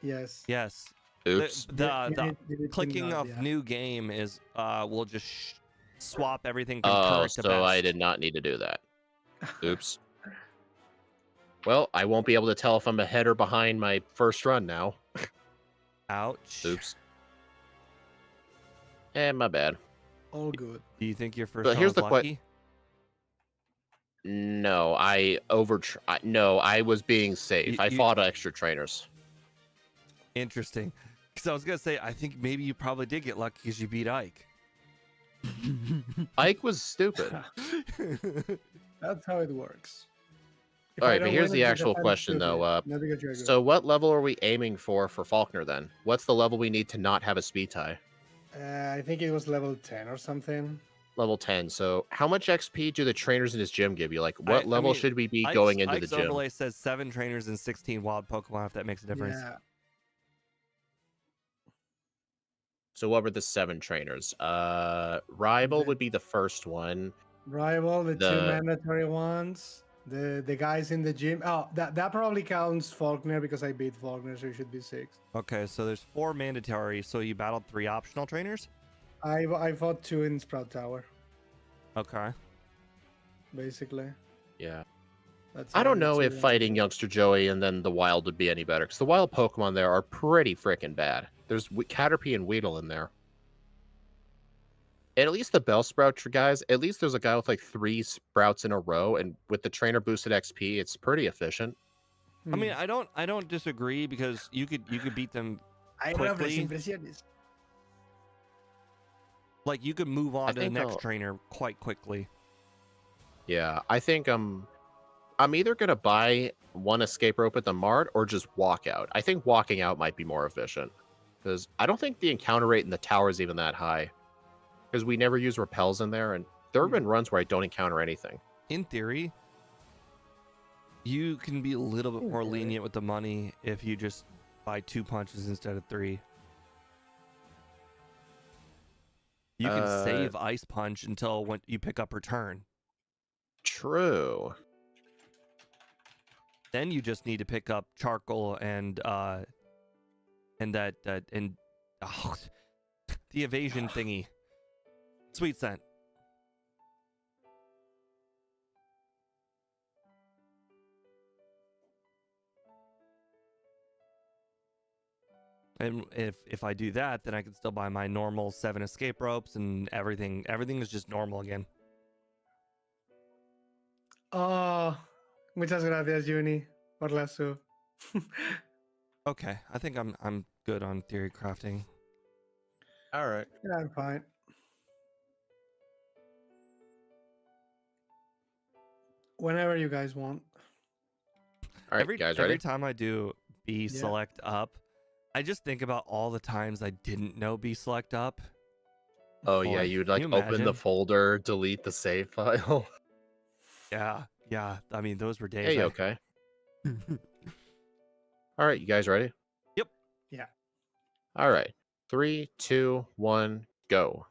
Yes. Yes. Oops. The You need to clicking not, of yeah. new game is will just swap everything Oh, concurrent to so best. I did not need to do that. Oops. Well, I won't be able to tell if I'm ahead or behind my first run now. Ouch. Oops. My bad. All good. Do you think your first But run here's was the lucky? No, I was being safe. I fought extra trainers. Interesting. Because I was gonna say I think maybe you probably did get lucky because you beat Ike. Ike was stupid. That's how it works. If All I right, but don't here's win, the it's actual because I'm question, stupid, though. not because you're good. So what level are we aiming for Faulkner, then? What's the level we need to not have a speed tie? I think it was level 10 or something. Level 10. So how much XP do the trainers in his gym give you? Like, what level should we be going into the Ike's gym? overlay says 7 trainers and 16 wild Pokemon, if that makes a difference. Yeah. So what were the 7 trainers? Rival The- would be the first one. Rival, the 2 The- mandatory ones. The guys in the gym. Oh, that probably counts Faulkner because I beat Faulkner, so it should be 6. Okay, so there's 4 mandatory, so you battled 3 optional trainers? I fought 2 in Sprout Tower, Okay. basically. Yeah. That's I how don't it know is. if fighting youngster Joey and then the wild would be any better, because the wild Pokemon there are pretty freaking bad. There's Caterpie and Weedle in there. And at least the Bellsprout guys, at least there's a guy with like 3 sprouts in a row, and with the trainer boosted XP, it's pretty efficient. I mean, I don't disagree because you could beat them I love las quickly. impresiones. Like you could move on to the think next I'll- trainer quite quickly. Yeah, I think I'm either gonna buy one escape rope at the mart or just walk out. I think walking out might be more efficient, because I don't think the encounter rate in the tower is even that high. Because we never use repels in there, and there have been runs where I don't encounter anything. In theory, you can be a little bit more lenient with the money if you just buy 2 punches instead of 3. You can save Ice Punch until when you pick up Return. True. Then you just need to pick up Charcoal and oh, the evasion thingy. Sweet Scent. And if I do that, then I can still buy my normal 7 escape ropes and everything. Everything is just normal again. Oh, muchas gracias, Juni, por la sub. Okay, I think I'm good on theory crafting. All right. Yeah, I'm fine. Whenever you guys want. All right, guys, ready? Every time I do B select up, I just think about all the times I didn't know B select up. Oh yeah, Boy, you'd can like you open the imagine? folder, delete the save file. Yeah. I mean, those were days. Hey, okay. All right, you guys ready? Yep. Yeah. All right. 3, 2, 1, go.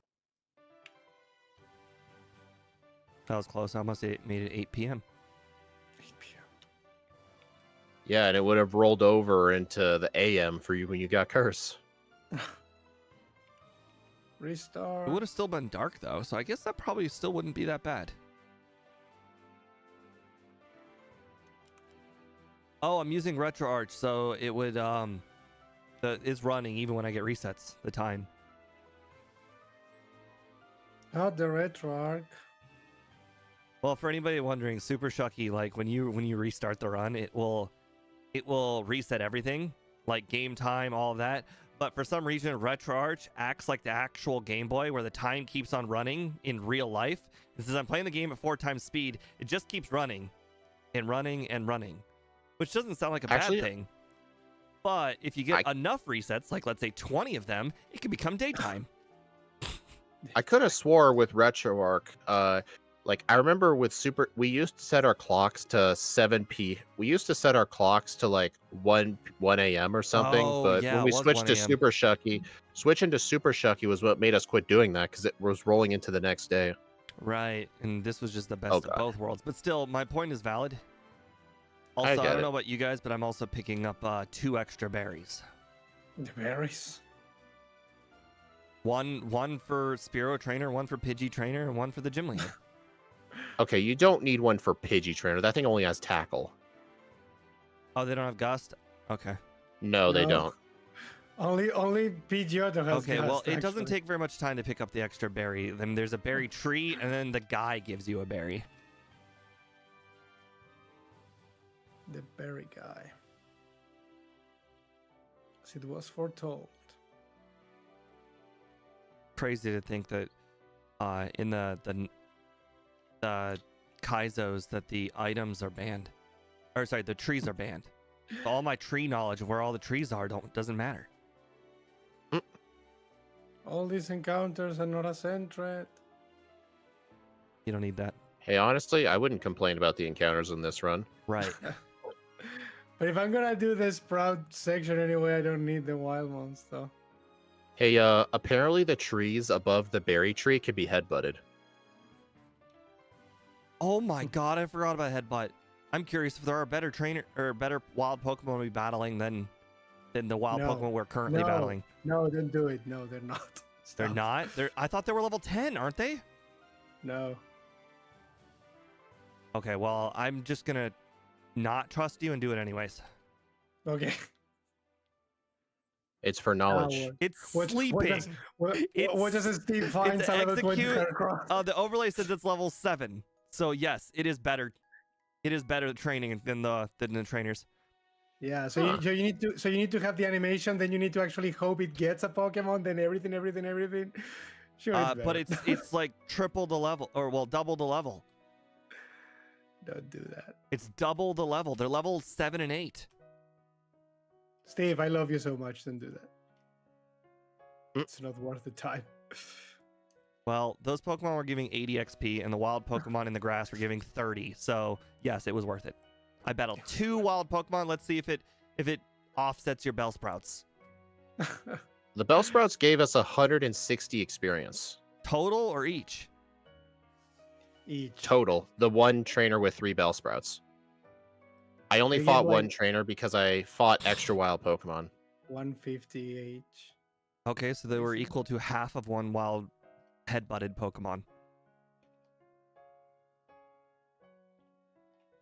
That was close. I almost made it 8 p.m. 8 p.m. Yeah, and it would have rolled over into the AM for you when you got curse. Restart. It would have still been dark though, so I guess that probably still wouldn't be that bad. Oh, I'm using RetroArch, so it would it's running even when I get resets. The time. Not the RetroArch. Well, for anybody wondering, Super Shucky, like when you restart the run, it will reset everything, like game time, all of that. But for some reason, RetroArch acts like the actual Game Boy, where the time keeps on running in real life. And since I'm playing the game at 4 times speed, it just keeps running and running and running, which doesn't sound like a bad thing. But if you get enough resets, like let's say 20 of them, it can become daytime. I could have swore with RetroArch, like I remember with we used to set our clocks to 7 p. We used to set our clocks to like 1 a.m. or something. Oh, but yeah, when we it was switched 1 to a.m. Super Shucky, switching to Super Shucky was what made us quit doing that because it was rolling into the next day. Right, and this was just the best of both worlds. But still, my point is valid. Also, I don't know about you guys, but I'm also picking up 2 extra berries. The berries. One for Spearow Trainer, one for Pidgey Trainer, and one for the Gym Leader. Okay, you don't need one for Pidgey Trainer. That thing only has tackle. Oh, they don't have Gust? Okay. No, they don't. Only Pidgeotto has Okay, Gust, well, it doesn't actually. take very much time to pick up the extra berry. Then there's a berry tree, and then the guy gives you a berry. The berry guy. As it was foretold. Crazy to think that in the Kaizos that the items are banned. Or sorry, the trees are banned. So all my tree knowledge of where all the trees are doesn't matter. All these encounters are not a centret. You don't need that. Hey, honestly, I wouldn't complain about the encounters in this run. Right. But if I'm gonna do the Sprout section anyway, I don't need the wild ones though. Hey, apparently the trees above the berry tree can be headbutted. Oh my god, I forgot about Headbutt. I'm curious if there are better trainer or better wild Pokemon we're battling than the wild Pokemon we're currently battling. No, don't do it. No, they're not. They're Stop. not? I thought they were level 10, aren't they? No. Okay, well, I'm just gonna not trust you and do it anyways. Okay. It's for knowledge. It's sleeping. What does Steve find? It's the overlay says it's level 7. So yes, it is better. It is better training than the trainers. Yeah, so you need to have the animation, then you need to actually hope it gets a Pokemon, then everything. Sure. But it's like triple the level, or well, double the level. Don't do that. It's double the level. They're level 7 and 8. Steve, I love you so much. Don't do that. It's not worth the time. Well, those Pokemon were giving 80 XP, and the wild Pokemon in the grass were giving 30. So yes, it was worth it. I battled 2 wild Pokemon. Let's see if it offsets your Bellsprouts. The Bellsprouts gave us 160 experience. Total or each? Each. Total. The one trainer with 3 Bellsprouts. I only fought one trainer because I fought extra wild Pokemon. 150 each. Okay, so they were equal to half of one wild headbutted Pokemon.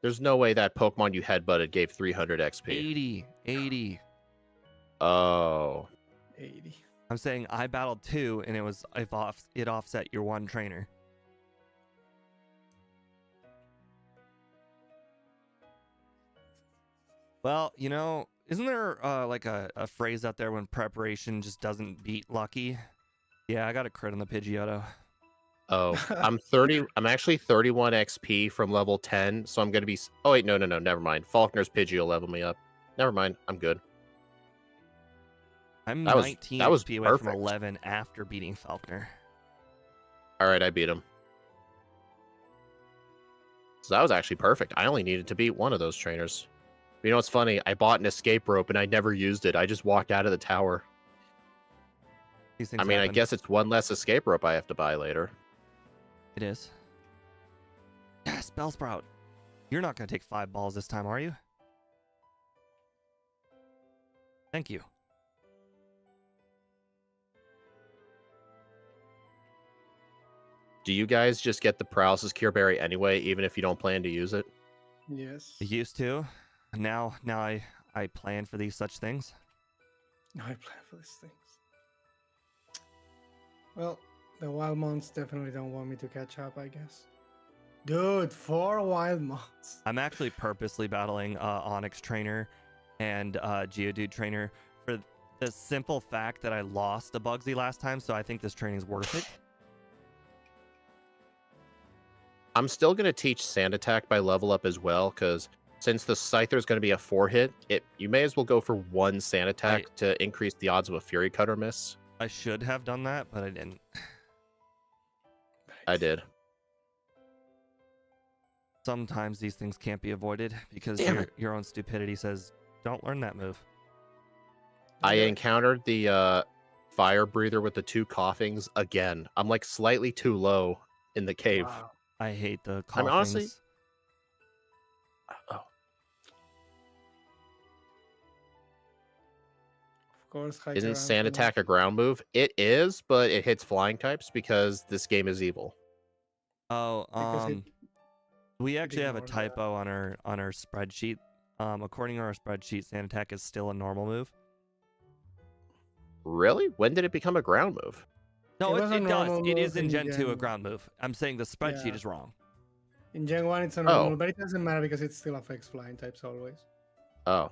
There's no way that Pokemon you headbutted gave 300 XP. 80. Oh. 80. I'm saying I battled 2, and it offset your one trainer. Well, you know, isn't there like a phrase out there when preparation just doesn't beat lucky? Yeah, I got a crit on the Pidgeotto. Oh, I'm actually 31 XP from level 10, so I'm gonna be. Oh wait, no, never mind. Falkner's Pidgey will level me up. Never mind, I'm good. I'm that 19 was XP away perfect. from 11 after beating Falkner. All right, I beat him. So that was actually perfect. I only needed to beat one of those trainers. But you know what's funny? I bought an escape rope and I never used it. I just walked out of the tower. These things I mean, I happen. guess it's one less escape rope I have to buy later. It is. Yes, Bellsprout. You're not going to take 5 balls this time, are you? Thank you. Do you guys just get the paralysis cure berry anyway, even if you don't plan to use it? Yes. I used to. Now I plan for these such things. No, I plan for these things. Well, the wild mons definitely don't want me to catch up, I guess. Dude, 4 wild mons. I'm actually purposely battling Onyx Trainer and Geodude Trainer for the simple fact that I lost a Bugsy last time, so I think this training is worth it. I'm still going to teach Sand Attack by level up as well, because since the Scyther is going to be a 4-hit, you may as well go for 1 Sand Attack to increase the odds of a Fury Cutter miss. I should have done that, but I didn't. I did. Sometimes these things can't be avoided because your own stupidity says, don't learn that move. I encountered the Fire Breather with the 2 coughings again. I'm like slightly too low in the cave. Wow. I hate the coughings. I mean, honestly... Oh. Of course, Isn't Sand Attack a ground move? It is, but it hits flying types because this game is evil. Oh, we actually have a ignore that. typo on our spreadsheet. According to our spreadsheet, Sand Attack is still a normal move. Really? When did it become a ground move? No, It was a it does. normal It is move in in Gen 2 a Gen- ground move. I'm saying the spreadsheet Yeah. is wrong. In Gen 1, it's a normal, Oh. but it doesn't matter because it still affects flying types always. Oh.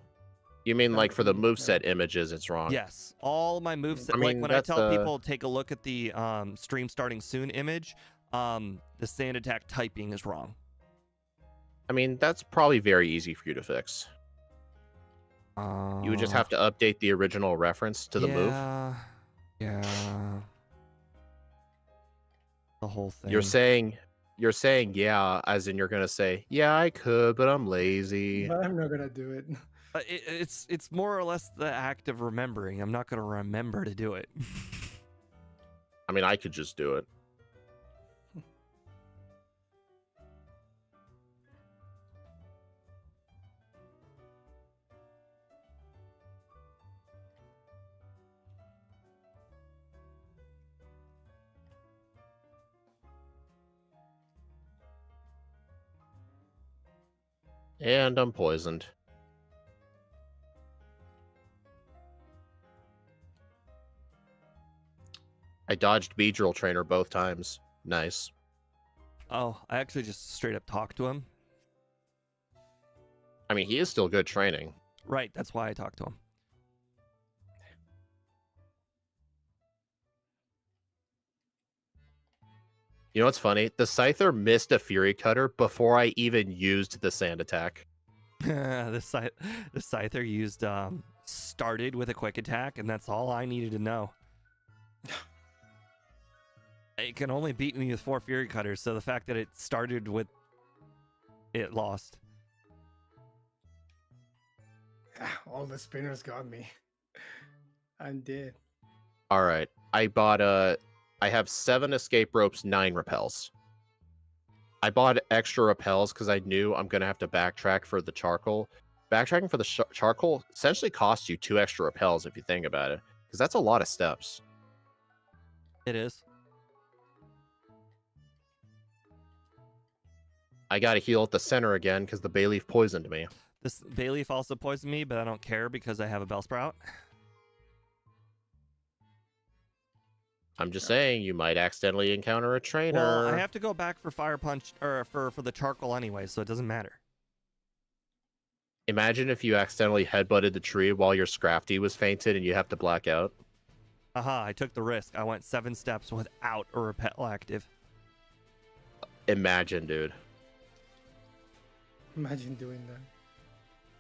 You mean like for the Everything, moveset images, it's wrong? Yes, all my moves. I mean, like when I that's, tell people take a look at the stream starting soon image, the Sand Attack typing is wrong. I mean, that's probably very easy for you to fix. You would just have to update the original reference to the move. Yeah. The whole thing. You're saying, yeah, as in you're going to say, yeah, I could, but I'm lazy. But I'm not gonna do it. It's more or less the act of remembering. I'm not going to remember to do it. I mean, I could just do it. And I'm poisoned. I dodged Beedrill Trainer both times. Nice. Oh, I actually just straight up talked to him. I mean, he is still good training. Right, that's why I talked to him. You know what's funny? The Scyther missed a Fury Cutter before I even used the Sand Attack. the Scyther used started with a quick attack, and that's all I needed to know. It can only beat me with 4 Fury Cutters, so the fact that it started with it lost. All the spinners got me. I'm dead. All right. I have 7 escape ropes, 9 repels. I bought extra repels because I knew I'm going to have to backtrack for the charcoal. Backtracking for the charcoal essentially costs you 2 extra repels if you think about it, because that's a lot of steps. It is. I got to heal at the center again because the Bayleaf poisoned me. This Bayleaf also poisoned me, but I don't care because I have a Bellsprout. I'm just saying, you might accidentally encounter a trainer. Well, I have to go back for Fire Punch, or for the charcoal anyway, so it doesn't matter. Imagine if you accidentally headbutted the tree while your Scrafty was fainted and you have to black out. Aha, I took the risk. I went 7 steps without a repel active. Imagine, dude. Imagine doing that.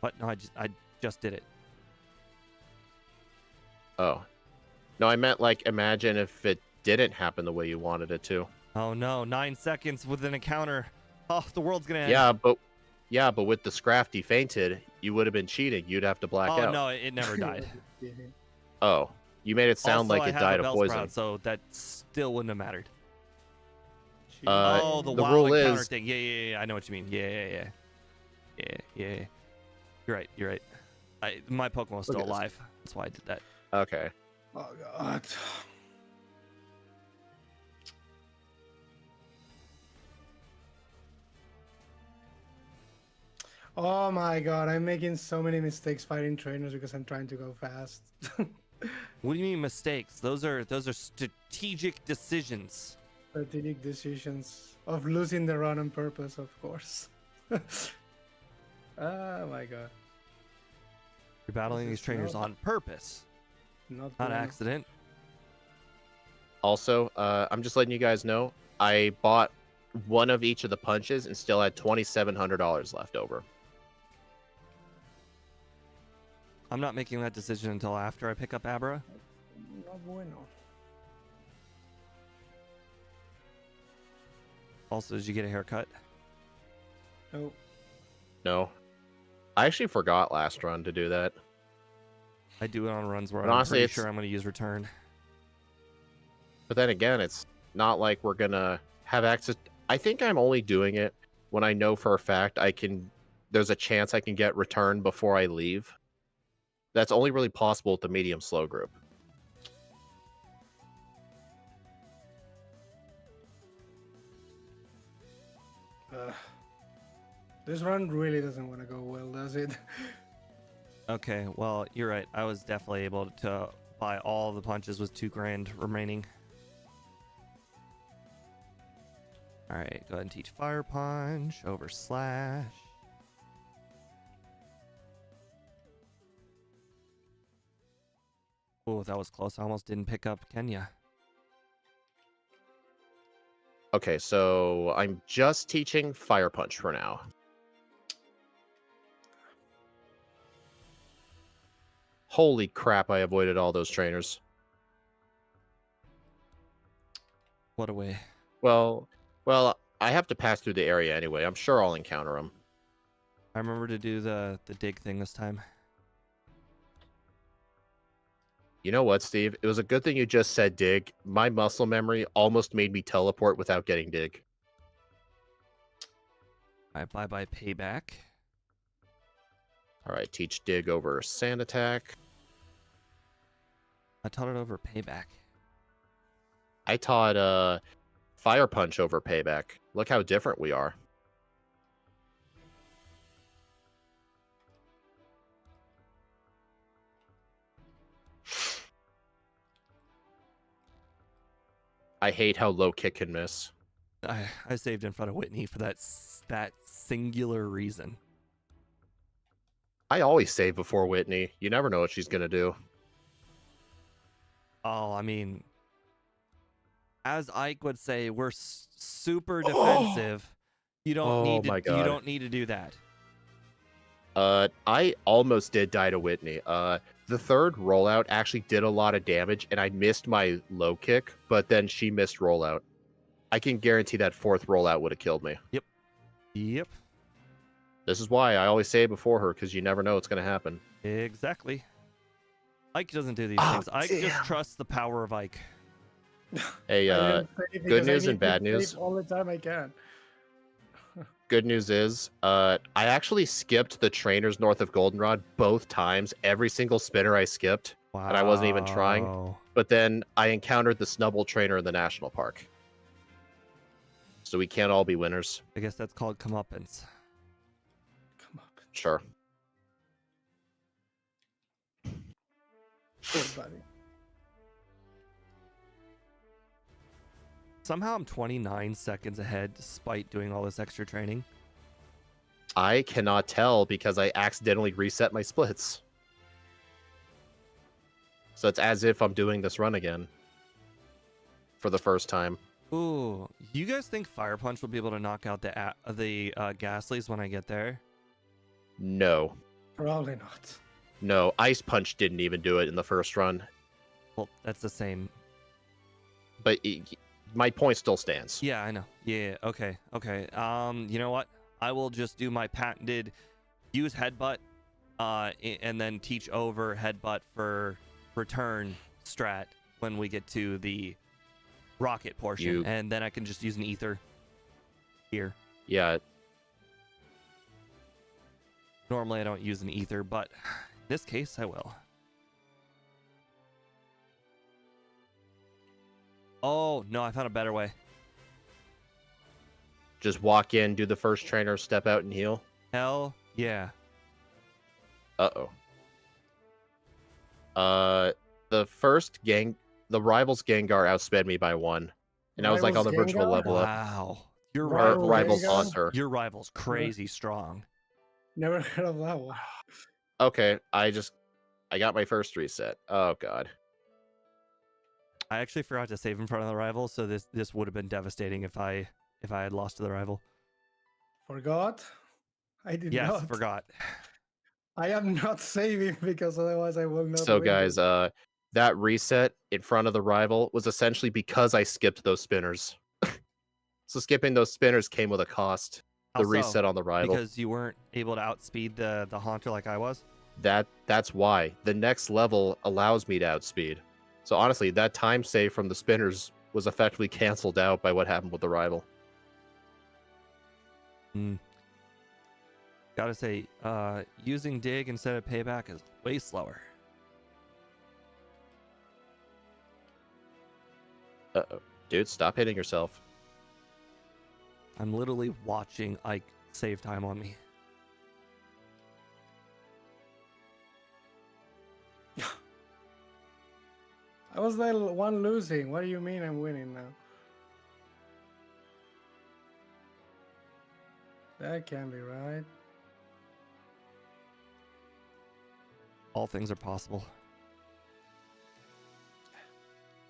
But no, I just did it. Oh. No, I meant, like, imagine if it didn't happen the way you wanted it to. Oh no, 9 seconds with an encounter. Oh, the world's gonna end. Yeah, but with the Scrafty fainted, you would have been cheating. You'd have to black out. Oh no, it never died. Oh. You made it sound Also, like I it have died a of Bell poison. Sprout, so that still wouldn't have mattered. Uh, Oh, the the WoW rule encounter is- thing. Yeah. I know what you mean. Yeah. You're right. My Pokemon was Look still at this. alive. That's why I did that. Okay. Oh god. Oh my god, I'm making so many mistakes fighting trainers because I'm trying to go fast. What do you mean mistakes? Those are strategic decisions. Strategic decisions of losing the run on purpose, of course. Oh my god. You're battling This these is trainers not- on purpose, Not not bueno. accident. Also, I'm just letting you guys know, I bought one of each of the punches and still had $2,700 left over. I'm not making that decision until after I pick up Abra. Not bueno. Also, did you get a haircut? Oh, No. I actually forgot last run to do that. I do it on runs where But I'm honestly, pretty it's- sure I'm going to use return. But then again, it's not like we're gonna have access. I think I'm only doing it when I know for a fact there's a chance I can get return before I leave. That's only really possible with the medium slow group. this run really doesn't want to go well, does it? Okay, well, you're right. I was definitely able to buy all the punches with $2,000 remaining. All right, go ahead and teach Fire Punch over Slash. Oh, that was close. I almost didn't pick up Kenya. Okay, so I'm just teaching Fire Punch for now. Holy crap, I avoided all those trainers. What a way. Well, I have to pass through the area anyway. I'm sure I'll encounter them. I remember to do the dig thing this time. You know what, Steve? It was a good thing you just said dig. My muscle memory almost made me teleport without getting dig. All right, bye-bye Payback. All right, teach dig over Sand Attack. I taught it over Payback. I taught Fire Punch over Payback. Look how different we are. I hate how low kick can miss. I saved in front of Whitney for that singular reason. I always save before Whitney. You never know what she's gonna do. Oh, I mean, as Ike would say, we're super defensive. You don't Oh need to. my You God. don't need to do that. I almost did die to Whitney. The third rollout actually did a lot of damage, and I missed my low kick, but then she missed rollout. I can guarantee that fourth rollout would have killed me. Yep, This is why I always say it before her, because you never know what's going to happen. exactly. Ike doesn't do these Oh, things. Ike just damn. trusts the power of Ike. Hey, I didn't save because I news and need to bad save news. all the time I can. good news is, I actually skipped the trainers north of Goldenrod both times. Every single spinner I skipped, Wow. and I wasn't even trying. But then I encountered the Snubble trainer in the national park. So we can't all be winners. I guess that's called comeuppance. Come up, Sure. poor buddy. Somehow I'm 29 seconds ahead despite doing all this extra training. I cannot tell because I accidentally reset my splits. So it's as if I'm doing this run again. For the first time. Ooh, you guys think Fire Punch will be able to knock out the Ghastlies when I get there? No. Probably not. No, Ice Punch didn't even do it in the first run. Well, that's the same. But my point still stands. Yeah, I know. Yeah, okay. You know what? I will just do my patented use Headbutt, and then teach over Headbutt for return strat when we get to the rocket portion, and then I can just use an ether here. Yeah. Normally I don't use an ether, but in this case I will. Oh, no, I found a better way. Just walk in, do the first trainer, step out, and heal. Hell yeah. Uh-oh. The Rivals Gengar outsped me by 1. And I was like on the Rivals virtual Gengar? level up. Wow. Your Rival Rivals Gengar? Haunter. Your rival's crazy strong. Never heard of that one. Okay, I got my first reset. Oh god. I actually forgot to save in front of the rival, so this would have been devastating if I had lost to the rival. Forgot? I did Yes, not. forgot. I am not saving because otherwise I will not So win guys, this. that reset in front of the rival was essentially because I skipped those spinners. So skipping those spinners came with a cost. The Also, reset on the rival. Because you weren't able to outspeed the Haunter like I was? That's why. The next level allows me to outspeed. So honestly, that time save from the spinners was effectively canceled out by what happened with the rival. Gotta say, using dig instead of payback is way slower. Uh-oh. Dude, stop hitting yourself. I'm literally watching Ike save time on me. I was the one losing. What do you mean I'm winning now? That can't be right. All things are possible.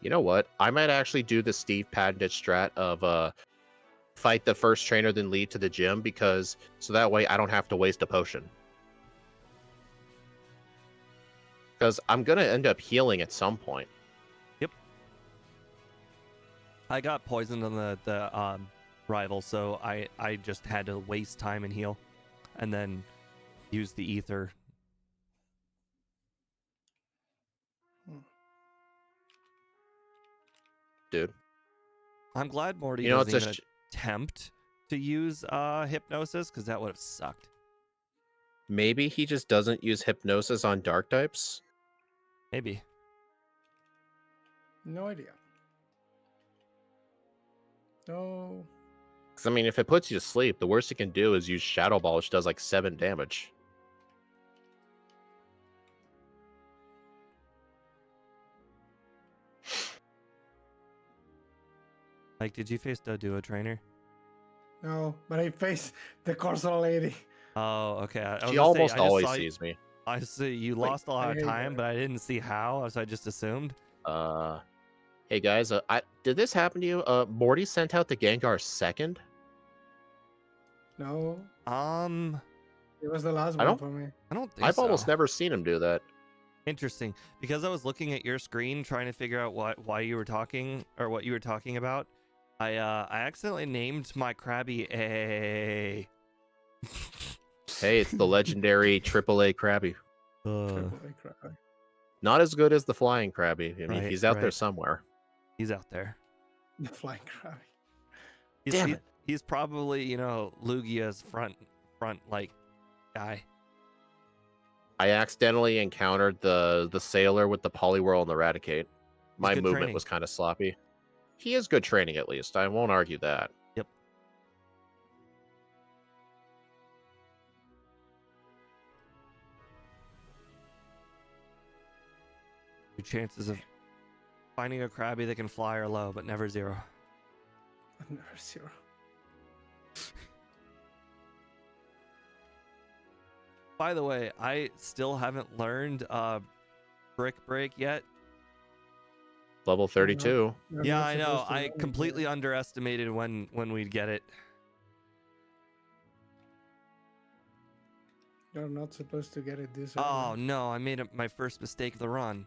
You know what? I might actually do the Steve patented strat of fight the first trainer, then lead to the gym, because so that way I don't have to waste a potion. Because I'm gonna end up healing at some point. Yep. I got poisoned on the rival, so I just had to waste time and heal, and then use the ether. Dude. I'm glad Morty You know, doesn't it's even attempt to use hypnosis, because that would have sucked. Maybe he just doesn't use hypnosis on dark types. Maybe. No idea. No. Because I mean, if it puts you to sleep, the worst it can do is use Shadow Ball, which does like 7 damage. Like, did you face Dodo trainer? No, but I faced the Corso lady. Oh, okay. I was She gonna say, almost I just always saw sees me. I see you Wait, lost a lot of I- time, but I didn't see how, so I just assumed. Hey guys, did this happen to you? Morty sent out the Gengar second. No, I it was the last one don't- for me. don't think I've so. almost never seen him do that. Interesting, because I was looking at your screen trying to figure out why you were talking or what you were talking about. I accidentally named my Krabby a. Hey, it's the legendary AAA Krabby. Triple A Krabby. Not as good as the flying Krabby. I mean, Right, he's out there right. somewhere. He's out there. The flying Krabby. Damn it. He's probably, Lugia's front like guy. I accidentally encountered the sailor with the Poliwhirl and the Raticate. My good movement training. was kind of sloppy. He is good training, at least. I won't argue that. Yep. Your chances of finding a Krabby that can fly are low, but never zero. Never zero. By the way, I still haven't learned Brick Break yet. Level 32. You're Yeah, not I know. supposed to I learn it, completely yeah. underestimated when we'd get it. You're not supposed to get it this Oh early. no, I made my first mistake of the run.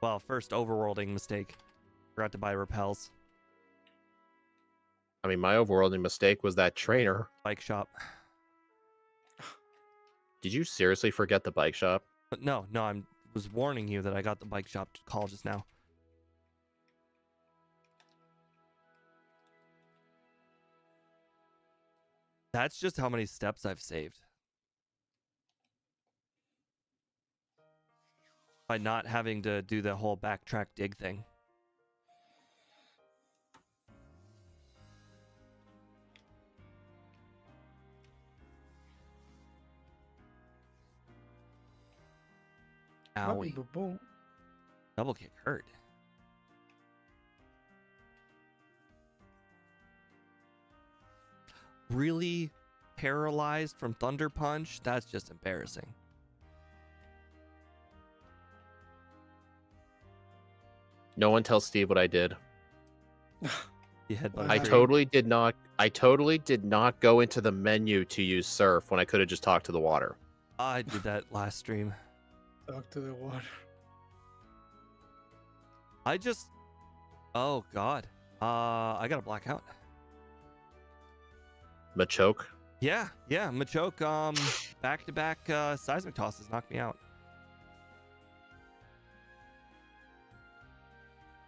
Well, first overworlding mistake. Forgot to buy repels. I mean, my overworlding mistake was that trainer. Bike shop. Did you seriously forget the bike shop? But no, I was warning you that I got the bike shop call just now. That's just how many steps I've saved. By not having to do the whole backtrack dig thing. Owie. Boom. Double kick hurt. Really paralyzed from Thunder Punch? That's just embarrassing. No one tells Steve what I did. You headbutt. I totally did not. I totally did not go into the menu to use surf when I could have just talked to the water. I did that last stream. Talk to the water. I just. Oh God. I got a blackout. Machoke. Yeah. Machoke. Back-to-back seismic tosses knocked me out.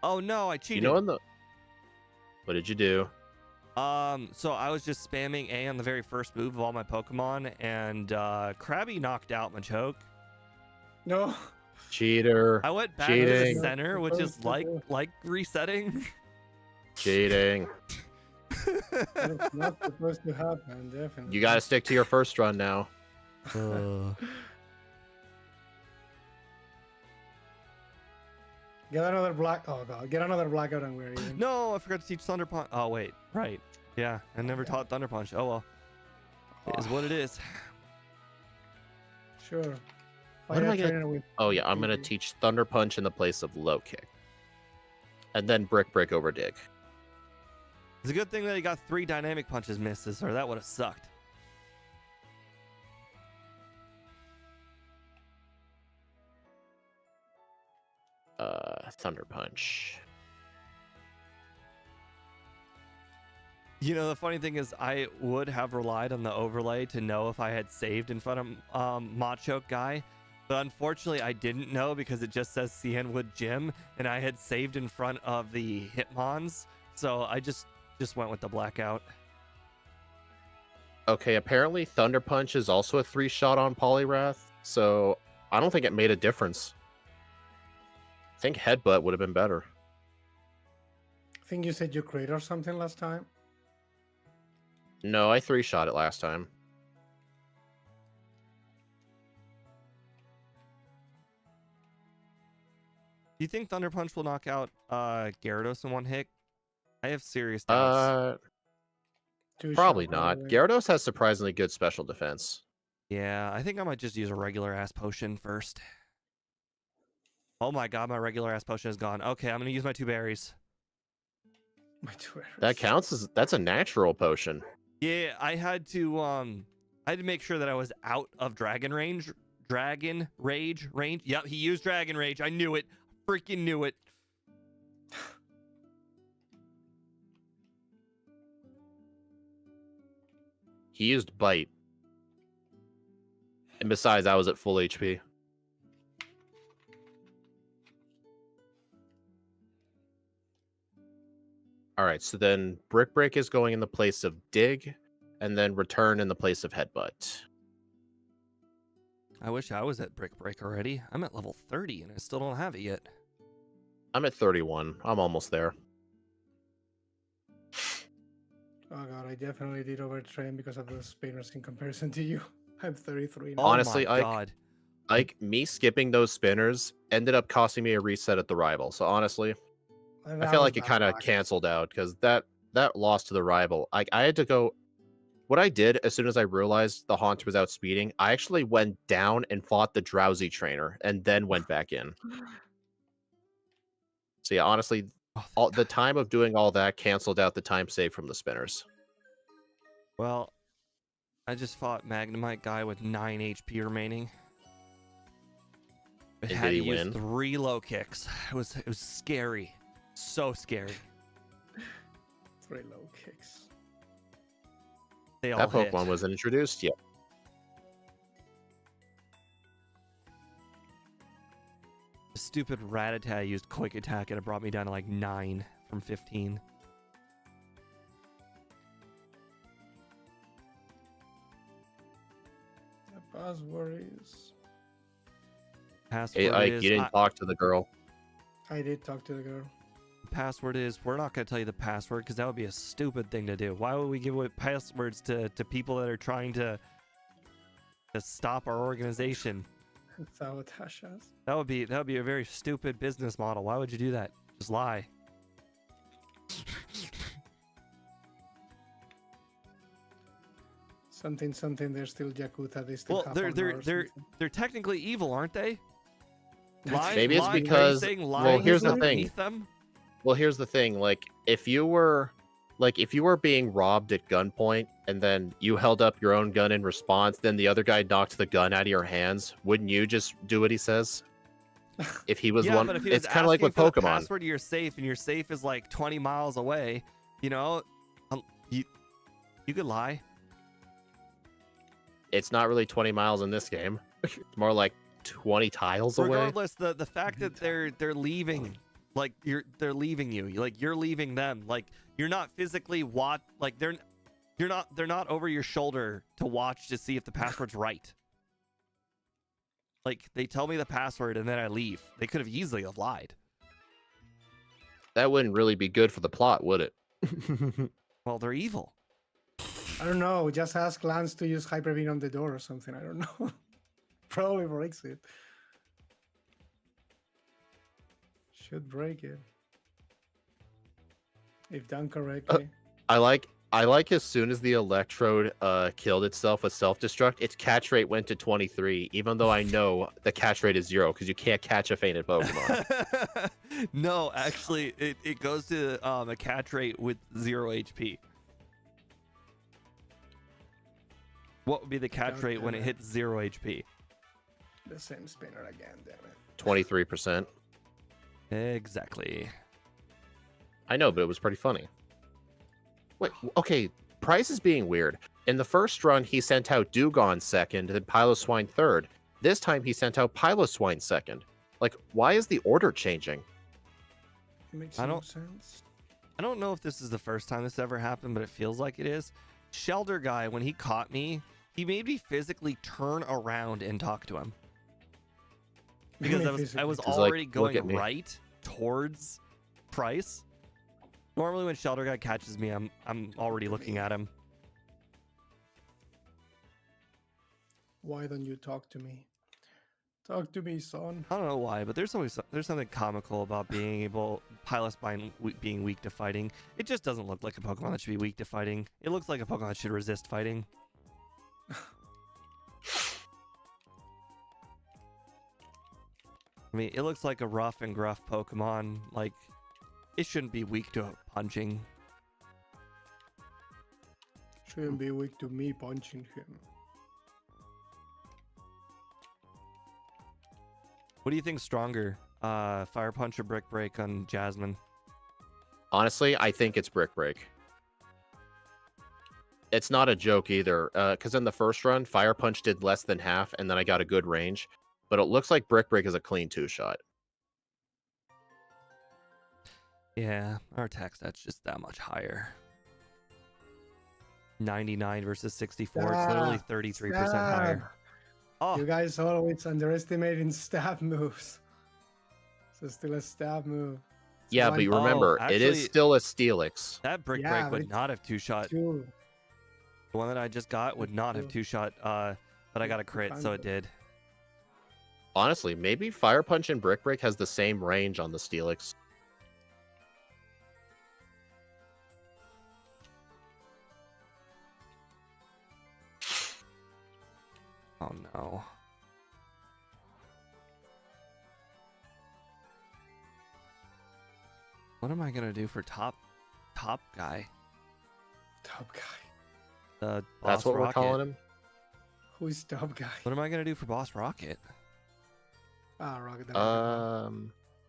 Oh no, I cheated. You know, in the. What did you do? So I was just spamming A on the very first move of all my Pokemon, and Krabby knocked out Machoke. No. Cheater. I went back to the center, which is like resetting. Cheating. That's not supposed to happen, definitely. You got to stick to your first run now. Get another black. Oh god, get another blackout and we're even. No, I forgot to teach Thunder Punch. Oh wait, right. Yeah, I never taught Thunder Punch. Oh well. It is what it is. Sure. What am I gonna... Oh yeah, I'm gonna teach Thunder Punch in the place of low kick. And then Brick over dig. It's a good thing that he got 3 dynamic punches misses, or that would have sucked. Thunder Punch. You know, the funny thing is I would have relied on the overlay to know if I had saved in front of Machoke guy, but unfortunately I didn't know because it just says Cianwood Gym and I had saved in front of the Hitmons, so I just went with the blackout. Okay, apparently Thunder Punch is also a 3-shot on Poliwrath, so I don't think it made a difference. I think Headbutt would have been better. I think you said you crit or something last time. No, I 3-shot it last time. Do you think Thunder Punch will knock out Gyarados in one hit? I have serious doubts. Probably not. Gyarados has surprisingly good special defense. Yeah, I think I might just use a regular ass potion first. Oh my god, my regular ass potion is gone. Okay, I'm gonna use my 2 berries. My 2 berries. That counts as that's a natural potion. Yeah, I had to make sure that I was out of Dragon Rage. Yep, he used Dragon Rage. I knew it. Freaking knew it. He used Bite. And besides, I was at full HP. Alright, so then Brick is going in the place of Dig, and then Return in the place of Headbutt. I wish I was at Brick already. I'm at level 30 and I still don't have it yet. I'm at 31. I'm almost there. Oh god, I definitely did overtrain because of the spinners in comparison to you. I'm 33 now. Oh Honestly, my god. Like, me skipping those spinners ended up costing me a reset at the rival. So honestly, I feel like it kind of canceled out because that loss to the rival. I had to go. What I did as soon as I realized the Haunter was outspeeding, I actually went down and fought the Drowsy trainer and then went back in. So yeah, honestly, the time of doing all that canceled out the time saved from the spinners. Well, I just fought Magnemite guy with 9 HP remaining. It had to use 3 low kicks. It was scary. So scary. 3 low kicks. They all that hit. Pokemon wasn't introduced yet. Stupid Rattata used quick attack and it brought me down to like 9 from 15. The password is. Password Hey, Ike, is. you didn't talk to the girl. I did talk to the girl. Password is. We're not going to tell you the password because that would be a stupid thing to do. Why would we give away passwords to people that are trying to stop our organization? Sabotage us. That would be a very stupid business model. Why would you do that? Just lie. Something. They're still Yakuza. They still. Well, have they're honor or they're technically evil, aren't they? Maybe it's Lying, because- racing, well, lying here's is the thing. underneath them. Well, here's the thing. Like, if you were being robbed at gunpoint and then you held up your own gun in response, then the other guy knocked the gun out of your hands, wouldn't you just do what he says? If he was Yeah, the one, but if he it's was kind of like asking with for the Pokemon. password to your safe, and your safe is like 20 miles away, you know, you could lie. It's not really 20 miles in this game. It's more like 20 tiles away. Regardless, the fact that they're leaving, like they're leaving you, like you're leaving them, like you're not physically like they're not over your shoulder to watch to see if the password's right. Like they tell me the password and then I leave. They could have easily have lied. That wouldn't really be good for the plot, would it? Well, they're evil. I don't know. Just ask Lance to use Hyper Beam on the door or something. I don't know. Probably breaks it. Should break it. If done correctly. I like as soon as the electrode killed itself with self-destruct, its catch rate went to 23, even though I know the catch rate is 0 because you can't catch a fainted Pokemon. No, actually, it goes to a catch rate with 0 HP. What would be the catch rate when it hits 0 HP? The same spinner again, damn it. 23%. Exactly. I know, but it was pretty funny. Wait, okay, Price is being weird. In the first run, he sent out Dugong second, then Piloswine third. This time, he sent out Piloswine second. Like, why is the order changing? Makes I no don't- sense. I don't know if this is the first time this ever happened, but it feels like it is. Shelter guy, when he caught me, he made me physically turn around and talk to him. Because I was He's like, already "Look at going me." right towards Price. Normally when Shelter guy catches me, I'm already looking at him. Why don't you talk to me? Talk to me, son. I don't know why, but there's something comical about being weak to fighting. It just doesn't look like a Pokemon that should be weak to fighting. It looks like a Pokemon that should resist fighting. I mean, it looks like a rough and gruff Pokemon. Like, it shouldn't be weak to punching. Shouldn't be weak to me punching him. What do you think's stronger? Fire Punch or Brick Break on Jasmine? Honestly, I think it's Brick Break. It's not a joke either, because in the first run, Fire Punch did less than half, and then I got a good range. But it looks like Brick Break is a clean 2-shot. Yeah, our attack stat's just that much higher. 99 versus 64. It's literally 33% higher. Oh, You guys always underestimating stab moves. So still a stab move. It's Yeah, one, but you remember, it is actually- still a Steelix. that Brick Yeah, Break but would it's not have two-shot. two. The one that I just got would not have Two. two-shot, but I got a crit, so it did. Honestly, maybe Fire Punch and Brick Break has the same range on the Steelix. Oh no. What am I gonna do for top guy? Top guy. The That's Boss what we're Rocket. calling him. Who's top guy? What am I gonna do for Boss Rocket? Ah, Rocket.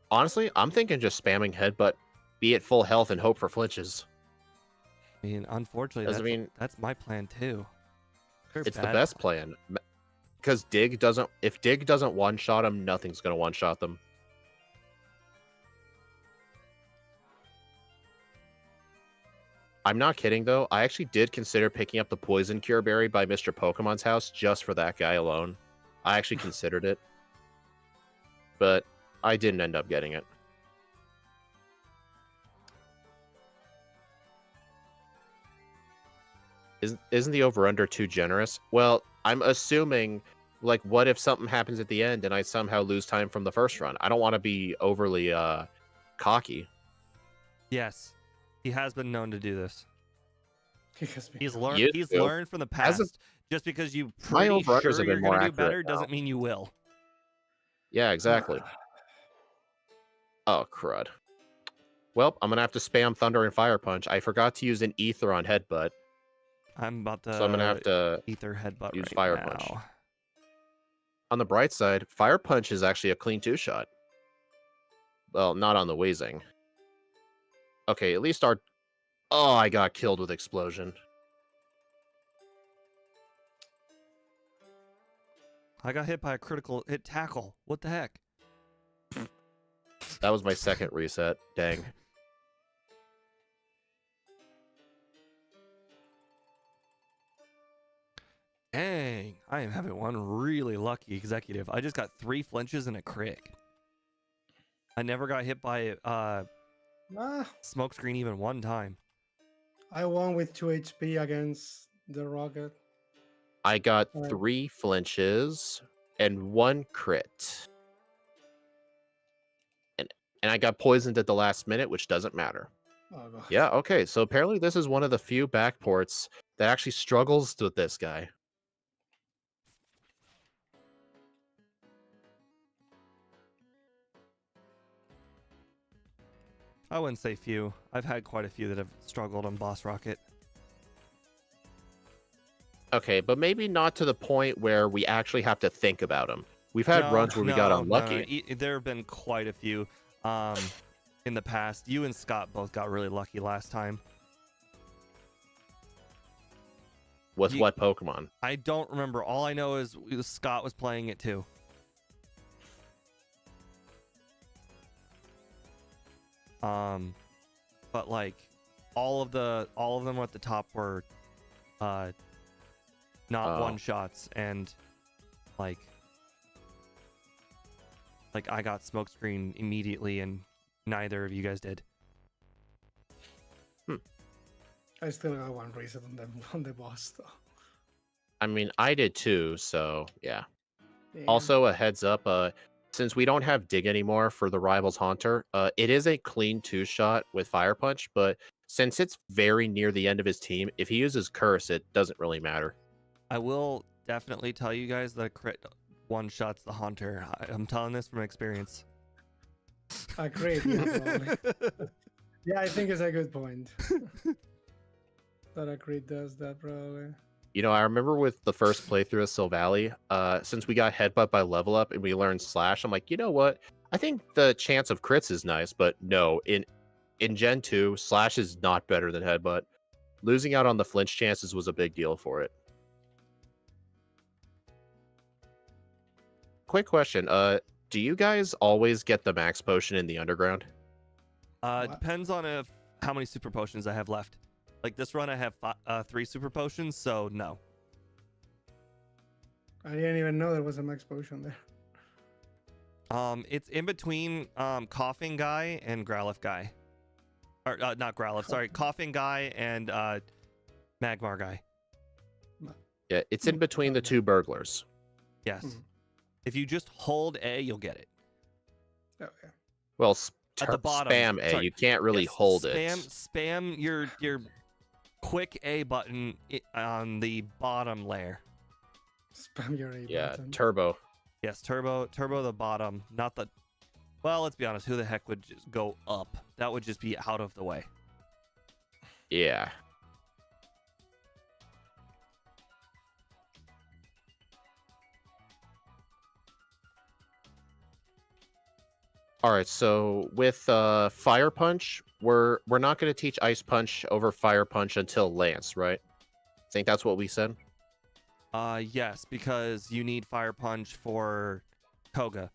Honestly, I'm thinking just spamming Headbutt, be at full health, and hope for flinches. I mean, unfortunately, Doesn't mean- that's my plan too. They're It's the bad best plan. Because Dig doesn't. If Dig doesn't one-shot them, nothing's gonna one-shot them. I'm not kidding though. I actually did consider picking up the poison cure berry by Mr. Pokemon's house just for that guy alone. I actually considered it, but I didn't end up getting it. Isn't the over-under too generous? Well, I'm assuming, like, what if something happens at the end and I somehow lose time from the first run? I don't want to be overly cocky. Yes, he has been known to do this. He's You do. learned from the past. Just because you My pretty over-unders sure have you're been more gonna do accurate better now. doesn't mean you will. Yeah, exactly. Oh, crud. Well, I'm gonna have to spam Thunder and Fire Punch. I forgot to use an Ether on Headbutt, I'm about to so I'm gonna have to ether headbutt use right Fire now. Punch. On the bright side, Fire Punch is actually a clean 2-shot. Well, not on the Wazing. Okay, at least our... Oh, I got killed with Explosion. I got hit by a critical hit tackle. What the heck? That was my second reset. Dang. Dang, I am having one really lucky executive. I just got 3 flinches and a crit. I never got hit by smokescreen even one time. I won with 2 HP against the Rocket. I got Alright. 3 flinches and 1 crit. And I got poisoned at the last minute, which doesn't matter. Oh, God. Yeah, okay, so apparently this is one of the few backports that actually struggles with this guy. I wouldn't say few. I've had quite a few that have struggled on Boss Rocket. Okay, but maybe not to the point where we actually have to think about him. We've had runs where we got unlucky. No. There have been quite a few in the past. You and Scott both got really lucky last time. With what Pokemon? I don't remember. All I know is Scott was playing it too. But like all of them at the top were not one shots, and like I got smokescreen immediately and neither of you guys did. I still got 1 reset on the boss though. I mean, I did too, so yeah. Yeah. Also, a heads up, since we don't have Dig anymore for the Rivals Haunter, it is a clean 2-shot with Fire Punch, but since it's very near the end of his team, if he uses Curse, it doesn't really matter. I will definitely tell you guys that crit 1-shots the Haunter. I'm telling this from experience. A crit, yeah, probably. Yeah, I think it's a good point. That a crit does that probably. You know, I remember with the first playthrough of Silvally, since we got Headbutt by Level Up and we learned Slash, I'm like, you know what? I think the chance of crits is nice, but no, in Gen 2, Slash is not better than Headbutt. Losing out on the flinch chances was a big deal for it. Quick question, do you guys always get the max potion in the underground? Depends on how many super potions I have left. Like this run, I have 3 super potions, so no. I didn't even know there was a max potion there. It's in between Coughing Guy and Growlithe Guy. Or not Growlithe, sorry, Coughing Guy and Magmar Guy. Yeah, it's in between the 2 burglars. Yes. If you just hold A, you'll get it. Okay. Well, at the bottom, spam A. sorry. You can't really hold it. Spam your quick A button on the bottom layer. Spam your A Yeah, button. turbo. Yes, turbo the bottom, not the... Well, let's be honest, who the heck would just go up? That would just be out of the way. Yeah. All right, so with Fire Punch, we're not going to teach Ice Punch over Fire Punch until Lance, right? I think that's what we said. Yes, because you need Fire Punch for Koga.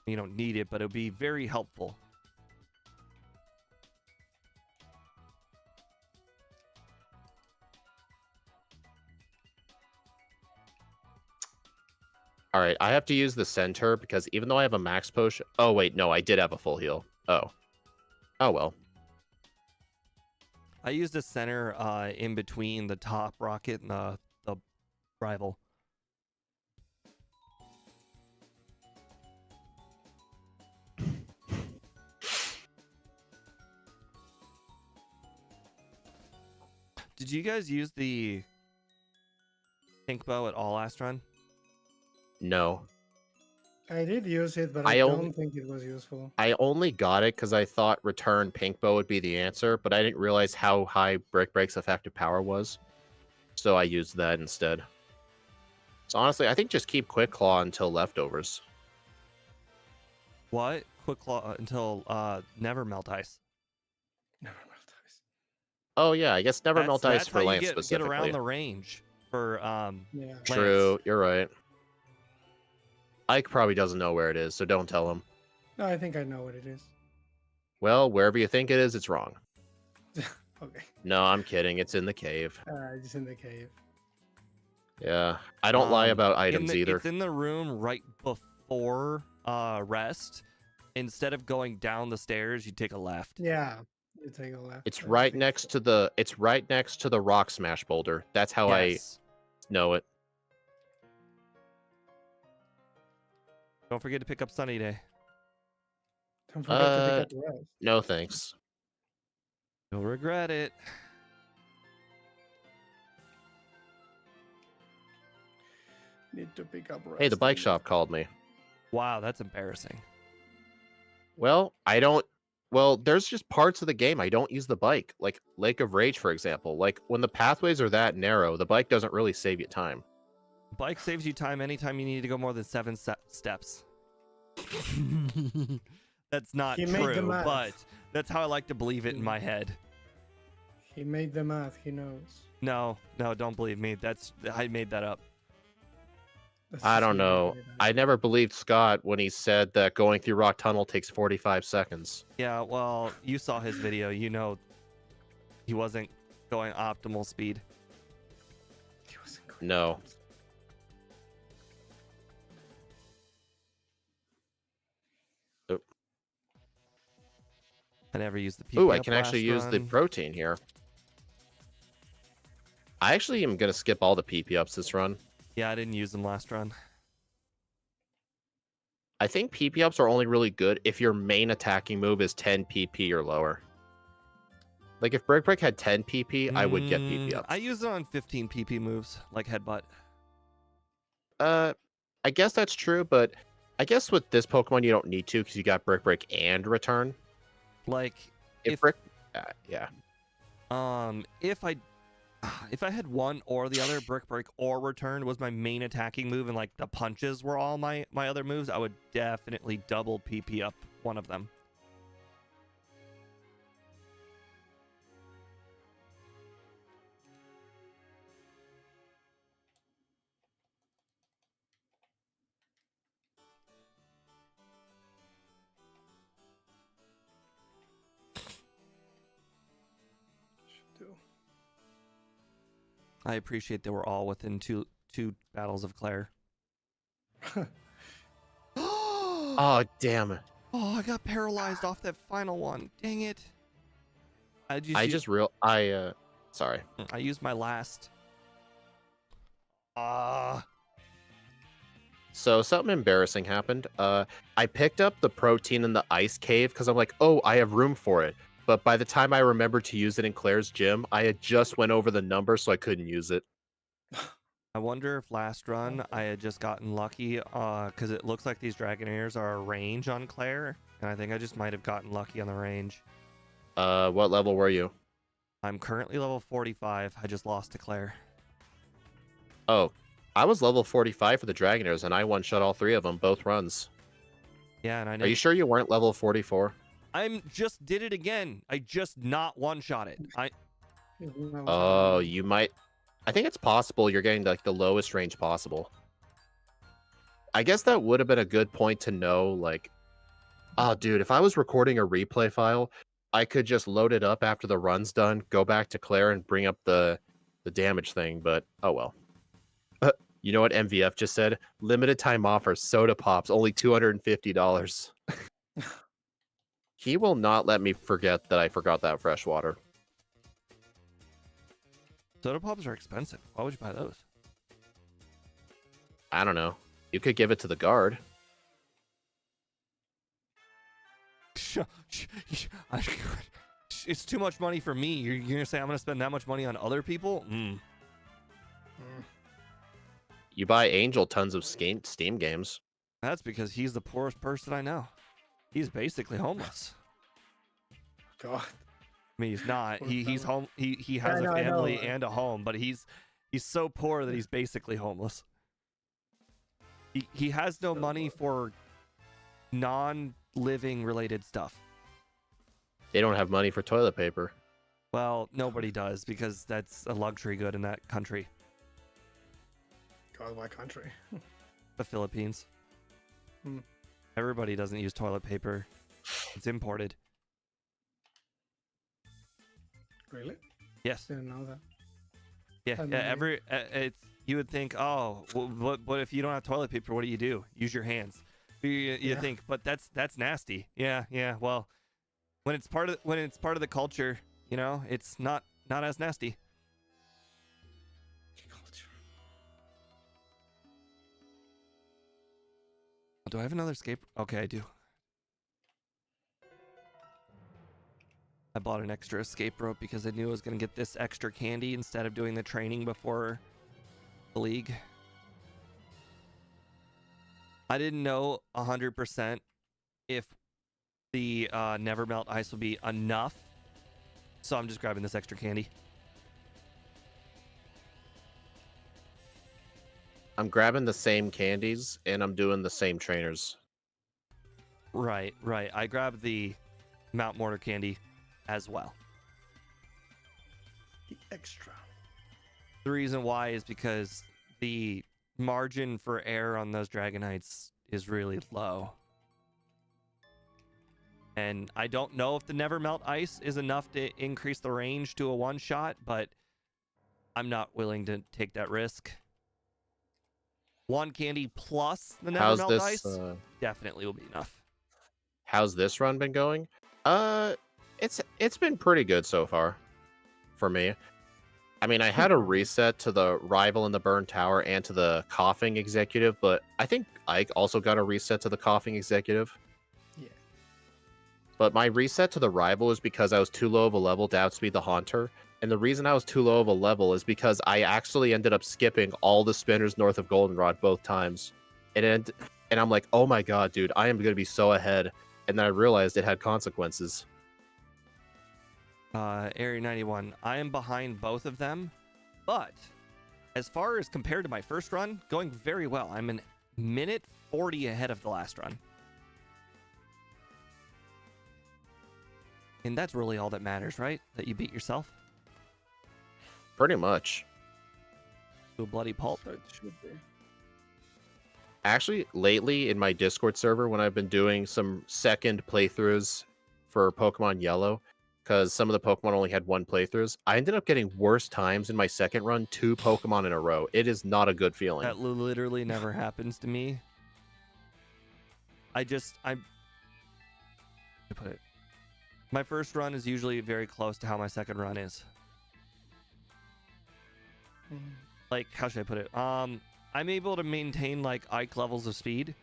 You don't need it, but it would be very helpful. All right, I have to use the center because even though I have a max potion... Oh, wait, no, I did have a full heal. Oh. Oh, well. I used a center in between the top rocket and the rival. Did you guys use the pink bow at all last run? No. I did use it, but I don't think it was useful. I only got it because I thought return pink bow would be the answer, but I didn't realize how high Brick Break's effective power was. So I used that instead. So honestly, I think just keep Quick Claw until leftovers. What? Quick Claw until Never Melt Ice. Never Melt Ice. Oh yeah, I guess Never Melt Ice for Lance specifically. Get around the range for yeah. True, you're right. Ike probably doesn't know where it is, so don't tell him. No, I think I know what it is. Well, wherever you think it is, it's wrong. Okay. No, I'm kidding. It's in the cave. It's in the cave. Yeah, I don't lie about items either. It's in the room right before rest. Instead of going down the stairs, you take a left. Yeah, you take a left. It's right next to the. It's right next to the rock smash boulder. That's how I know it. Don't forget to pick up Sunny Day. Don't forget to pick up the rest. No thanks. You'll regret it. Need to pick up rest. Hey, the bike shop called me. Wow, that's embarrassing. Well, I don't. Well, there's just parts of the game I don't use the bike, like Lake of Rage, for example. Like when the pathways are that narrow, the bike doesn't really save you time. Bike saves you time anytime you need to go more than 7 steps. That's not true, but that's how I like to believe it in my head. He made the math. He knows. No, don't believe me. I made that up. I don't know. I never believed Scott when he said that going through Rock Tunnel takes 45 seconds. Yeah, well, you saw his video. You know he wasn't going optimal speed. He wasn't going No. I never used the PP. Ooh, I can actually use the protein here. I actually am going to skip all the PP ups this run. Yeah, I didn't use them last run. I think PP ups are only really good if your main attacking move is 10 PP or lower. Like if Brick Break had 10 PP, I would get PP ups. I use it on 15 PP moves, like Headbutt. I guess that's true, but I guess with this Pokemon you don't need to because you got Brick Break and Return. Like if Brick, yeah. If I had one or the other, Brick Break or Return was my main attacking move, and like the punches were all my other moves, I would definitely double PP up one of them. I appreciate they were all within two battles of Claire. Oh, damn it. Oh, I got paralyzed off that final one. Dang it. Sorry. I used my last. So something embarrassing happened. I picked up the protein in the ice cave because I'm like, oh, I have room for it. But by the time I remembered to use it in Claire's gym, I had just went over the number, so I couldn't use it. I wonder if last run I had just gotten lucky, because it looks like these Dragonairs are a range on Claire, and I think I just might have gotten lucky on the range. What level were you? I'm currently level 45. I just lost to Claire. Oh, I was level 45 for the Dragonairs, and I one-shot all 3 of them, both runs. Yeah, and I know. Are you sure you weren't level 44? I'm just did it again. I just not one-shot it. Oh, you might. I think it's possible you're getting like the lowest range possible. I guess that would have been a good point to know. Like, oh, dude, if I was recording a replay file, I could just load it up after the run's done, go back to Claire, and bring up the damage thing. But oh well. You know what MVF just said? Limited time offer, soda pops, only $250. He will not let me forget that I forgot that fresh water. Soda pops are expensive. Why would you buy those? I don't know. You could give it to the guard. It's too much money for me. You're gonna say I'm gonna spend that much money on other people? You buy Angel tons of Steam games. That's because he's the poorest person I know. He's basically homeless. God. I mean, he's not. Poor He's fella. home. He has Yeah, a I know. family and a home, but he's so poor that he's basically homeless. He has no money for non-living related stuff. They don't have money for toilet paper. Well, nobody does because that's a luxury good in that country, God, my country. the Philippines. Everybody doesn't use toilet paper. It's imported. Really? Yes. Didn't know that. Yeah. It's you would think, oh, well, what if you don't have toilet paper? What do? Use your hands. You think, but that's nasty. Yeah. Well, when it's part of the culture, you know, it's not as nasty. Culture. Do I have another escape? Okay, I do. I bought an extra escape rope because I knew I was going to get this extra candy instead of doing the training before the league. I didn't know 100% if the never melt ice will be enough, so I'm just grabbing this extra candy. I'm grabbing the same candies and I'm doing the same trainers. Right. I grabbed the Mount Mortar candy as well. The extra. The reason why is because the margin for error on those Dragonites is really low. And I don't know if the Never Melt Ice is enough to increase the range to a one-shot, but I'm not willing to take that risk. One candy plus the Never Melt Ice definitely will be enough. How's this run been going? It's been pretty good so far for me. I mean, I had a reset to the Rival in the Burn Tower and to the Coughing Executive, but I think Ike also got a reset to the Coughing Executive. Yeah. But my reset to the Rival was because I was too low of a level to outspeed the Haunter. And the reason I was too low of a level is because I actually ended up skipping all the spinners north of Goldenrod both times. And I'm like, oh my god, dude, I am going to be so ahead. And then I realized it had consequences. Area 91, I am behind both of them, but as far as compared to my first run, going very well. I'm a minute 40 ahead of the last run. And that's really all that matters, right? That you beat yourself Pretty much. to a bloody pulp. So it should be. Actually, lately in my Discord server, when I've been doing some second playthroughs for Pokemon Yellow, because some of the Pokemon only had one playthroughs, I ended up getting worse times in my second run, 2 Pokemon in a row. It is not a good feeling. That literally never happens to me. I put it. My first run is usually very close to how my second run is. Like, how should I put it? I'm able to maintain like Ike levels of speed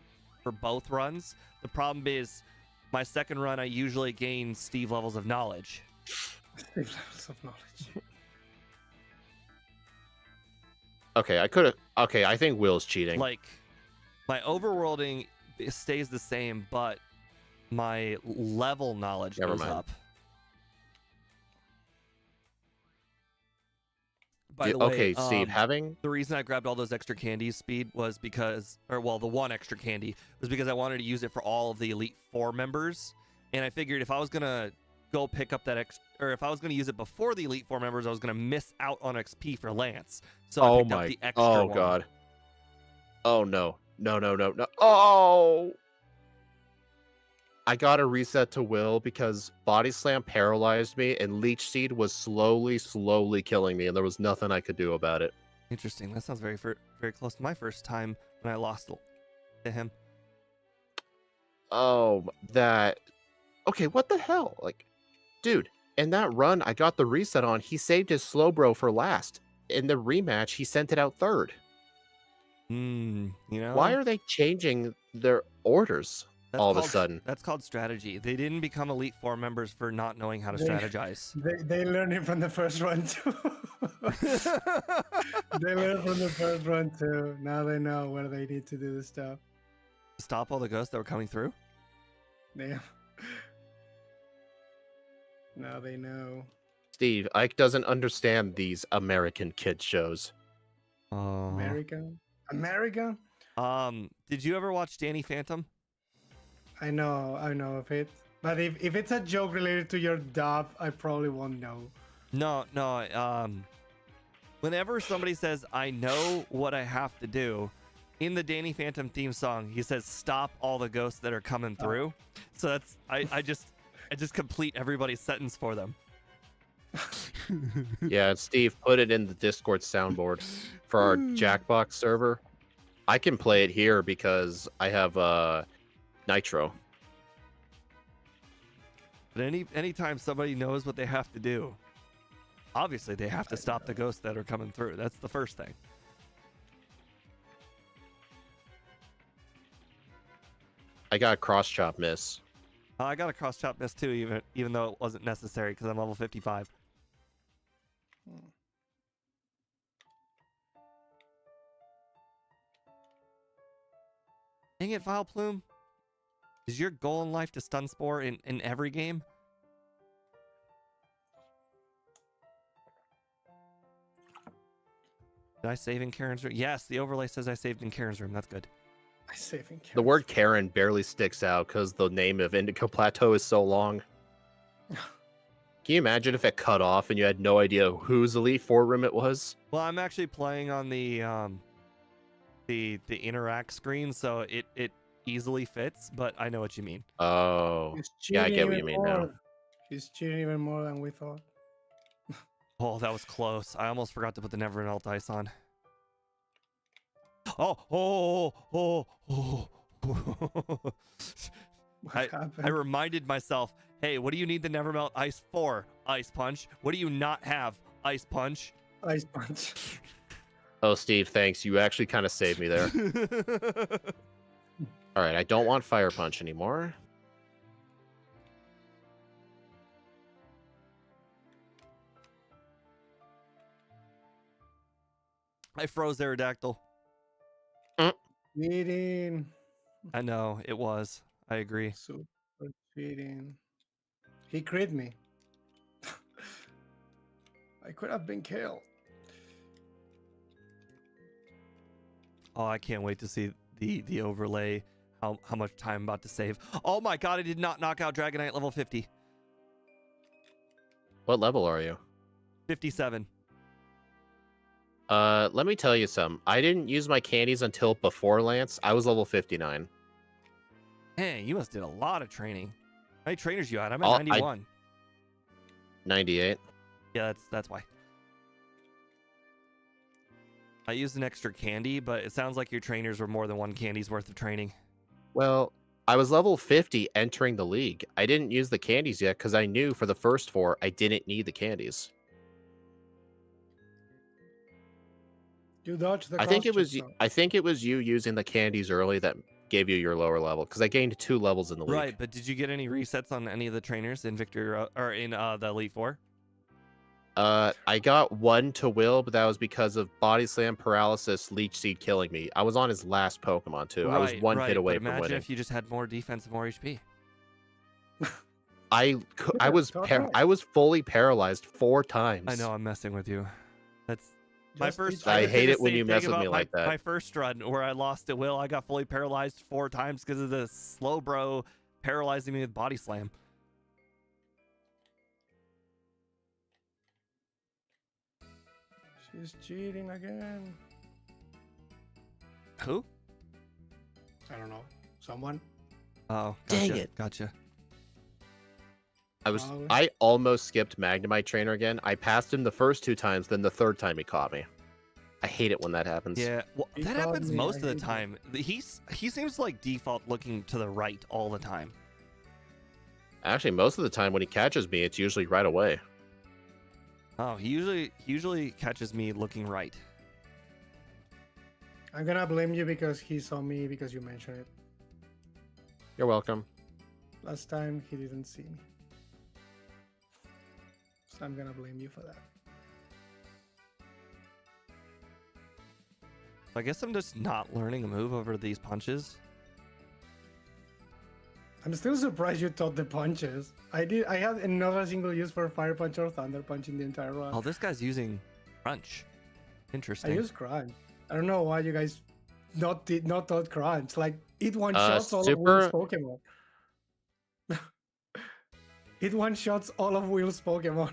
for both runs. The problem is my second run I usually gain Steve levels of knowledge. Steve levels of knowledge. Okay, I think Will's cheating. Like, my overworlding stays the same, but my level knowledge goes up. By the way, okay, Steve, the reason I grabbed all those extra candies, Speed, was because, the one extra candy was because I wanted to use it for all of the Elite Four members, and I figured if I was gonna go pick up that if I was gonna use it before the Elite Four members, I was gonna miss out on XP for Lance. So I picked up the extra one. God. Oh no. Oh! I got a reset to Will because Body Slam paralyzed me and Leech Seed was slowly killing me and there was nothing I could do about it. Interesting. That sounds very very close to my first time when I lost to him. Oh, that. Okay, what the hell? Like, dude, in that run, I got the reset on. He saved his slow bro for last. In the rematch, he sent it out third. You know? Why are they changing their orders all of a sudden? That's called strategy. They didn't become Elite Four members for not knowing how to strategize. They learned it from the first run too. They learned from the first run too. Now they know where they need to do the stuff. Stop all the ghosts that were coming through? Damn. Now they know. Steve, Ike doesn't understand these American kid shows. America? Did you ever watch Danny Phantom? I know of it. But if it's a joke related to your dub, I probably won't know. No. Whenever somebody says, I know what I have to do, in the Danny Phantom theme song, he says, stop all the ghosts that are coming through. So that's, I just complete everybody's sentence for them. Yeah, Steve, put it in the Discord soundboard for our Jackbox server. I can play it here because I have Nitro. But anytime somebody knows what they have to do, obviously they have to stop the ghosts that are coming through. That's the first thing. I got a cross chop miss. I got a cross chop miss too, even though it wasn't necessary because I'm level 55. Dang it, Vile Plume. Is your goal in life to stun Spore in every game? Did I save in Karen's room? Yes, the overlay says I saved in Karen's room. That's good. I saved in Karen's The word Karen barely sticks out because the name of Indigo Plateau is so long. Can you imagine if it cut off and you had no idea whose Elite Four room it was? Well, I'm actually playing on the interact screen, so it easily fits, but I know what you mean. Oh, yeah, I get what you mean now. He's cheating even more than we thought. Oh, that was close. I almost forgot to put the Never Melt Ice on. I reminded myself, hey, what do you need the Never Melt Ice for? Ice Punch. What do you not have? Ice Punch. Ice Punch. Oh, Steve, thanks. You actually kind of saved me there. All right, I don't want Fire Punch anymore. I froze Aerodactyl. Cheating. I know, it was. I agree. Super cheating. He crit me. I could have been killed. Oh, I can't wait to see the overlay. How much time I'm about to save. Oh my god, I did not knock out Dragonite level 50. What level are you? 57. Let me tell you something. I didn't use my candies until before Lance. I was level 59. Hey, you must did a lot of training. How many trainers you had? I'm at 91. 98. Yeah, that's why. I used an extra candy, but it sounds like your trainers were more than one candy's worth of training. Well, I was level 50 entering the league. I didn't use the candies yet because I knew for the first 4 I didn't need the candies. You dodged the I think it was you using the candies early that gave you your lower level because I gained 2 levels in the league. Right, but did you get any resets on any of the trainers in Victor or in the Elite Four? I got 1 to Will, but that was because of Body Slam, Paralysis, Leech Seed killing me. I was on his last Pokemon too. I was one hit away from winning. Imagine if you just had more defense and more HP. I was fully paralyzed 4 times. I know, I'm messing with you. That's my first. I hate it when you mess with me like that. My first run where I lost to Will, I got fully paralyzed 4 times because of the slow bro paralyzing me with Body Slam. She's cheating again. Who? I don't know. Someone? Oh, gotcha, dang it. Gotcha. I almost skipped Magnemite Trainer again. I passed him the first 2 times, then the 3rd time he caught me. I hate it when that happens. Yeah, well, He that called happens me, most I of the hate that. time. He seems like default looking to the right all the time. Actually, most of the time when he catches me, it's usually right away. Oh, he usually catches me looking right. I'm gonna blame you because he saw me because you mentioned it. You're welcome. Last time he didn't see me. So I'm gonna blame you for that. I guess I'm just not learning a move over these punches. I'm still surprised you taught the punches. I had another single use for Fire Punch or Thunder Punch in the entire run. Oh, this guy's using crunch. I Interesting. use Crunch. I don't know why you guys not taught Crunch. Like it one shots all of Will's Pokemon. It one shots all of Will's Pokemon.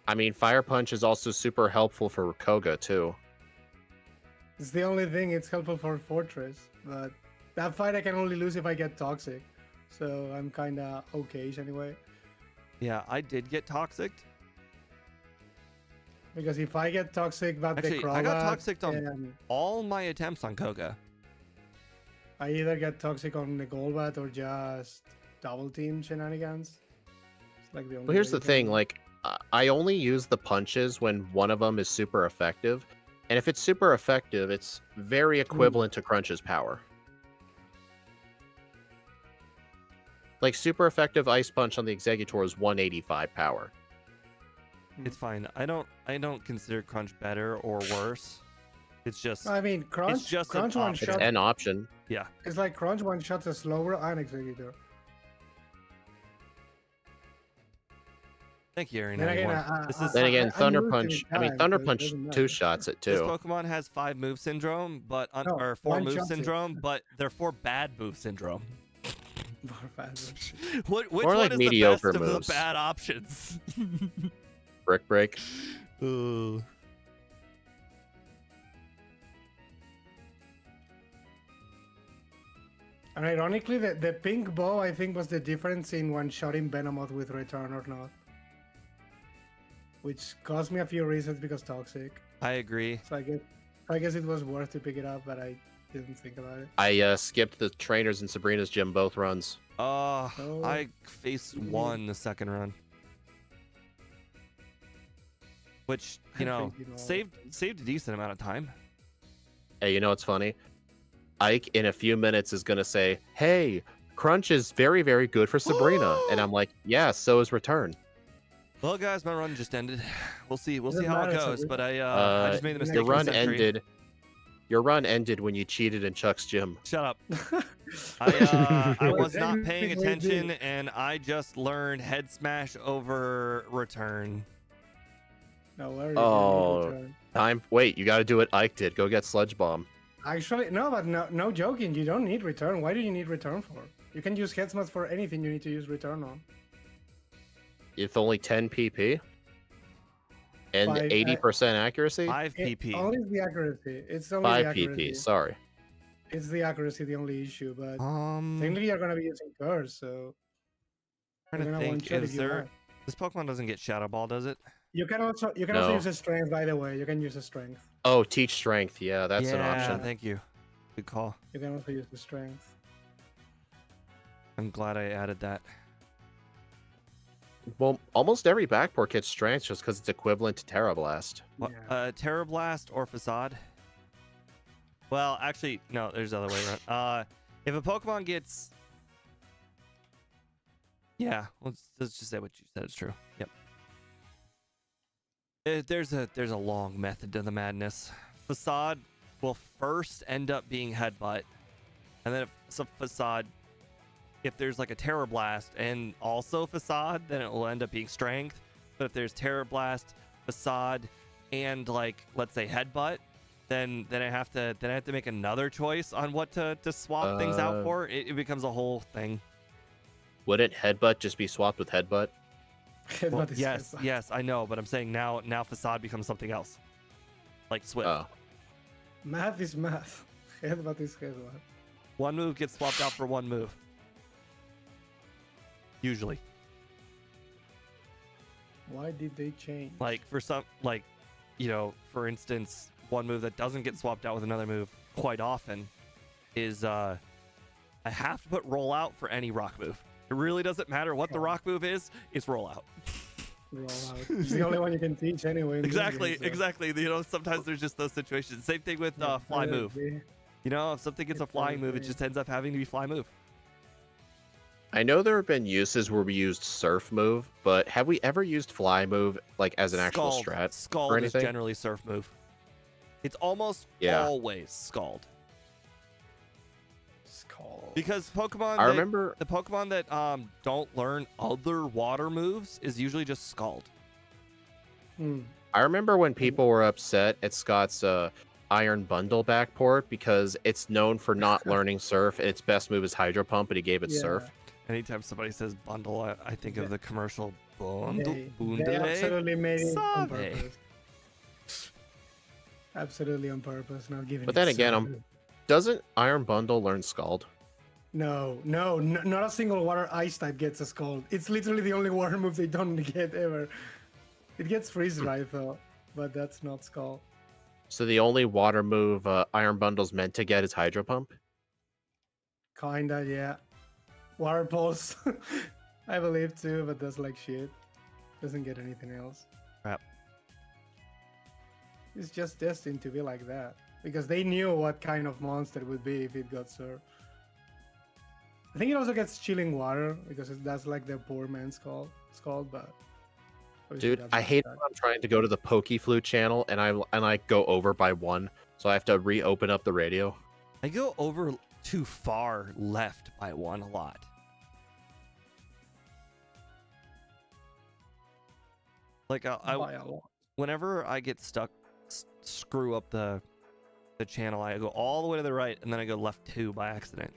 I mean, Fire Punch is also super helpful for Koga too. It's the only thing it's helpful for Fortress, but that fight I can only lose if I get Toxic. So I'm kinda okay-ish anyway. Yeah, I did get toxic. Because if I get Toxic, but Actually, the I got Crobat, toxic on and all my attempts on Koga. I either get Toxic on the Golbat or just double team shenanigans. It's like the only Well, here's way the to- thing, like, I only use the punches when one of them is super effective. And if it's super effective, it's very equivalent to Crunch's power. Like, super effective Ice Punch on the Exeggutor is 185 power. It's fine. I don't consider crunch better or worse. It's just I mean, Crunch, just an Crunch one option. It's shot. an option. yeah. It's like Crunch one shots a slower and Exeggutor. Thank you, Area Then again, 91. This is Then again, I'm Thunder losing Punch. I mean, time, Thunder so it Punch doesn't matter. two shots it this too. Pokemon has 5 move syndrome, but No, or 4 one move shots it. syndrome, but they're 4 bad move syndrome. More faster. Which More one like is mediocre the best moves. of the bad options? Brick Break. Ooh. And ironically, the pink bow I think was the difference in one shotting Venomoth with return or not. Which caused me a few reasons because Toxic. I agree. So I guess it was worth to pick it up, but I didn't think about it. I skipped the trainers in Sabrina's gym both runs. Oh, Oh. I faced Mhm. 1 the second run. Which, you I know, think you know. saved a decent amount of time. Hey, you know what's funny? Ike in a few minutes is gonna say, "Hey, Crunch is very, very good for Sabrina," and I'm like, "Yeah, so is Return." Well, guys, my run just ended. We'll see Doesn't how it matter, goes. Sabrina. But I just made the mistake. Your with run Sentry. ended. Your run ended when you cheated in Chuck's gym. Shut up. I Well, was not paying technically it did. attention, and I just learned head smash over return. No worries. Oh. you need return. Wait, you got to do what Ike did. Go get Sludge Bomb. Actually, no, but no joking. You don't need return. Why do you need return for? You can use head smash for anything you need to use return on. It's only 10 PP and 80% accuracy. 5 PP. Only the accuracy. It's only 5 the accuracy. PP. Sorry. It's the accuracy the only issue, but Trying technically you're gonna be using curse, so you're to gonna think. one-shot Is if you there? want. This Pokemon doesn't get Shadow Ball, does it? You can also No. use a strength, by the way. You can use a strength. Oh, Teach Strength. Yeah, that's an Yeah, option. thank you. Good call. You can also use the strength. I'm glad I added that. Well, almost every backport gets Strength just because it's equivalent to Terra Blast. What, Yeah. Terra Blast or Facade? Well, actually, no. There's the other way around. If a Pokemon gets, yeah, let's just say what you said is true. Yep. There's a long method to the madness. Facade will first end up being Headbutt, and then if it's a Facade, if there's like a Terror Blast and also Facade, then it will end up being Strength. But if there's Terror Blast, Facade, and like let's say Headbutt, then I have to make another choice on what to swap things out for. It becomes a whole thing. Wouldn't Headbutt just be swapped with Headbutt? Well, Headbutt is yes, headbutt. yes, I know, but I'm saying now Facade becomes something else, like Swift. Oh. Math is math. Headbutt is headbutt. One move gets swapped out for one move. Usually, Why did they change? like for some, like you know, for instance, one move that doesn't get swapped out with another move quite often is I have to put roll out for any rock move. It really doesn't matter what the rock move is, it's roll out. Roll out. It's the only one you can teach anyway. Exactly. You know, sometimes there's just those situations. Same thing with fly move. You know, if something gets a flying move, it just ends up having to be fly move. I know there have been uses where we used surf move, but have we ever used fly move like as an actual strat? Scald or is anything? generally surf move. It's almost always scald. Scald. Because Pokemon, I remember the Pokemon that don't learn other water moves is usually just scald. I remember when people were upset at Scott's Iron Bundle backport because it's known for not learning Surf, and its best move is Hydro Pump, and he gave it Surf. Anytime somebody says bundle, I think of the commercial bundle. They absolutely made it on purpose. Absolutely on purpose, not giving. But then again, doesn't Iron Bundle learn Scald? No, not a single water ice type gets a Scald. It's literally the only water move they don't get ever. It gets Freeze Dry though, but that's not Scald. So the only water move Iron Bundle's meant to get is Hydro Pump? Kinda, yeah. Water Pulse, I believe too, but that's like shit. Doesn't get anything else. Crap. It's just destined to be like that. Because they knew what kind of monster it would be if it got Surf. I think it also gets Chilling Water, because that's like the poor man's Scald, but... Dude, I hate when I'm trying to go to the Pokeflute channel and I go over by 1, so I have to reopen up the radio. I go over too far left by 1 a lot. Like whenever I get stuck, screw up the channel, I go all the way to the right and then I go left 2 by accident.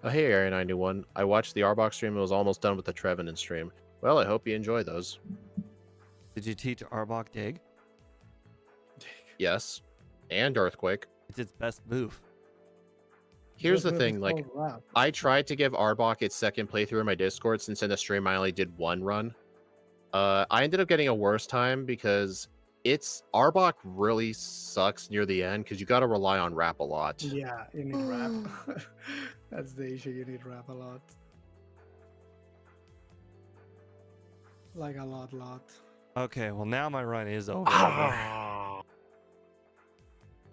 Oh hey Area 91, I watched the Arbok stream and was almost done with the Trevenant stream. Well, I hope you enjoy those. Did you teach Arbok Dig? Yes, and Earthquake. It's its best move. Here's the thing, like, I tried to give Arbok its second playthrough in my Discord, since in the stream I only did 1 run. I ended up getting a worse time because Arbok really sucks near the end because you got to rely on Wrap a lot. Yeah, you need Wrap. That's the issue, you need Wrap a lot. Like a lot. Okay, well now my run is over. I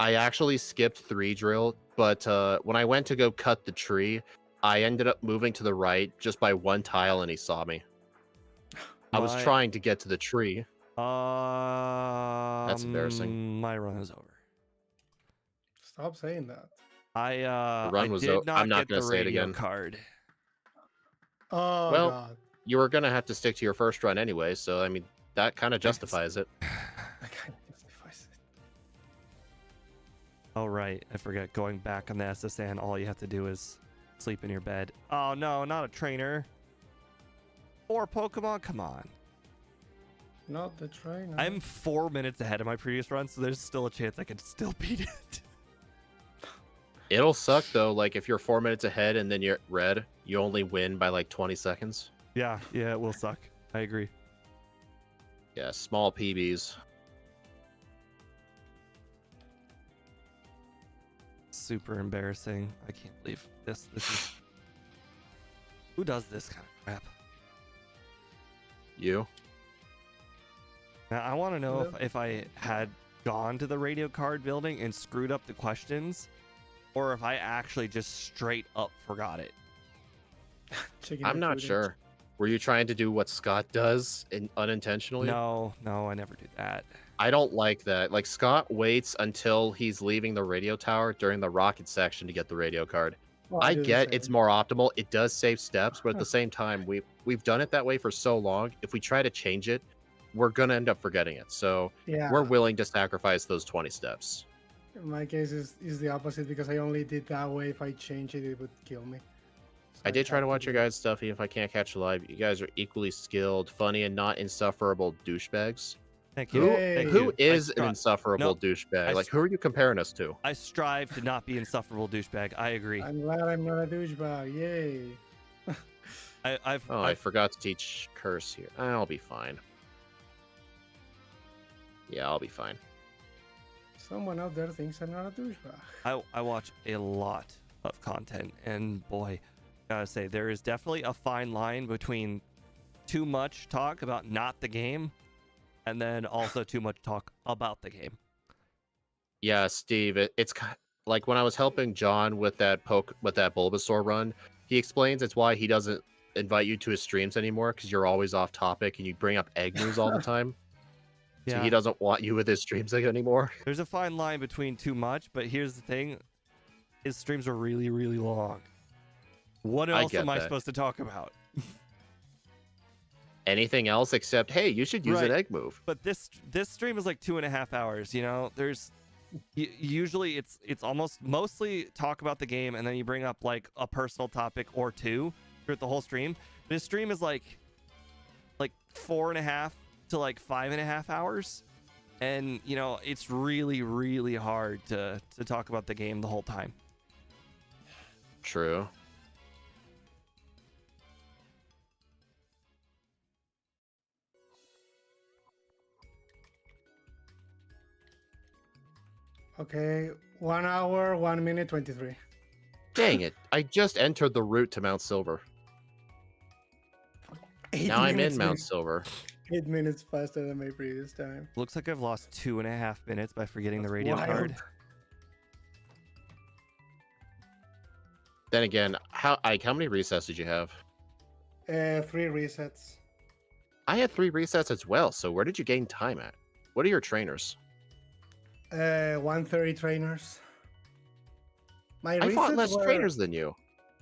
actually skipped 3 drill, but when I went to go cut the tree, I ended up moving to the right just by 1 tile and he saw me. I was trying to get to the tree. That's embarrassing. My run is over. Stop saying that. The run was over. I'm not going to say it again. Card. Oh, well, God. You were going to have to stick to your first run anyway, so I mean, that kind of justifies it. That kind of justifies it. Oh, right. I forget. Going back on the SSN, all you have to do is sleep in your bed. Oh, no, not a trainer. 4 Pokemon? Come on. Not the trainer. I'm 4 minutes ahead of my previous run, so there's still a chance I could still beat it. It'll suck, though. Like, if you're 4 minutes ahead and then you're red, you only win by, like, 20 seconds. Yeah, it will suck. I agree. Yeah, small PBs. Super embarrassing. I can't believe this is... Who does this kind of crap? You? Now, I want to know if I had gone to the radio card building and screwed up the questions, or if I actually just straight up forgot it. I'm not sure. Were you trying to do what Scott does unintentionally? No, I never do that. I don't like that. Like, Scott waits until he's leaving the radio tower during the rocket section to get the radio card. Well, I get it's more optimal. It does save steps, but at the same time, we've done it that way for so long. If we try to change it, we're going to end up forgetting it. So we're willing to sacrifice those 20 steps. In my case is the opposite, because I only did that way. If I change it, it would kill me. So I did try to watch your guys' stuff, even if I can't catch you live. You guys are equally skilled, funny, and not insufferable douchebags. Thank you. Who is an insufferable douchebag? Like, who are you comparing us to? I strive to not be insufferable douchebag. I agree. I'm glad I'm not a douchebag. Yay. I forgot to teach curse here. I'll be fine. Yeah, I'll be fine. Someone out there thinks I'm not a douchebag. I watch a lot of content, and boy, gotta say, there is definitely a fine line between too much talk about not the game, and then also too much talk about the game. Yeah, Steve, it's like when I was helping John with that Bulbasaur run, he explains it's why he doesn't invite you to his streams anymore, because you're always off topic and you bring up egg news all the time. So he doesn't want you with his streams anymore. There's a fine line between too much, but here's the thing. His streams are really, really long. What else am I supposed to talk about? Anything else except, hey, you should use an egg move. But this stream is like 2.5 hours, you know? There's usually it's almost mostly talk about the game, and then you bring up like a personal topic or two throughout the whole stream. But his stream is like 4.5 to like 5.5 hours, and you know, it's really, really hard to talk about the game the whole time. True. Okay, 1 hour, 1 minute, 23. Dang it. I just entered the route to Mount Silver. Now I'm in Mount Silver. 8 minutes faster than my previous time. Looks like I've lost 2.5 minutes by forgetting the radio card. Then again, how many resets did you have? 3 resets. I had 3 resets as well, so where did you gain time at? What are your trainers? 130 trainers. I fought less trainers than you.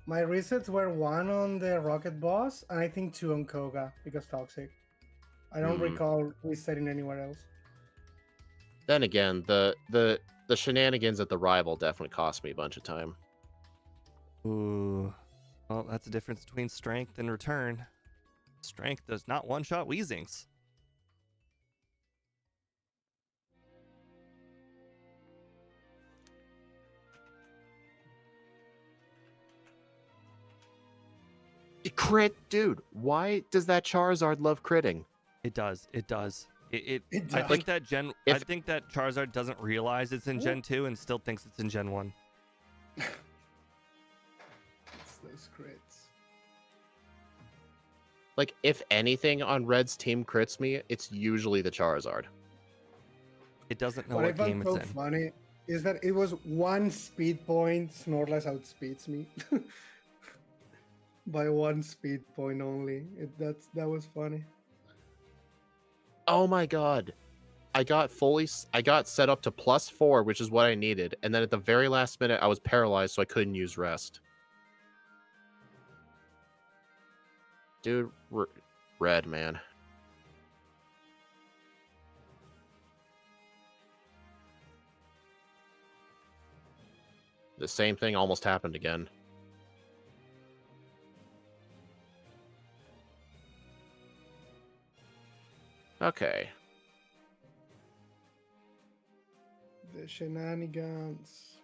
My resets were 1 on the Rocket Boss, and I think 2 on Koga, because Toxic. I don't recall resetting anywhere else. Then again, the shenanigans at the rival definitely cost me a bunch of time. Ooh. Well, that's the difference between strength and return. Strength does not one-shot Weezings. Crit, dude. Why does that Charizard love critting? It does. It does. It does. I think that I think that Charizard doesn't realize it's in Gen 2 and still thinks it's in Gen 1. It's those crits. Like, if anything on Red's team crits me, it's usually the Charizard. It doesn't know what what game it's in. What I found so funny is that it was 1 speed point. Snorlax outspeeds me. By 1 speed point only. That was funny. Oh my god. I got set up to +4, which is what I needed, and then at the very last minute I was paralyzed, so I couldn't use rest. Dude, Red, man. The same thing almost happened again. Okay. The shenanigans.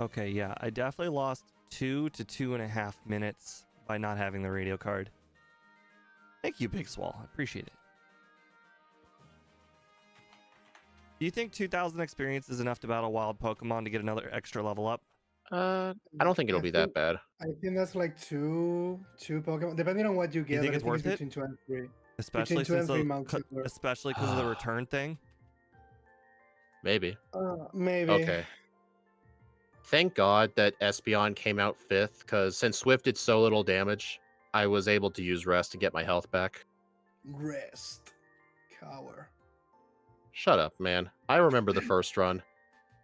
Okay, yeah, I definitely lost 2 to 2.5 minutes by not having the radio card. Thank you, Big Swall. I appreciate it. Do you think 2,000 experience is enough to battle wild Pokemon to get another extra level up? I don't think it'll be that bad. I think that's like two Pokemon, depending on what you get. You think it's worth it? Between 2 and 3. Especially between 2 and 3 because months. of the return thing? Maybe. Maybe. Okay. Thank God that Espeon came out 5th, because since Swift did so little damage, I was able to use Rest to get my health back. Rest. Cower. Shut up, man. I remember the first run.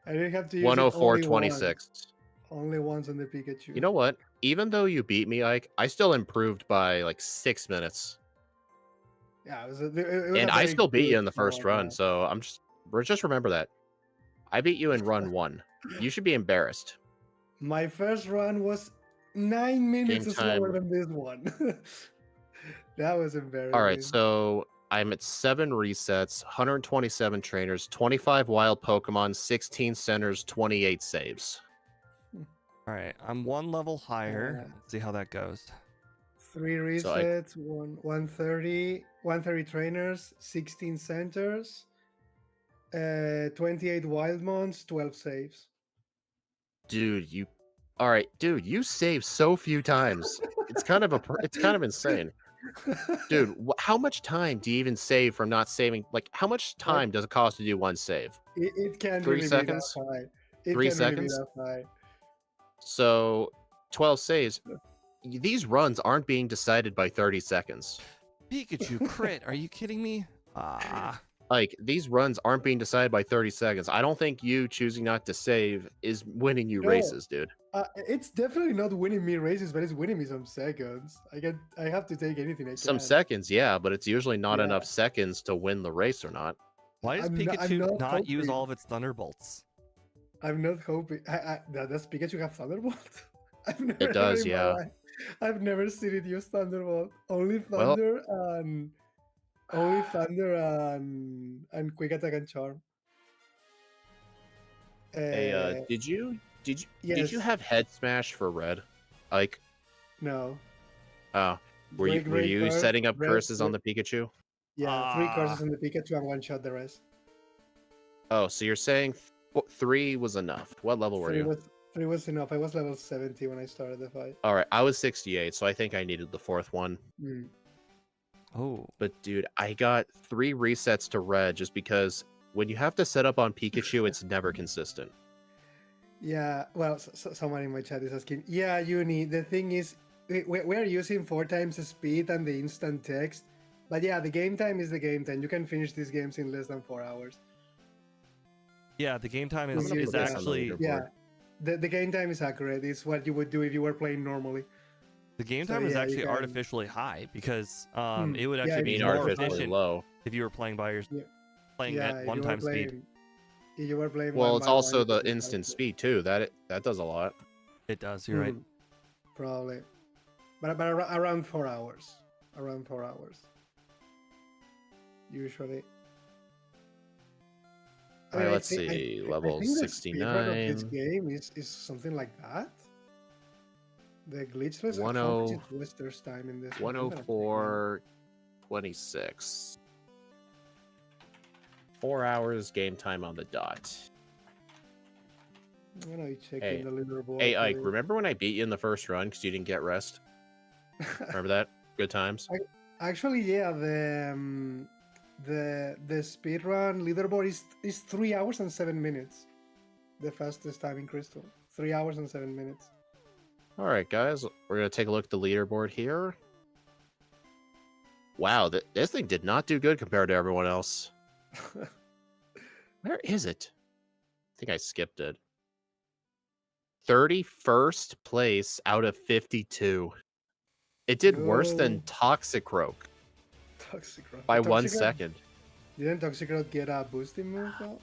I didn't have to use 104.26. Only once on the Pikachu. You know what? Even though you beat me, Ike, I still improved by like 6 minutes. Yeah, it was and I still beat you in the first run, so just remember that. I beat you in run 1. You should be embarrassed. My first run was 9 minutes slower than this one. That was embarrassing. All right, so I'm at 7 resets, 127 trainers, 25 wild Pokemon, 16 centers, 28 saves. All right, I'm 1 level higher. Let's see how that goes. 3 So I resets, 130 trainers, 16 centers, 28 wild mons, 12 saves. dude, all right, dude, you save so few times. It's kind of it's kind of insane. Dude, how much time do you even save from not saving? Like, how much But time does it cost to do one save? it can't 3 really be that seconds? high. It 3 can't really be seconds? that high. So 12 saves. These runs aren't being decided by 30 seconds. Pikachu crit. Are you kidding me? Ah. Like, these runs aren't being decided by 30 seconds. I don't think you choosing not to save is winning you No. races, dude. It's definitely not winning me races, but it's winning me some seconds. I have to take anything I can. Some seconds, yeah, but it's usually not Yeah. enough seconds to win the race or not. Why does I'm Pikachu not not use hoping. all of its thunderbolts? I'm not hoping. Does Pikachu have Thunderbolt? I've never It does, in my yeah. life. I've never seen it use Thunderbolt. Only Well- Thunder and Quick Attack and Charm. Hey, did you Yes. have Head Smash for Red? Like, No. were you Great curse, setting up red, curses on the Pikachu? Yeah, 3 curses on the Pikachu and 1-shot the rest. Oh, so you're saying 3 was enough. What level were you? 3 was enough. I was level 70 when I started the fight. All right, I was 68, so I think I needed the 4th one. Mm. Oh. But dude, I got 3 resets to Red just because when you have to set up on Pikachu, it's never consistent. Yeah, well, someone in my chat is asking. Yeah, Uni. The thing is, we're using 4 times the speed and the instant text. But yeah, the game time is the game time. You can finish these games in less than 4 hours. Yeah, the game time I'm is, gonna is put this on the actually leaderboard. Yeah, the game time is accurate. It's what you would do if you were playing normally. the game So, time is yeah, you actually can- artificially high because it would Yeah, actually it be is more artificially efficient low. if you were playing by your Yeah. playing Yeah, at if one you were time speed. playing- If you were playing Well, one it's by one, also you the could do instant faster. speed too. That does a lot. It does. You're right. Probably, but around 4 hours. Around 4 hours. Usually. I All right, mean, let's see. Level I think the speedrun of this 69. game is something like that. The glitchless 10 how much is Wester's time in this one? I'm gonna check 104.26. 4 hours game time on the dot. now. I'm gonna be checking Hey. the leaderboard. Hey, for Ike, you. remember when I beat you in the first run because you didn't get rest? Remember that? Good times. Actually, yeah, the speedrun leaderboard is 3 hours and 7 minutes. The fastest time in Crystal. 3 hours and 7 minutes. All right, guys, we're gonna take a look at the leaderboard here. Wow, this thing did not do good compared to everyone else. Where is it? I think I skipped it. 31st place out of 52. It did worse than Yo. Toxicroak Toxicroak. by Toxicroak- 1 second. Didn't Toxicroak get a boosting move though?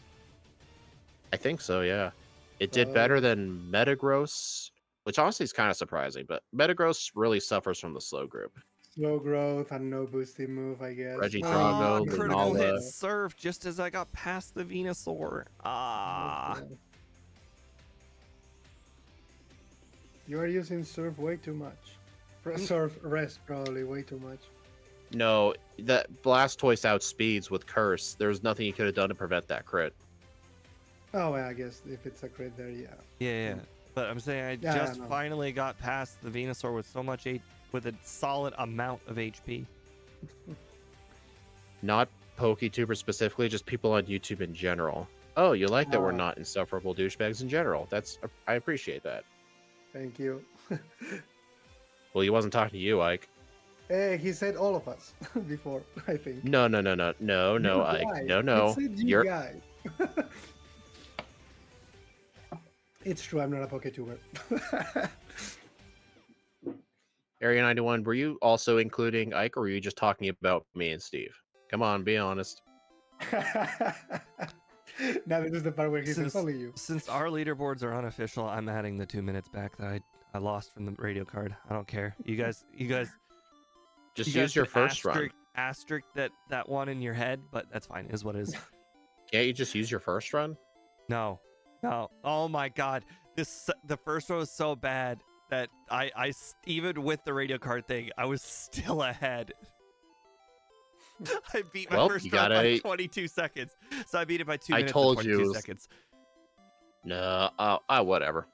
I think so, yeah. It did better than Metagross, which honestly is kind of surprising, but Metagross really suffers from the slow group. Slow growth and no boosting move, I guess. Regidrago, Oh, critical Lunala. hit surf just as I got past the Venusaur. Ah. Okay. You are using surf way too much. Surf rest probably way too much. No, that Blastoise outspeeds with Curse. There's nothing you could have done to prevent that crit. Oh, well, I guess if it's a crit there, yeah. Yeah. But I'm saying I Yeah, just no. finally got past the Venusaur with so much with a solid amount of HP. Not PokeTuber specifically, just people on YouTube in general. Oh, you like that we're Ah. not insufferable douchebags in general. I appreciate that. Thank you. Well, he wasn't talking to you, Ike. Hey, he said all of us before, I think. No, Ike. You No. guys. It said you You're guys. It's true, I'm not a PokeTuber. Area 91. Were you also including Ike, or were you just talking about me and Steve? Come on, be honest. Now this is the part where he says Since- only you. Since our leaderboards are unofficial, I'm adding the 2 minutes back that I lost from the radio card. I don't care. You guys Just you use guys your can first run. asterisk that one in your head, but that's fine. Is what is. Can't you just use your first run? No. Oh my god. The first one was so bad. that even with the radio card thing, I was still ahead. I beat my Well, first you run by gotta- 22 seconds. So I beat it by 2 I minutes told and you 22 it was- seconds. No, whatever.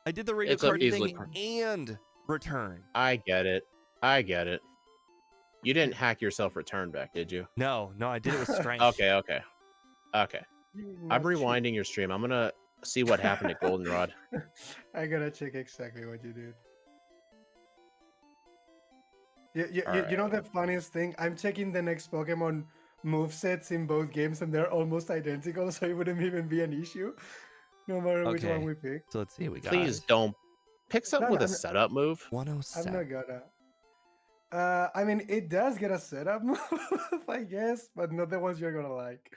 I did the radio It's a card easily thing and return. I get it. I get it. You didn't hack your self-return back, did you? No, I did it with strength. Okay. I'm Not rewinding your stream. I'm gonna see what happened at Goldenrod. cheap. I gotta check exactly what you did. You know the funniest thing? I'm checking the next Pokemon movesets in both games, and they're almost identical, so it wouldn't even be an issue, no matter which Okay. one we pick. So let's see what we got. Please don't pick something No, with no, a no. setup move. I'm 107. not gonna. I mean, it does get a setup move, I guess, but not the ones you're gonna like.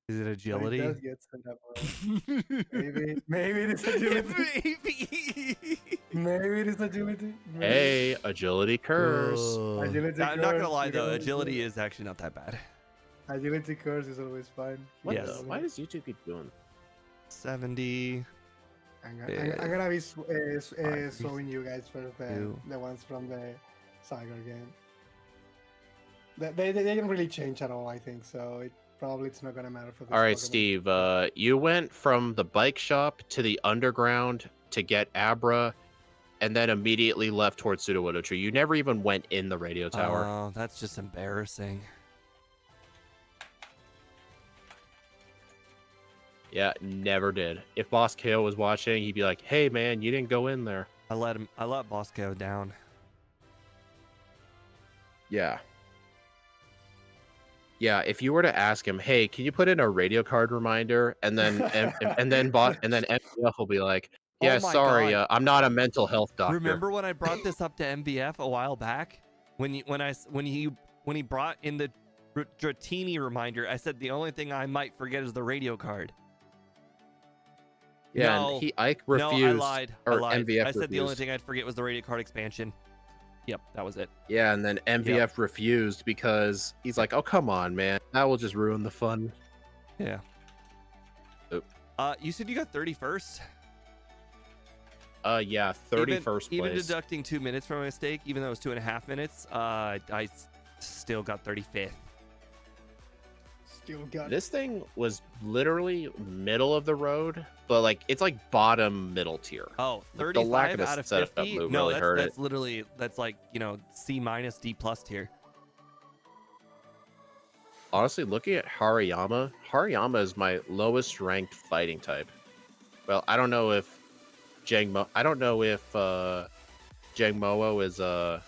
Is it But agility? it does get setup move. Maybe it is agility. Maybe. Maybe it is agility. Maybe. Hey, agility curse. Agility I'm not gonna curse, lie you though, can always do agility it. is actually not that bad. Agility curse is always fine. What Yes. the- Why does YouTube keep doing? 70. I'm gonna be showing you guys first the ones from the Sagar game. They didn't really change at all, I think, so it's not gonna matter for this All right, Pokemon. Steve. You went from the bike shop to the underground to get Abra, and then immediately left towards Sudowoodo Tree. You never even went in the radio tower. Oh, that's just embarrassing. Yeah, never did. If Boss KO was watching, he'd be like, "Hey, man, you didn't go in there." I let Bosco down. Yeah. Yeah, if you were to ask him, "Hey, can you put in a radio card reminder?" and then MVF will be like, Oh "Yeah, my sorry, God. I'm not a mental health doctor." Remember when I brought this up to MBF a while back? When he brought in the Dratini reminder, I said the only thing I might forget is the radio card. Yeah, No. and Ike refused. No, I lied. or I MVF said the only refused. thing I'd forget was the radio card expansion. Yep, that was it. Yeah, and then MVF refused because he's like, "Oh, come on, man. That will just ruin the fun." Yeah. Oop. You said you got 31st? Yeah, 31st Even place. deducting 2 minutes from a mistake, even though it was 2.5 minutes, still got 35th. Still got This thing was literally middle of the road, but like it's like bottom middle tier. Oh, The 35 lack of a out of setup 50? move No, really hurt that's literally, that's like, C minus, D plus tier. Honestly, looking at Hariyama is my lowest ranked fighting type. Well, I don't know if Jangmo is a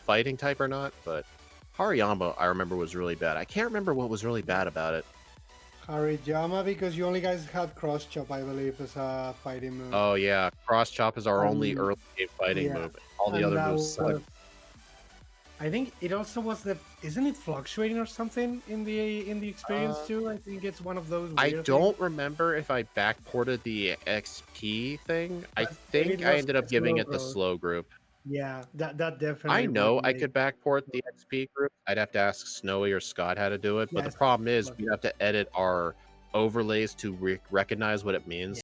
fighting type or not, but Hariyama I remember was really bad. I can't remember what was really bad about it. Hariyama, because you only guys had cross chop, I believe, as a fighting move. Oh yeah, cross chop is our only early game fighting yeah. move. All the And other that moves suck. was- I think it also was isn't it fluctuating or something in the experience too? I think it's one of those. I weird don't things. remember if I backported the XP thing. I But think maybe it I was ended up the giving slow it the growth. slow group. Yeah, that definitely. I know would I make- could backport the XP group. I'd have to ask Snowy or Scott how to do it. But Yes, the problem is but- we have to edit our overlays to recognize what it means.